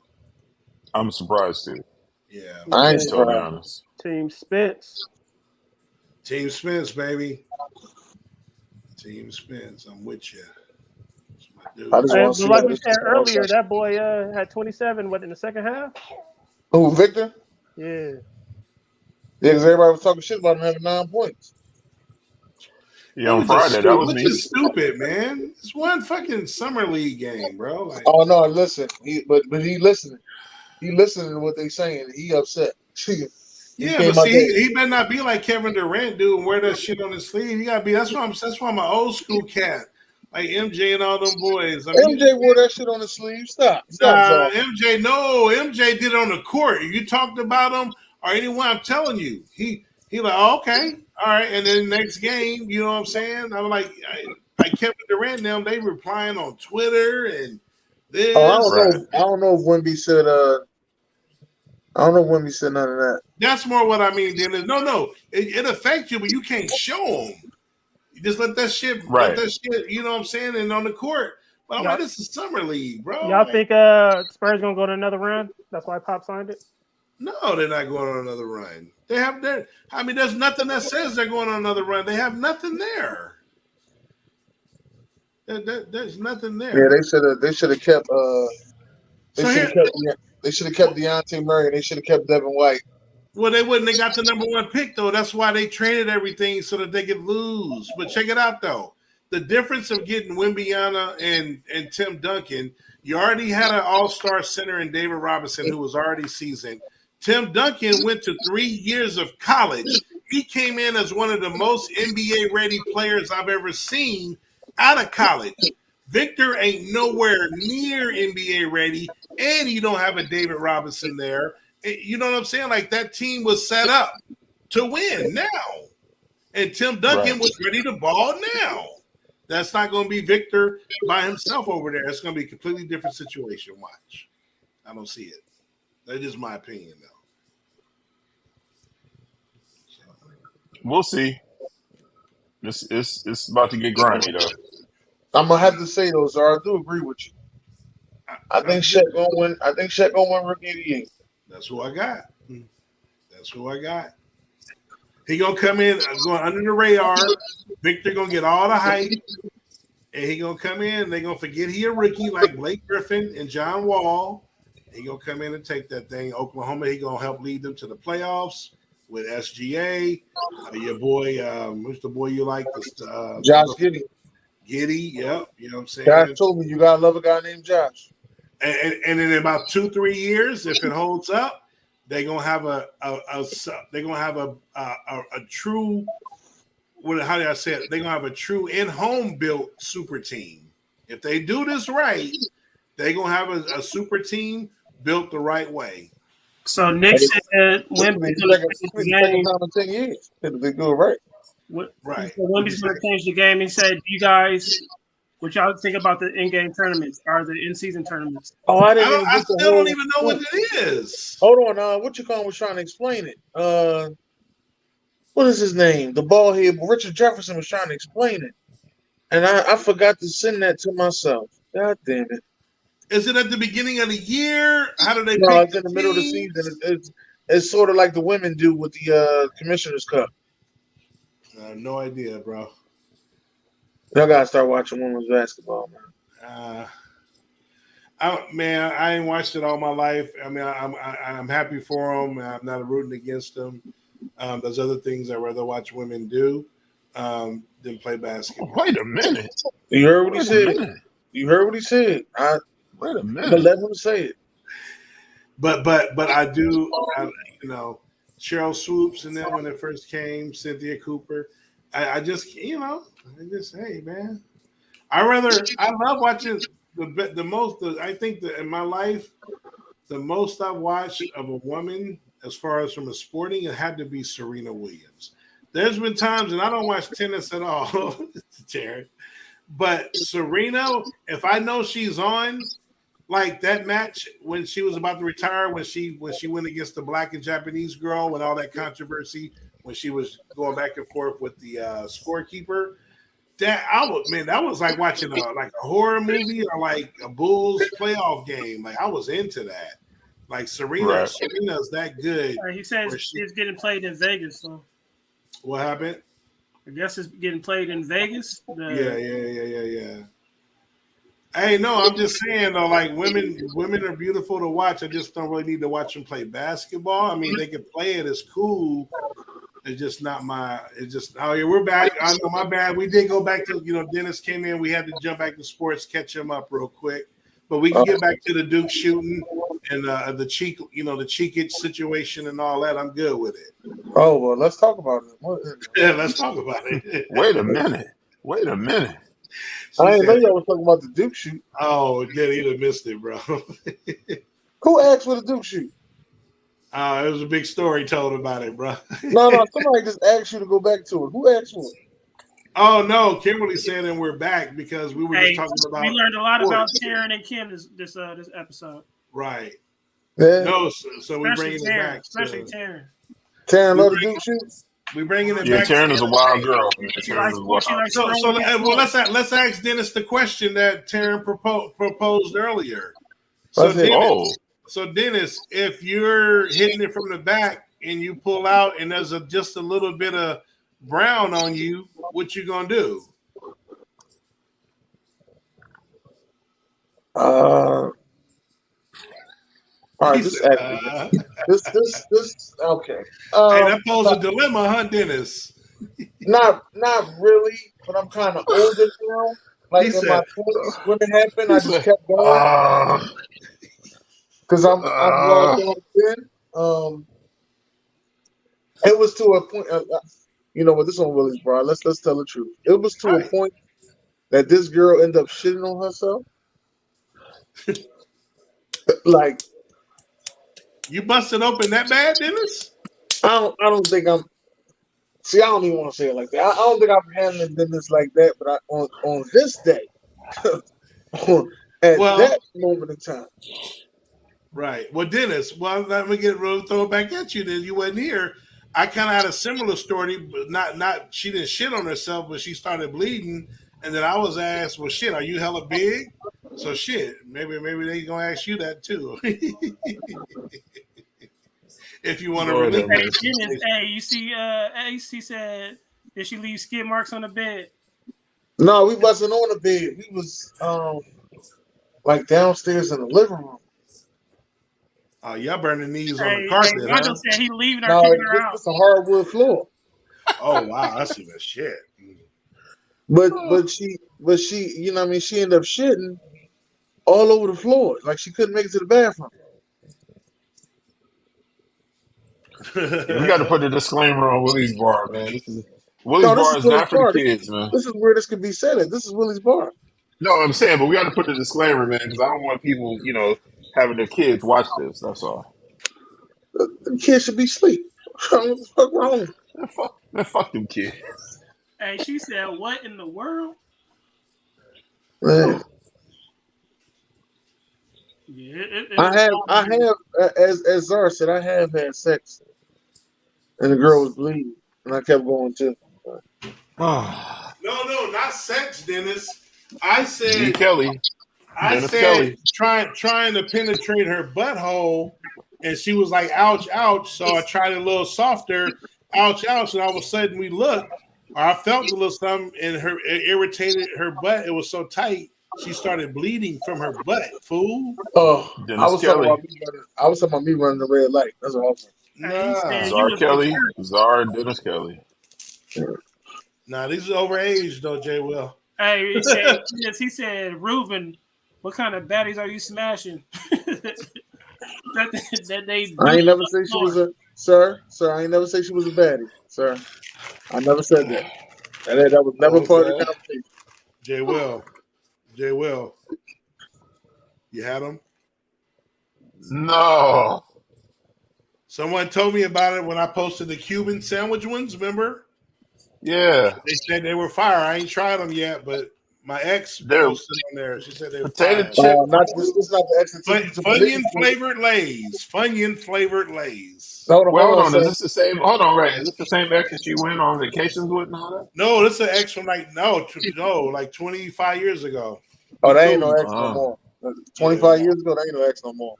I'm surprised too. Yeah, I ain't To be surprised. honest. Team Spence. Team Spence, baby. Team Spence, I'm with you. I just want to see Like what we said earlier, that boy had 27 in the second half. Who, Victor? Yeah. Yeah, because everybody was talking shit about him having 9 points. Yeah, on Friday, that was which me. is stupid, man. It's one fucking summer league game, bro. Like, Oh no, listen. But he listening. He listening to what they saying. He upset. yeah, but see, he better not be like Kevin Durant, dude, and wear that shit on his sleeve. He gotta be. That's why I'm an old school cat, like MJ and all them boys. I mean, MJ wore that shit on his sleeve. Stop. MJ. No, MJ did it on the court. You talked about him or anyone. I'm telling you, he like, oh, okay, all right. And then next game, you know what I'm saying? I'm like Kevin Durant and them. They replying on Twitter and this. I don't know if Wemby said. I don't know if Wemby said none of that. That's more what I mean, Dennis. No, it affects you, but you can't show them. You just let that shit, you know what I'm saying, and on the court. But I'm like, this is summer league, bro. Y'all Like, think Spurs gonna go to another run? That's why Pop signed it. no, they're not going on another run. They have their. I mean, there's nothing that says they're going on another run. They have nothing there. There's nothing Yeah, there. they should have kept So here, they should have kept Deontay Murray. And they should have kept Devin White. well, they wouldn't. They got the number one pick though. That's why they traded everything so that they could lose. But check it out though. The difference of getting Wimbyana and Tim Duncan, you already had an all-star center in David Robinson who was already seasoned. Tim Duncan went to 3 years of college. He came in as one of the most NBA-ready players I've ever seen out of college. Victor ain't nowhere near NBA ready, and you don't have a David Robinson there. You know what I'm saying? Like, that team was set up to win now. And Tim Duncan was ready to ball now. That's not going to be Victor by himself over there. It's going to be a completely different situation. Watch. I don't see it. That's just my opinion, though. We'll see. It's about to get grimy though. I'm gonna have to say though, Zara, I do agree with you. I think Shaq gonna win. I think Shaq gonna win Rookie of the Year. That's who I got. That's who I got. He gonna come in going under the radar. Victor gonna get all the hype, and he gonna come in. And they gonna forget he a rookie like Blake Griffin and John Wall. He gonna come in and take that thing. Oklahoma. He gonna help lead them to the playoffs with SGA. Your boy, who's the boy you like? Josh Giddey. Giddey. Yep. You know what I'm saying. Josh told me you gotta love a guy named Josh. And in about 2-3 years, if it holds up, they're gonna have a true. How do I say it? They're gonna have a true in-home built super team. If they do this right, they're gonna have a super team built the right way. So Nick said Wemby's going to change the game. Time in 10 years. If they do it right. Right. So Wemby's going to change the game. He said, "Do you guys, what y'all think about the in-game tournaments or the in-season tournaments?" Oh, I still don't even know what it is. Hold on, what you call was trying to explain it. What is his name? The ball head. Richard Jefferson was trying to explain it, and I forgot to send that to myself. God damn it! Is it at the beginning of the year? How do they? No, it's in the middle of the season. It's sort of like the women do with the Commissioner's Cup. I have no idea, bro. Y'all gotta start watching women's basketball, man. I ain't watched it all my life. I mean, I'm happy for them. I'm not rooting against them. There's other things I'd rather watch women do than play basketball. Wait a minute. You heard what he said. You heard what he said. Wait a minute. Let him say it. But I do. Cheryl Swoops and then when it first came, Cynthia Cooper. I just, hey man. I love watching the most. I think that in my life, the most I've watched of a woman, as far as from a sporting, it had to be Serena Williams. There's been times, and I don't watch tennis at all, Jared. But Serena, if I know she's on, like that match when she was about to retire, when she went against the black and Japanese girl and all that controversy, when she was going back and forth with the scorekeeper, that was like watching a horror movie or like a Bulls playoff game. Like I was into that. Like Serena's that good. He says it's getting played in Vegas. So what happened? I guess it's getting played in Vegas. Yeah. Hey, no, I'm just saying though, like women are beautiful to watch. I just don't really need to watch them play basketball. I mean, they can play it, it's cool. It's just not we're back. I know, my bad. We did go back to, Dennis came in. We had to jump back to sports, catch him up real quick. But we can get back to the Duke shooting and the Cheekage situation and all that. I'm good with it. Oh, well, let's talk about it. Yeah, let's talk about it. Wait a minute. I didn't know y'all was talking about the Duke shoot. Oh, yeah, he'd have missed it, bro. Who asked for the Duke shoot? It was a big story told about it, bro. No, somebody just asked you to go back to it. Who asked for it? Oh, no, Kimberly said and we're back because we were just talking about. We learned a lot about Taryn and Kim this episode. Right. Yeah. No, so we bring it back. Especially Taryn. Taryn love the Duke shoot? We bringing it Yeah, back to Taryn is a wild girl, man. She Taryn likes is a what she wild likes girl. so scrolling. well let's ask Dennis the question that Taryn proposed earlier. So That's it. Dennis, Oh, if you're hitting it from the back and you pull out and there's just a little bit of brown on you, what you gonna do? All He right, said, this. Okay. "Hey, that posed Not, a dilemma, huh, Dennis?" not really, but I'm kind of older now. He Like in my said, 20s, when it happened, he I just said, kept going because I'm lost uh, on it. It was to a point. You know what? This one Willie's bro. Let's tell the truth. It was to "All a right, point that this girl ended up shitting on herself. Like you busted open that bad, Dennis?" I don't think I'm. See, I don't even want to say it like that. I don't think I'm handling business like that. But on this day, at Well, that moment in time, right. Well, Dennis, well, let me throw it back at you. Then you wasn't here. I kind of had a similar story, but not. She didn't shit on herself, but she started bleeding, and then I was asked, "Well, shit, are you hella big?" So shit, maybe they gonna ask you that too, if you want to Lord have relinquish Hey, the mercy. Dennis, situation. hey, you see, Ace, he said, did she leave skid marks on the bed? no, we wasn't on the bed. We was like downstairs in the living room. Y'all burning knees on the Hey, carpet, Rondo huh? said he leaving or No, kicking her out. it's a hardwood floor. Oh wow, that's even shit. But she, you know what I mean, she ended up shitting all over the floor. Like she couldn't make it to the bathroom. Yeah, we got to put a disclaimer on Willie's Bar, man. Willie's No, this Bar is is Willie's not for the bar. kids, man. This is where this could be said at. This is Willie's bar. No, I'm saying, but we got to put a disclaimer, man, because I don't want people, having their kids watch this. That's all. The kids should be asleep. What the fuck wrong? Man, fuck them kids. Hey, she said, what in the world? Man, Yeah, it was I wild. have, as Zara said, I have had sex, and the girl was bleeding, and I kept going too. Oh, No, not sex, Dennis. I D. said Kelly, I Dennis said Kelly. trying to penetrate her butthole, and she was like, "Ouch, ouch!" So I tried it a little softer, "Ouch, ouch!" And all of a sudden we looked, or I felt a little something, and it irritated her butt. It was so tight, she started bleeding from her butt. Fool, Oh, I Dennis was talking about Kelly. me running. I was talking about me running the red light. That's what I was Hey, he said, nah, you Czar was the Kelly. worst. Czar and Dennis Kelly. saying. nah. These are overage though, Jay. Will. Hey, yes, he said, Ruben, what kind of baddies are you smashing? that they do I on ain't never the say she was floor. a sir. I ain't never say she was a baddie, sir. I never said that. That was never part of the Okay. conversation. Jay Will, you had them. No. Someone told me about it when I posted the Cuban sandwich ones. Remember? Yeah. They said they were fire. I ain't tried them yet, but my ex They're posted on there. She said they were potato fire. chip. Not this. This is not the extra took you to Funyun believe. flavored Lays. Funyun flavored Lays. Wait, hold Hold on, on. Is sir. this the same? Hold on, right? Is this the same ex that you went on vacations with and all that? No, this is an ex from like 25 years ago. Oh, We that ain't no cool. X no Oh. more. Yeah, 25 years ago, that ain't no X no more.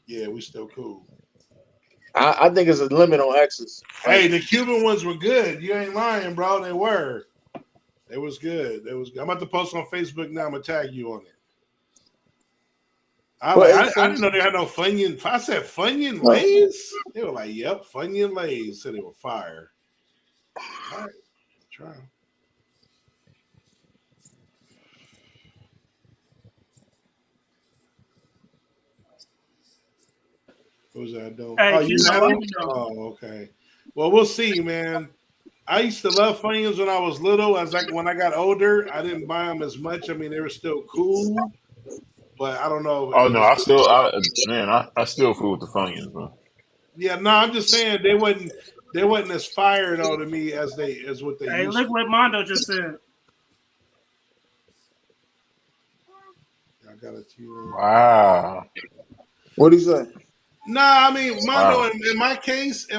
yeah, we still cool. I think it's a limit on X's. Like, Hey, the Cuban ones were good. You ain't lying, bro. They were. They was good. They was good. I'm about to post on Facebook now. I'm gonna tag you on it. but I it's didn't know they had no Funyun. I said Funyun no. Lays. They were like, "Yep, Funyun Lays." Said they were fire. All right, try 'em. What was I doing? Hey, Oh, you Kimo, had let them? me know. Oh, okay. Well, we'll see, man. I used to love Funyuns when I was little. As like when I got older, I didn't buy them as much. I mean, they were still cool, but I don't know Oh if no, it's I still fool with the Funyuns, man. yeah. No, I'm just saying they wasn't as fire though to me as what they Hey, used look to. what Mondo just said. I got it to you. Wow. What do you say? Nah, I mean, Mondo. Wow. In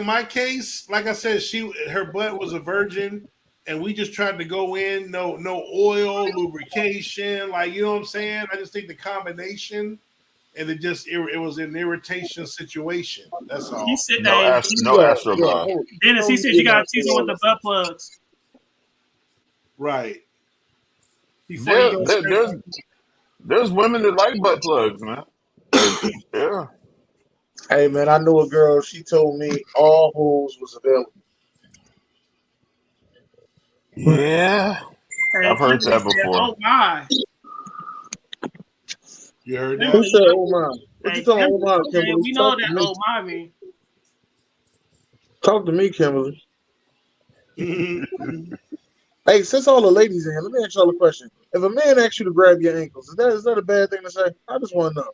my case, like I said, her butt was a virgin, and we just tried to go in, no oil, lubrication, like you know what I'm saying. I just think the combination, and it was an irritation situation. That's He all. said, No, "Hey, no Astronaut. Dennis." He said you got to tease him with the butt plugs Right. before you There, go there, straight. there's women that like butt plugs, man. Like, yeah, Hey man, I knew a girl. She told me all holes was available. yeah. And I've heard Kimberly that said, before. "Oh my, You heard Who that? Kimberly, said, "Oh my"? What you hey talking? Oh Kimberly, my, hey, Kimberly? we know Talk to that. me. Oh my, mean Talk to me, Kimberly. Mhm. Hey, since all the ladies in here, let me ask y'all a question. If a man asks you to grab your ankles, is that a bad thing to say? I just want to know.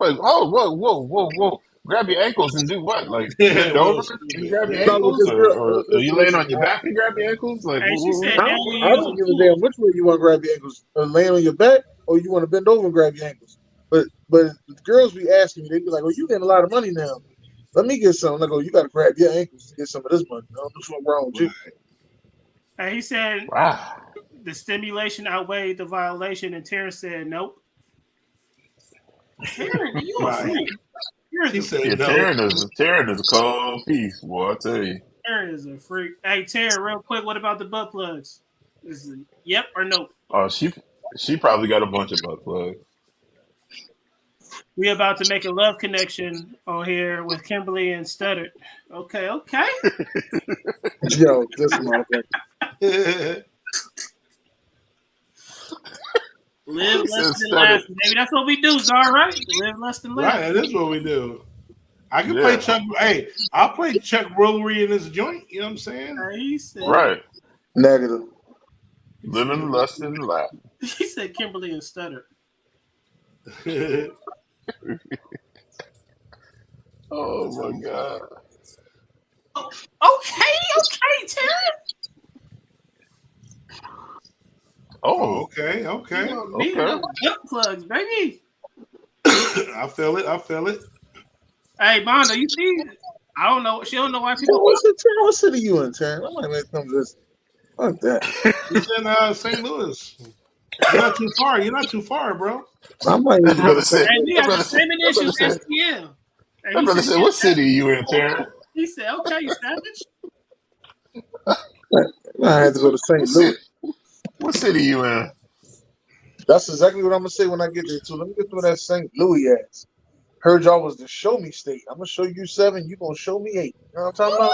Like, oh, whoa. Grab your ankles and do what? Like, Yeah, bend well, over and stupid. grab your No, look, ankles? this girl. Or are you laying Listen. on your back and grab your ankles? Like, hey, she said I now don't, you I use don't a give a tool. damn which way you want to grab your ankles. Laying on your back, or you want to bend over and grab your ankles. But the girls be asking me, they be like, "Oh, you getting a lot of money now? Let me get some." Like, "Oh, you got to grab your ankles to get some of this money. I don't know what's wrong with you." And he said wow. the stimulation outweighed the violation, and Terrence said, "Nope." Terrence, you a Right. freak. Terrence He a said Yeah, no. Taryn is a cold piece, boy. I tell you. Terrence is a freak. Hey, Terrence, real quick, what about the butt plugs? Is it yep or nope? Oh, she probably got a bunch of butt plugs. We about to make a love connection on here with Kimberly and Studdard. Okay. Yo, this motherfucker. Live He less said than laugh, stutter. baby. That's what we do, Zara, right? Live less than laugh. Right, that is what we do. I can play Yeah, Chuck. Hey, I'll play Chuck Rollery in this joint. You know what I'm saying? He said, right. Negative. Living less than life. he said Kimberly and Studdard. Oh my god. Oh, okay, Terrence. Oh, Oh, okay, You okay. gonna need okay. those butt plugs, baby. I feel it. I feel it. Hey, Mondo, you see? I don't know. She don't know why Terrence, people. what city you in, Terrence? I might make come visit. Fuck that. He's in St. Louis. You're not too far. You're not too far, bro. I might need That to go brother to St. said. Hey, we Louis. That have the brother said. same That brother initials, said. SPM. And That he brother said, said, yeah. "What city are you in, Taryn?" He said, okay, you savage. I had to go to What St. city? Louis. What city you in? That's exactly what I'm gonna say when I get there too. Let me get through that St. Louis ass. Heard y'all was the show me state. I'm gonna show you 7. You gonna show me 8. You know what I'm talking about?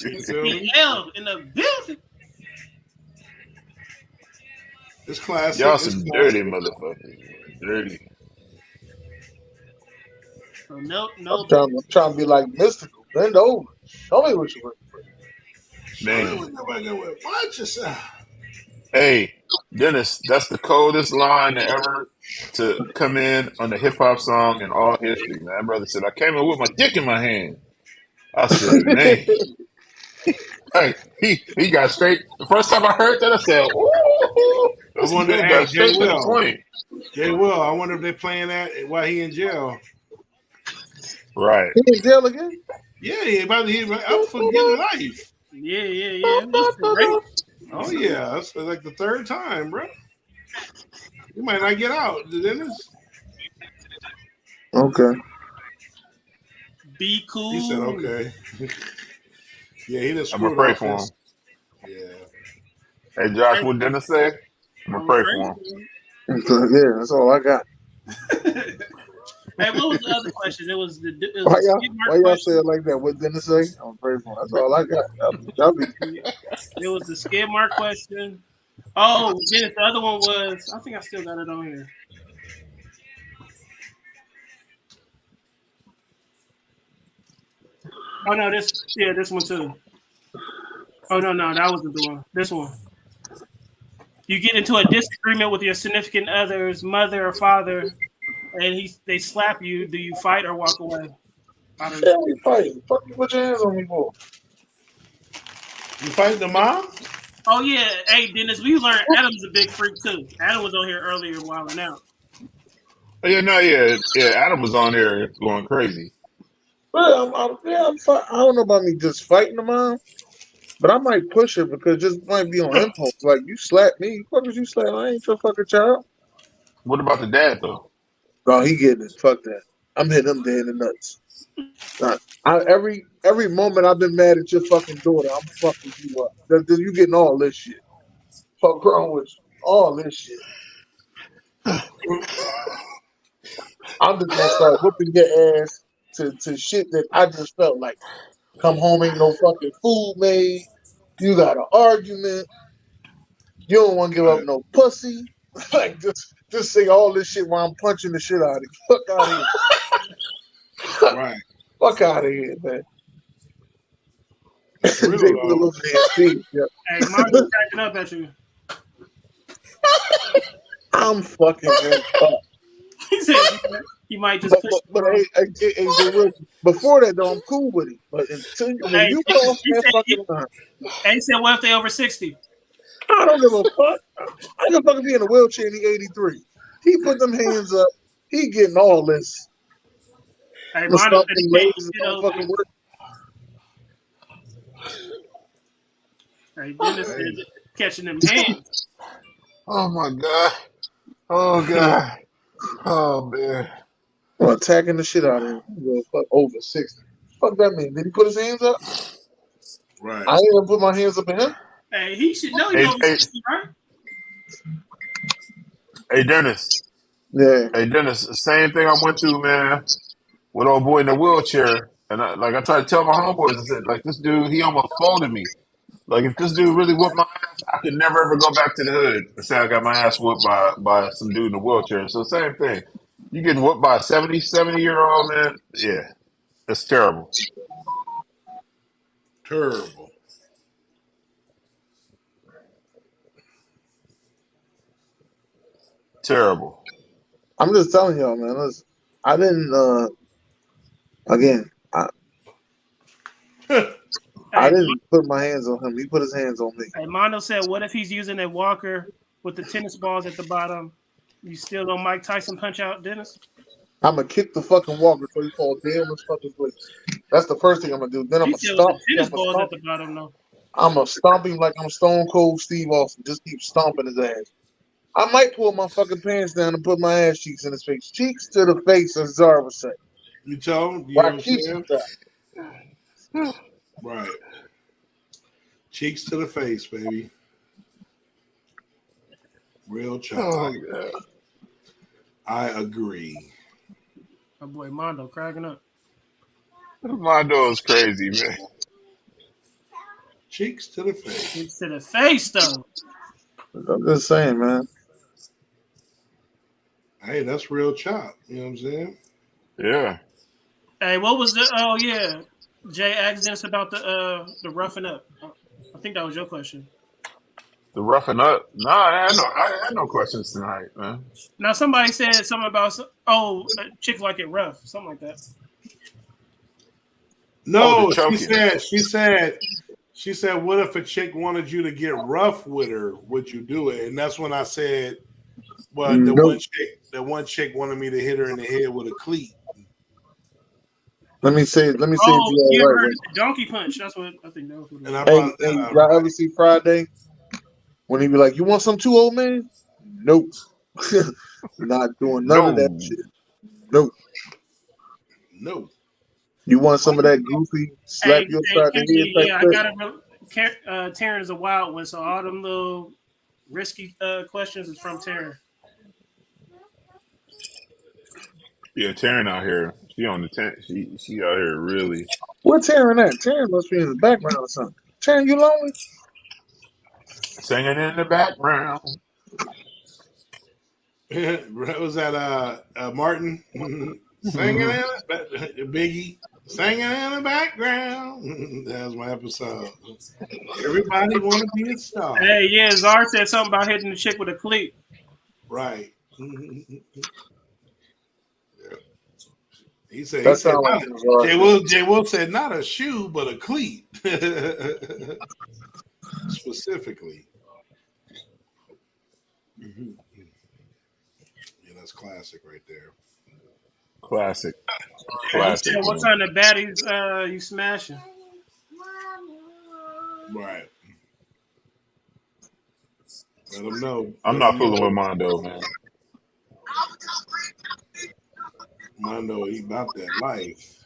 You feel me? SPL in the building. It's classic. Y'all It's some dirty classic. motherfuckers. Dirty. So no, I'm no. trying to be like mystical. Bend over. Show me what you're working with. Show me Man. what nobody got with. Watch yourself. Hey, Dennis, that's the coldest line ever to come in on a hip hop song in all history, man. Brother said, I came in with my dick in my hand. I said, man. Hey, he got straight. The first time I heard that, I said, ooh, I this wonder. dude Hey, got Jay straight to the Will. point. Jay Will. I wonder if they're playing that while he in jail. Right. He in jail again? Yeah, he up for getting life. Yeah. That's great. Oh yeah, that's like the third time, bro. You might not get out, Dennis. Okay. Be He said, cool. okay. Yeah, he just I'm going to screwed pray off for him. his. Yeah. Hey, Josh, Hey, what Dennis say? I'm going to I'm pray for him. Yeah, that's all I got. Hey, what was the other question? It was Why the y'all skid why mark y'all say question. it like that? What didn't it say? I'm praying for. That's all I got. Y'all be It was the skid mark question. Oh, Dennis, the other one was. I think I still got it on here. Oh no, this one too. Oh no, that wasn't the one. This one. You get into a disagreement with your significant other's mother or father, and they slap you. Do you fight or walk away? Out of yeah, we fighting. Fuck you put your hands on me for. You fighting the mom? Oh yeah, hey Dennis, we learned Adam's a big freak too. Adam was on here earlier wilding out. Oh, yeah, no, yeah. Adam was on there going crazy. But I don't know about me just fighting the mom, but I might push her because just might be on impulse. Like you slap me, what did you slap? I ain't your fucking child. What about the dad though? No, he getting it. Fuck that. I'm hitting him dead in the nuts. Every moment I've been mad at your fucking daughter, I'm fucking you up. You getting all this shit. Fuck wrong with you? All this shit. I'm just gonna start whooping your ass to shit that I just felt like. Come home, ain't no fucking food made. You got an argument. You don't want to give up Right. no pussy. Like just say all this shit while I'm punching the shit out of you. Fuck out of here. Right. Fuck out of here, man. For real Jay Will though. over there, Steve. Yeah. Hey, Mondo cracking up at you. I'm fucking him up. He said you might just push But him. hey, Jay Will, before that though, I'm cool with it. But when Hey, you cross he that said, fucking line, he said, what if they over 60? I don't give a fuck. I can fucking be in a wheelchair and he 83. He put them hands up. He getting all this. Hey, I'm gonna Mondo stop said them he can't legs and get don't over. fucking work. Hey, Dennis said Hey. catching them hands. Oh my god. Oh god. Oh man. I'm attacking the shit out of him. Well, fuck over 60. Fuck that mean? Did he put his hands up? Right. I ain't gonna put my hands up at him. Hey, he should know he's Hey, over hey, 60, right? hey, Dennis. Yeah. Hey, Dennis. Same thing I went through, man. With old boy in the wheelchair, and I tried to tell my homeboys. I said, like, this dude, he almost folded me. Like, if this dude really whooped my ass, I could never ever go back to the hood and say I got my ass whooped by some dude in a wheelchair. So same thing. You getting whooped by a 70-year-old man? Yeah, it's terrible. Terrible. Terrible. I'm just telling y'all, man. Listen, I didn't. Again, I Hey, didn't put my hands on him. He put his hands on me. hey, Mondo said, what if he's using a walker with the tennis balls at the bottom? You still gonna Mike Tyson punch out Dennis? I'm gonna kick the fucking walker so he falls down his fucking place. That's the first thing I'm gonna do. Then I'm He gonna said with the stomp. I'm tennis gonna balls at stomp. the bottom, though. I'm gonna stomp him like I'm Stone Cold Steve Austin. Just keep stomping his ass. I might pull my fucking pants down and put my ass cheeks in his face. Cheeks to the face, as Zara would say. You tell him, you know Why what I'm cheeks saying? to Right. Cheeks to the face, baby. Real chop. Oh god. I agree. My boy Mondo cracking up. Mondo is crazy, man. Cheeks to the face. Cheeks to the face, though. I'm just saying, man. Hey, that's real chop. You know what I'm saying? Yeah. Hey, what was the? Oh yeah, Jay asked Dennis about the roughing up. I think that was your question. The roughing up. Nah, I had no questions tonight, man. Now somebody said something about chicks like it rough, something like that. Oh, the No, choking. she said, what if a chick wanted you to get rough with her? Would you do it? And that's when I said, well, Nope. the one chick wanted me to hit her in the head with a cleat. Let me say it to Oh, you you all ever right heard way. of the donkey punch? That's what I think that was what it And was. I Hey, brought that hey, up, y'all right? ever see Friday? When he be like, you want some too, old man? Nope. Not doing none of that No. shit. Nope. No. You want some of that goofy, slap you Hey, upside the head Kenji, type yeah, I shit? got it. Taryn is a wild one, so all them little risky questions is from Taryn. Yeah, Taryn out here. She on the tent. She out here really Where Taryn at? Taryn must be in the background or something. Taryn, you lonely? singing in the background. Was that Martin singing in it? Biggie singing in the background? That was my episode. Everybody want to be a star, Hey, yeah, Czar said something about hitting the chick with a cleat. right? He said That sounds like not a, some bizarre shit. Jay Will said not a shoe but a cleat specifically. Yeah, That's classic right there. Classic. And he said, Classic, "What man. kind of baddies you smashing?" Right. Let them know. I'm Let not them fooling with know. Mondo, man. Mondo, he about that life.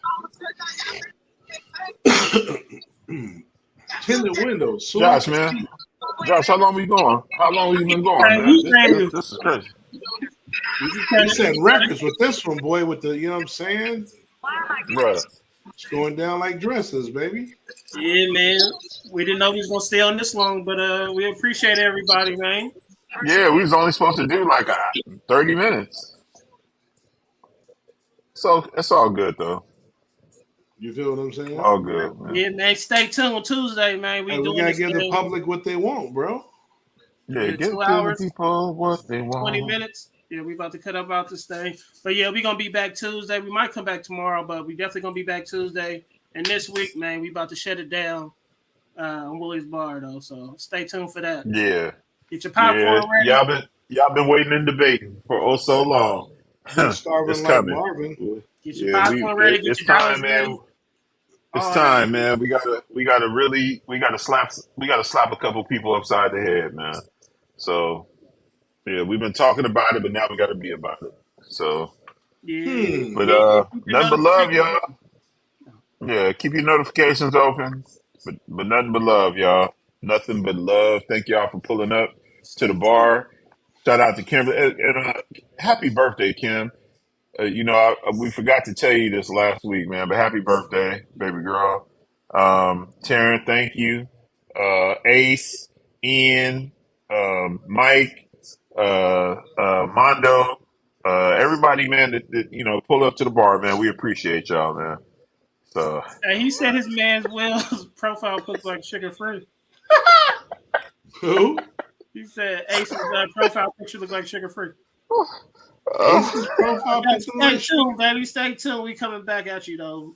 Tinted windows, soon Josh, to man. see. Josh, how long we going? How long we been going, Hey, man? he's ready. This is crazy. We just We trying to set see. records with this one, boy, with the, you know what I'm saying? Bruh. It's going down like dresses, baby. Yeah, man. We didn't know we was gonna stay on this long, but we appreciate everybody, man. Yeah, we was only supposed to do like 30 minutes. So it's all good though. You feel what I'm saying? All good, man. Yeah, man. Stay tuned Tuesday, man. Hey, We we doing gotta this give the thing. public what they want, bro. Yeah, Yeah, give 2 to the hours, people what they 20 want. minutes. Yeah, we about to cut up out this thing. But yeah, we gonna be back Tuesday. We might come back tomorrow, but we definitely gonna be back Tuesday. And this week, man, we about to shut it down on Willy's Bar though. So stay tuned for that. Yeah. Get your Yeah. popcorn ready. Y'all been waiting and debating for oh so long. Been It's starving like coming. Marvin. Get your Yeah, popcorn ready. Get it's your dollars time, man. ready. It's All that. time, man. We gotta slap a couple people upside the head, man. So yeah, we've been talking about it, but now we gotta be about it. So Yeah. but Hmm. Keep your nothing but love, notifications. y'all. Yeah, keep your notifications open. But nothing but love, y'all. Nothing but love. Thank y'all for pulling up to the Stay tuned. bar. Shout out to Kim and happy birthday, Kim. We forgot to tell you this last week, man, but happy birthday, baby girl. Taryn, thank you. Ace, Ian, Mike, Mondo, everybody, man, that pull up to the bar, man. We appreciate y'all, man. So, Hey, he said his man's Will's profile looked like sugar free. Who? He said Ace's profile picture looked like sugar free. Ace's profile picture Stay like sugar. tuned, baby. Stay tuned. We coming back at you though.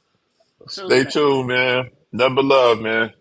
stay Tuesday. tuned, man. Nothing but love, man.